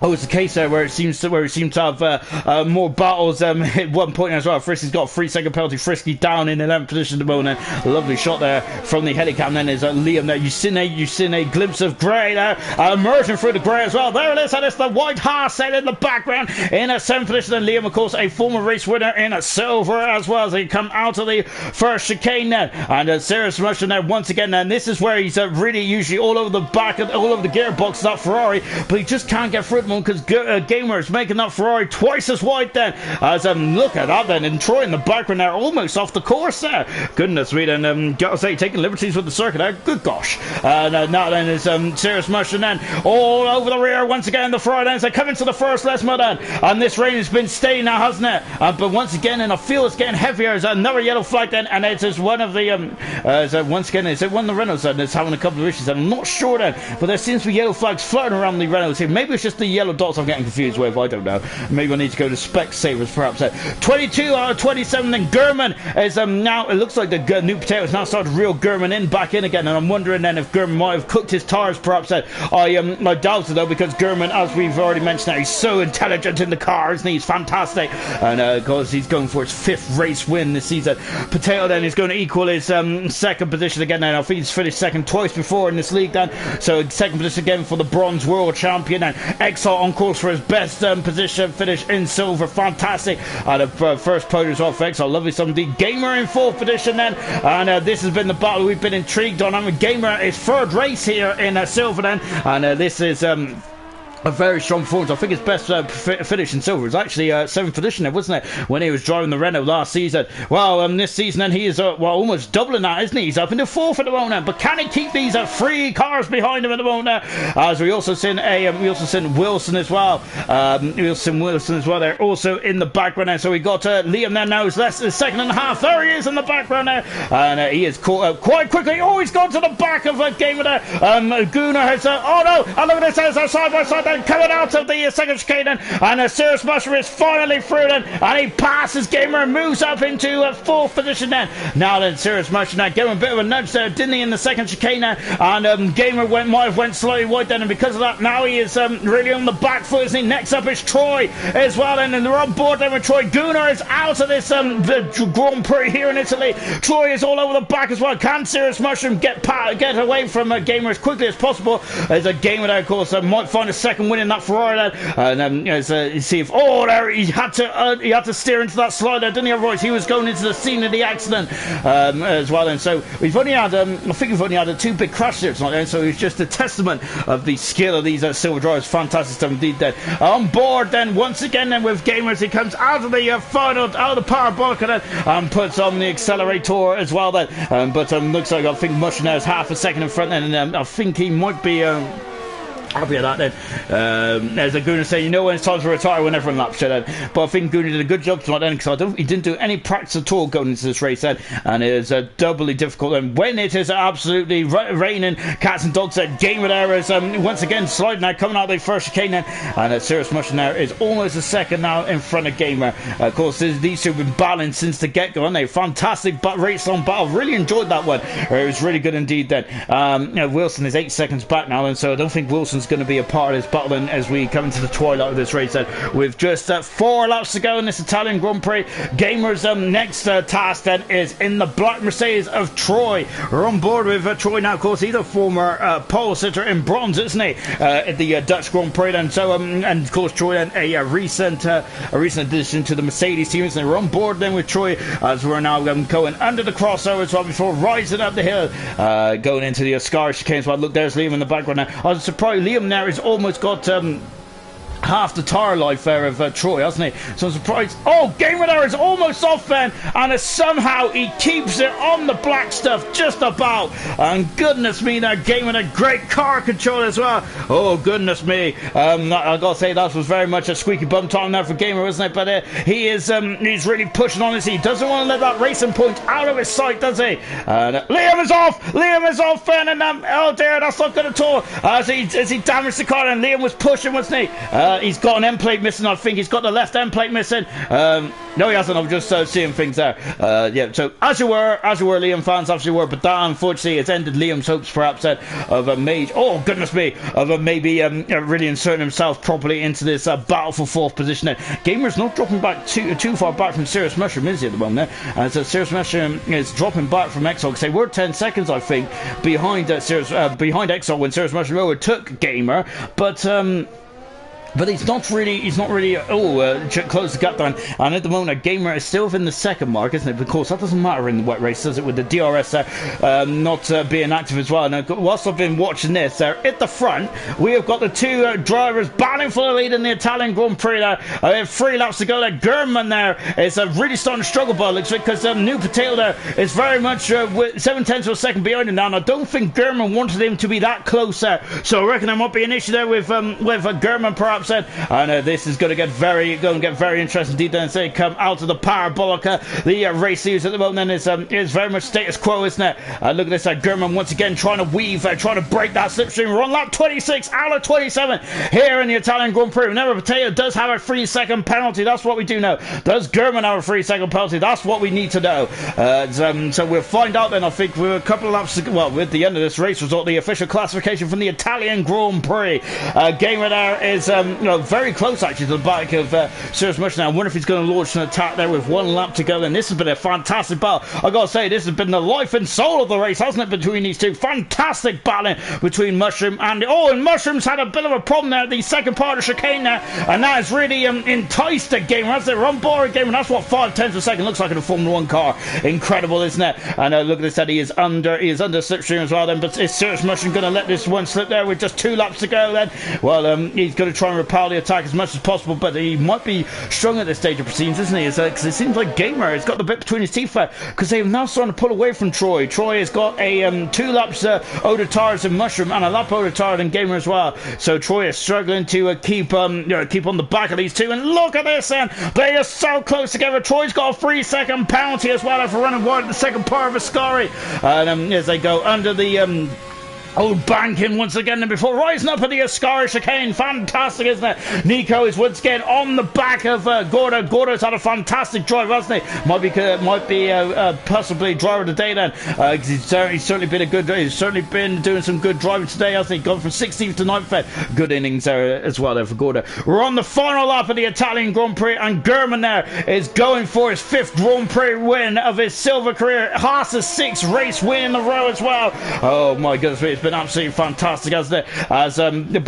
it's the case there where it seems to have more battles at one point as well. Frisky's got a 3-second penalty. Frisky down in 11th position at the moment. Lovely shot there from the helicam. Then there's Liam there. You've seen a glimpse of grey there, emerging through the grey as well. There it is, and it's the white Haas in the background in 7th position. And Liam, of course, a former race winner in silver as well, as they come out of the first chicane there. And Serious Russian there once again. And this is where he's really usually all over the back, all over the gearbox, that Ferrari, but he just can't get through because Gamer is making that Ferrari twice as wide then, as look at that then, and Troy in the background there, almost off the course there. Goodness me, and gotta say, taking liberties with the circuit there, good gosh. Now then is Serious Mushroom then all over the rear once again. The Ferrari then, they come into the first last mud then, and this rain has been staying now, hasn't it? But once again, and I feel it's getting heavier. There's another yellow flag then, and it's just one of the once again, is it one of the Renaults then that's having a couple of issues? I'm not sure then, but there seems to be yellow flags floating around the Renaults here. Maybe it's just the yellow dots I'm getting confused with, I don't know. Maybe I need to go to Specsavers perhaps. 22 out of 27, then Gurman is now, it looks like the new potatoes now started to reel Gurman back in again, and I'm wondering then if Gurman might have cooked his tyres perhaps. I doubt it though, because Gurman, as we've already mentioned, now he's so intelligent in the car, isn't he? He's fantastic, and because he's going for his 5th race win this season. Potato then is going to equal his 2nd position again now. I think he's finished 2nd twice before in this league then, so 2nd position again for the bronze world champion, and Exile on course for his best position finish in silver. Fantastic. And first podium as well for Exile. Lovely something. Gamer in 4th position then, and this has been the battle we've been intrigued on. I mean, Gamer is 3rd race here in silver then, and this is a very strong performance. I think his best finish in silver was actually 7th position there, wasn't it, when he was driving the Renault last season. Well, this season then he is almost doubling that, isn't he? He's up into 4th at the moment, but can he keep these 3 cars behind him at the moment? As we also seen Wilson as well. Wilson as well there, also in the background there. So we got Liam there now, is less than 2nd and a half. There he is in the background there, and he is caught up quite quickly. Oh, he's gone to the back of a Gamer there. Gunnar has oh no, and look at this, there's side by side. Coming out of the 2nd chicane, and Serious Mushroom is finally through then, and he passes Gamer and moves up into 4th position then. Now then, Serious Mushroom now gave him a bit of a nudge there, didn't he, in the 2nd chicane, and Gamer might have went slightly wide then, and because of that now he is really on the back foot, isn't he? Next up is Troy as well, and they're on board then with Troy. Gunnar is out of this the Grand Prix here in Italy. Troy is all over the back as well. Can Serious Mushroom get away from Gamer as quickly as possible? As a Gamer there, of course, might find a 2nd win in that Ferrari then, and you see if there he had to steer into that slide there, didn't he? Otherwise he was going into the scene of the accident as well. And so we've only had I think we've only had 2 big crash there tonight, and so it's just a testament of the skill of these silver drivers. Fantastic stuff indeed then. On board then once again then with Gamers, he comes out of the out of the parabolic and puts on the accelerator as well then, but looks like I think Mush now is half a second in front then, and I think he might be happy with that then. As a Gunnar saying, you know when it's time to retire when everyone laps it then. But I think Gunnar did a good job tonight then, because he didn't do any practice at all going into this race then, and it is doubly difficult. And when it is absolutely raining cats and dogs, Gamer there is once again sliding now, coming out of the first chicane then, and Serious Mushroom there is almost a second now in front of Gamer. Of course, these two have been battling since the get-go, and they fantastic race on battle. Really enjoyed that one. It was really good indeed then. Wilson is 8 seconds back now, and so I don't think Wilson's going to be a part of this battle then, as we come into the twilight of this race then, with just 4 laps to go in this Italian Grand Prix. Gamer's next task then is in the black Mercedes of Troy. We're on board with Troy now. Of course, he's a former pole sitter in bronze, isn't he, at the Dutch Grand Prix then. So and of course Troy then a recent addition to the Mercedes team, isn't he? We're on board then with Troy as we're now going under the crossover as well before rising up the hill, going into the Ascari chicane. So look, there's Liam in the background now. I was surprised Liam there has almost got half the tire life there of Troy, hasn't he? So I'm surprised. Oh, Gamer there is almost off then, and somehow he keeps it on the black stuff just about. And goodness me, that Gamer, a great car control as well. Oh, goodness me. I gotta say, that was very much a squeaky bum time there for Gamer, wasn't it? But he's really pushing on this. He doesn't want to let that racing point out of his sight, does he? And Liam is off. Liam is off, and oh dear, that's not good at all. As he damaged the car, and Liam was pushing, wasn't he? He's got an end plate missing. I think he's got the left end plate missing. No, he hasn't. I'm just seeing things there. Yeah. So as you were, Liam fans, as you were, but that unfortunately has ended Liam's hopes, perhaps, of a major. Oh goodness me, of maybe really inserting himself properly into this battle for fourth position. There, Gamer's not dropping back too far back from Serious Mushroom, is he, at the moment? There, so Serious Mushroom is dropping back from Exile because they were 10 seconds, I think, behind behind Exile when Serious Mushroom overtook Gamer, but he's not really close the gap down, and at the moment a Gamer is still within the second mark, isn't it? Of course that doesn't matter in the wet race, does it, with the DRS not being active as well. Now whilst I've been watching this there at the front, we have got the two drivers battling for the lead in the Italian Grand Prix there. We have 3 laps to go there. German there is really starting to struggle by looks because New Potato there is very much with 7/10 of a second behind him now, and I don't think German wanted him to be that close there, so I reckon there might be an issue there with German perhaps. And this is going to get very interesting indeed. Then they come out of the parabolica. The race news at the moment then is very much status quo, isn't it? Look at this, German once again trying to weave, trying to break that slipstream. We're on lap 26 out of 27 here in the Italian Grand Prix. Remember, Potato does have a 3-second penalty. That's what we do know. Does German have a 3-second penalty? That's what we need to know. So we'll find out then. I think we're a couple of laps to, well, with the end of this race result, the official classification from the Italian Grand Prix. Gamer there is very close actually to the back of Serious Mushroom. I wonder if he's going to launch an attack there with 1 lap to go. And this has been a fantastic battle. I gotta say, this has been the life and soul of the race, hasn't it, between these two? Fantastic battling between Mushroom and Mushroom's had a bit of a problem there at the second part of the chicane there, and that has really enticed the Gamer. That's it, on board Gamer. That's what 5/10 of a second looks like in a Formula 1 car. Incredible, isn't it? And look at this, that he is under slipstream as well then, but is Serious Mushroom going to let this one slip there with just 2 laps to go then? Well, he's going to try and repel the attack as much as possible, but he might be strong at this stage of proceedings, isn't he? Because it seems like Gamer has got the bit between his teeth there, because they've now starting to pull away from Troy. Troy has got a 2 laps older tires than Mushroom and a lap older tire than Gamer as well. So Troy is struggling to keep on the back of these two. And look at this, then they are so close together. Troy's got a 3-second penalty as well for running wide at the second part of Ascari, and as they go under the old banking once again, and before rising up at the Ascari chicane. Fantastic, isn't it? Nico is once again on the back of Gordo. Gordo's had a fantastic drive, hasn't he? Might be possibly driver of the day then. He's certainly been a good. He's certainly been doing some good driving today, hasn't he? Gone from 16th to 9th there. Good innings there as well there for Gordo. We're on the final lap of the Italian Grand Prix, and German there is going for his 5th Grand Prix win of his silver career. Haas's 6th race win in a row as well. Oh my goodness, it's been absolutely fantastic, hasn't it?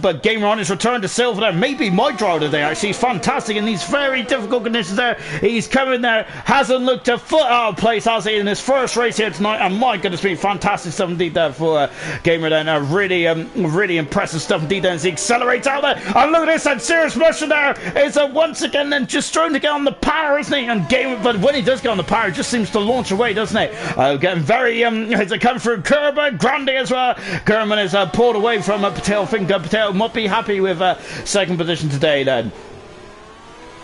But Gamer on his return to silver there, maybe my driver today actually. He's fantastic in these very difficult conditions there. He's coming there, hasn't looked a foot out of place, has he, in his first race here tonight, and my goodness me, fantastic stuff indeed there for Gamer then. Really impressive stuff indeed then as he accelerates out there. And look at this, that Serious Mushroom there is once again then just starting to get on the power, isn't he? And Gamer, but when he does get on the power, he just seems to launch away, doesn't he? Getting very as it comes through Kerber, Grande as well. German is pulled away from Patel. I think Patel might be happy with second position today then.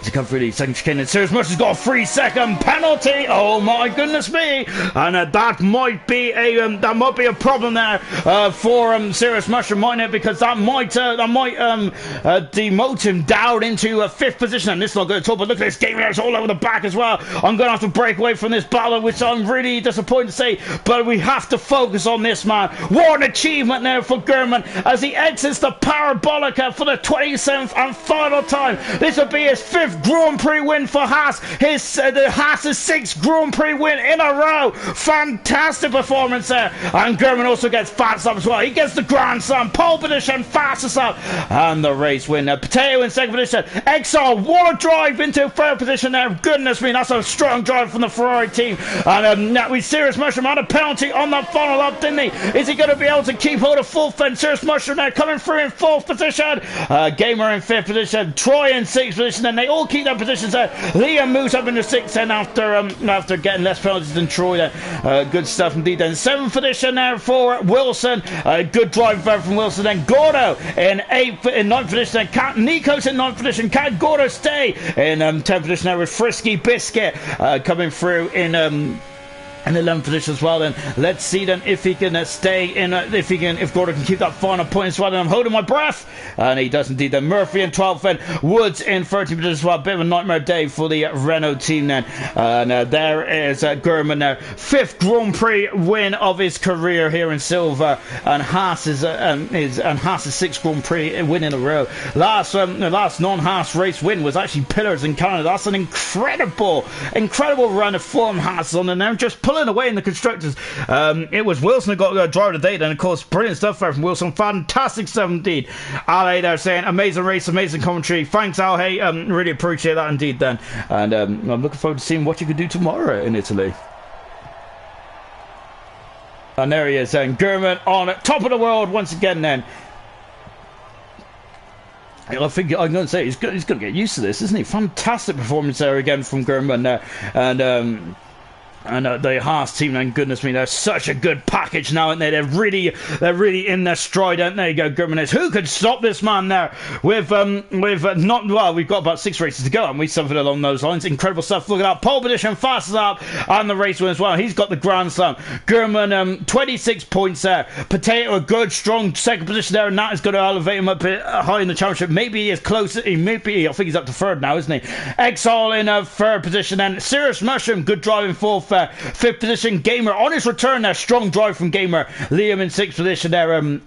To come through the second chicane, and Serious Mushroom's got a 3-second penalty. Oh my goodness me! And that might be a problem there for Serious Mushroom, mightn't it? Because that might demote him down into 5th position, and this is not good at all. But look at this, Gamer is all over the back as well. I'm going to have to break away from this battle, which I'm really disappointed to say, but we have to focus on this man. What an achievement there for German as he exits the parabolica for the 27th and final time. This will be his 5th fifth Grand Prix win for Haas. The Haas's sixth Grand Prix win in a row. Fantastic performance there. And German also gets fast up as well. He gets the Grand Slam, pole position, fastest up, and the race win. Potato in second position. Exile, what a drive into third position there. Goodness me, that's a strong drive from the Ferrari team. And now we Serious Mushroom had a penalty on that final up, didn't he? Is he going to be able to keep hold of full fence? Serious Mushroom there coming through in fourth position. Gamer in fifth position. Troy in sixth position. And they all keep their positions there. Liam moves up into sixth then after getting less penalties than Troy there. Good stuff indeed then. Seventh position there for Wilson. Good drive there from Wilson. Then Gordo in ninth position. Then Nico's in ninth position. Can Gordo stay in 10th position there with Frisky Biscuit coming through in 11th position as well. Then let's see then if he can stay in, if Gordon can keep that final point as well. And I'm holding my breath, and he does indeed. Then Murphy in 12th, then Woods in 13th position as well. Bit of a nightmare day for the Renault team then. And there is German there, 5th Grand Prix win of his career here in silver, and Haas's 6th Grand Prix win in a row. Last non-Haas race win was actually Pillars in Canada. That's an incredible run of form Haas on, and they're just pulling away in the constructors. It was Wilson who got the driver of the day, and of course brilliant stuff there from Wilson. Fantastic stuff indeed. Ale there saying amazing race, amazing commentary. Thanks Al, hey, really appreciate that indeed then. And I'm looking forward to seeing what you can do tomorrow in Italy. And there he is then, German on top of the world once again then. I think I'm going to say he's going to get used to this, isn't he? Fantastic performance there again from German there. And the Haas team, then goodness me, they're such a good package now, aren't they? They're really in their stride, aren't they? Go German. Who could stop this man there? We've got about 6 races to go, and we something along those lines. Incredible stuff. Look at that pole position, fastest up, and the race win as well. He's got the Grand Slam. German 26 points there. Potato a good strong second position there, and that is going to elevate him up high in the championship. Maybe he is close. I think he's up to third now, isn't he? Exile in third position, and Serious Mushroom good driving fourth. 5th position. Gamer on his return there, strong drive from Gamer. Liam in 6th position there.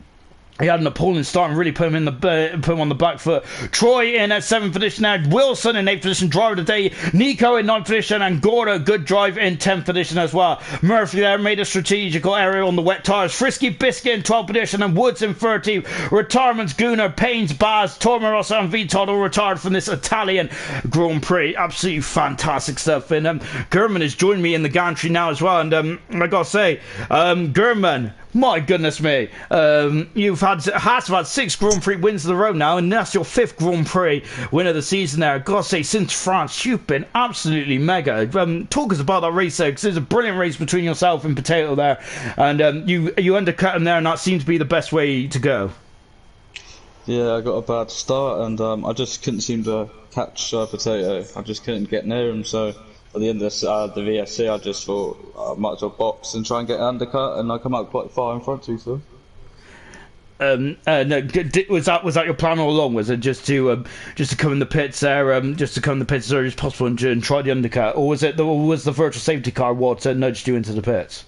He had an appalling start and really put him on the back foot. Troy in at 7th position now. Wilson in 8th position, driver of the day. Nico in 9th position, and Gordo, good drive in 10th position as well. Murphy there made a strategical error on the wet tyres. Frisky Biscuit in 12th position, and Woods in 13th. Retirements Gunnar, Paynes, Baz, Tormarossa and Vitod all retired from this Italian Grand Prix. Absolutely fantastic stuff. And German has joined me in the gantry now as well. And I gotta say, German, my goodness me, Haas have had 6 Grand Prix wins in a row now, and that's your 5th Grand Prix win of the season there. I've got to say, since France, you've been absolutely mega. Talk us about that race there, because there's a brilliant race between yourself and Potato there, and you undercut him there, and that seems to be the best way to go. Yeah, I got a bad start, and I just couldn't seem to catch Potato. I just couldn't get near him, so at the end of the VSC, I just thought I might as well box and try and get an undercut, and I come out quite far in front of you, so. No, was that your plan all along? Was it just to come in the pits there, just to come in the pits as early as possible and try the undercut, or was the virtual safety car what nudged you into the pits?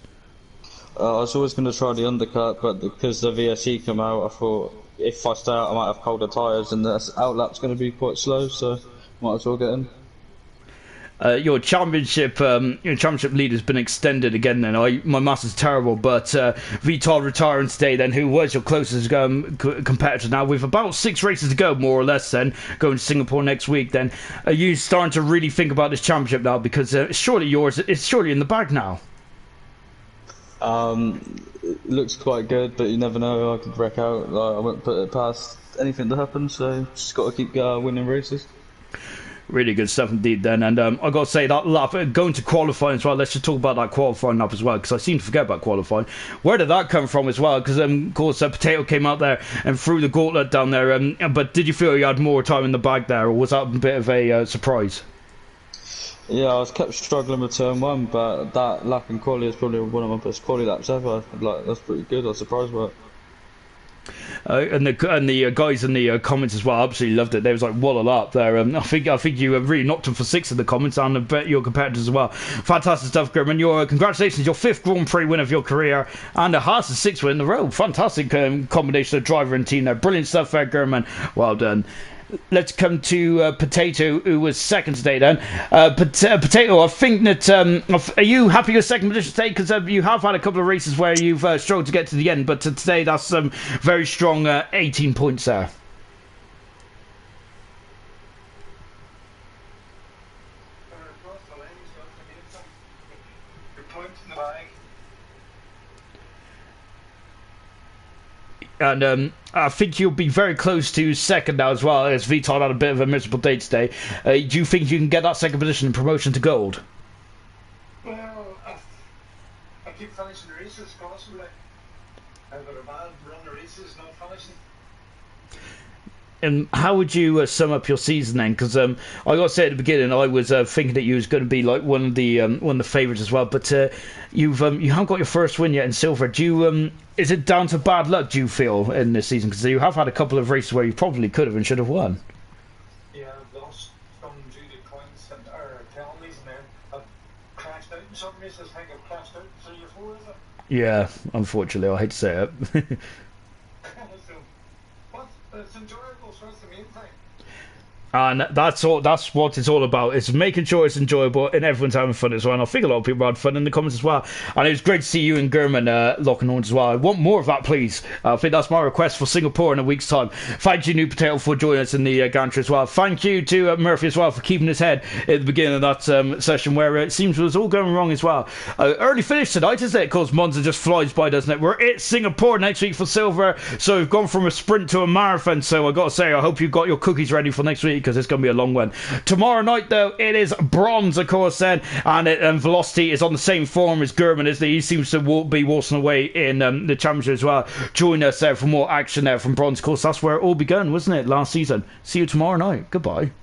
I was always going to try the undercut, but because the VSC come out, I thought if I stay out, I might have colder tyres, and the outlap's going to be quite slow, so might as well get in. Your championship lead has been extended again. Then my maths is terrible, but Vitol retiring today. Then who was your closest competitor? Now with about 6 races to go, more or less. Then going to Singapore next week. Then are you starting to really think about this championship now? Because surely yours is surely in the bag now. It looks quite good, but you never know. I could wreck out. I won't put it past anything to happen. So just got to keep winning races. Really good stuff indeed then, and I got to say that lap, going to qualifying as well, let's just talk about that qualifying lap as well, because I seem to forget about qualifying. Where did that come from as well? Because of course Potato came out there and threw the gauntlet down there, but did you feel you had more time in the bag there, or was that a bit of a surprise? Yeah, I was kept struggling with turn 1, but that lap in quali is probably one of my best quali laps ever. That's pretty good. I was surprised by it. And the guys in the comments as well absolutely loved it. They was like walled up there. I think you really knocked them for 6 in the comments, and I bet your competitors as well. Fantastic stuff, German. Congratulations, your 5th Grand Prix win of your career, and a Haas's 6th win in a row. Fantastic combination of driver and team there. Brilliant stuff there, German. Well done. let's come to Potato, who was second today. Then, Potato, I think that are you happy with second position today? Because you have had a couple of races where you've struggled to get to the end, but today that's some very strong 18 points there. And I think you'll be very close to second now as well, as Vital had a bit of a miserable day today. Do you think you can get that second position and promotion to gold? Well, I keep finishing the races constantly. I've got a bad run of races, not finishing. And how would you sum up your season then? Because I got to say at the beginning, I was thinking that you was going to be like one of the favourites as well. But you haven't got your first win yet in silver. Do you? Is it down to bad luck? Do you feel in this season? Because you have had a couple of races where you probably could have and should have won. Yeah, I've lost some due to points or penalties, and then I've crashed out in some races. I think I've crashed out 3 or 4, is it? Yeah, unfortunately, I hate to say it. So, but it's enjoyable, so that's the main thing. And that's all. That's what it's all about. It's making sure it's enjoyable and everyone's having fun as well. And I think a lot of people had fun in the comments as well. And it was great to see you and Gurman locking horns as well. I want more of that, please. I think that's my request for Singapore in a week's time. Thank you, New Potato, for joining us in the gantry as well. Thank you to Murphy as well for keeping his head at the beginning of that session where it seems it was all going wrong as well. Early finish tonight, isn't it? Because Monza just flies by, doesn't it? We're at Singapore next week for silver. So we've gone from a sprint to a marathon. So I got to say, I hope you've got your cookies ready for next week because it's going to be a long one. Tomorrow night, though, it is bronze, of course, then, and Velocity is on the same form as Gurman, isn't he? He seems to be waltzing away in the championship as well. Join us there for more action there from bronze. Of course, that's where it all began, wasn't it, last season? See you tomorrow night. Goodbye.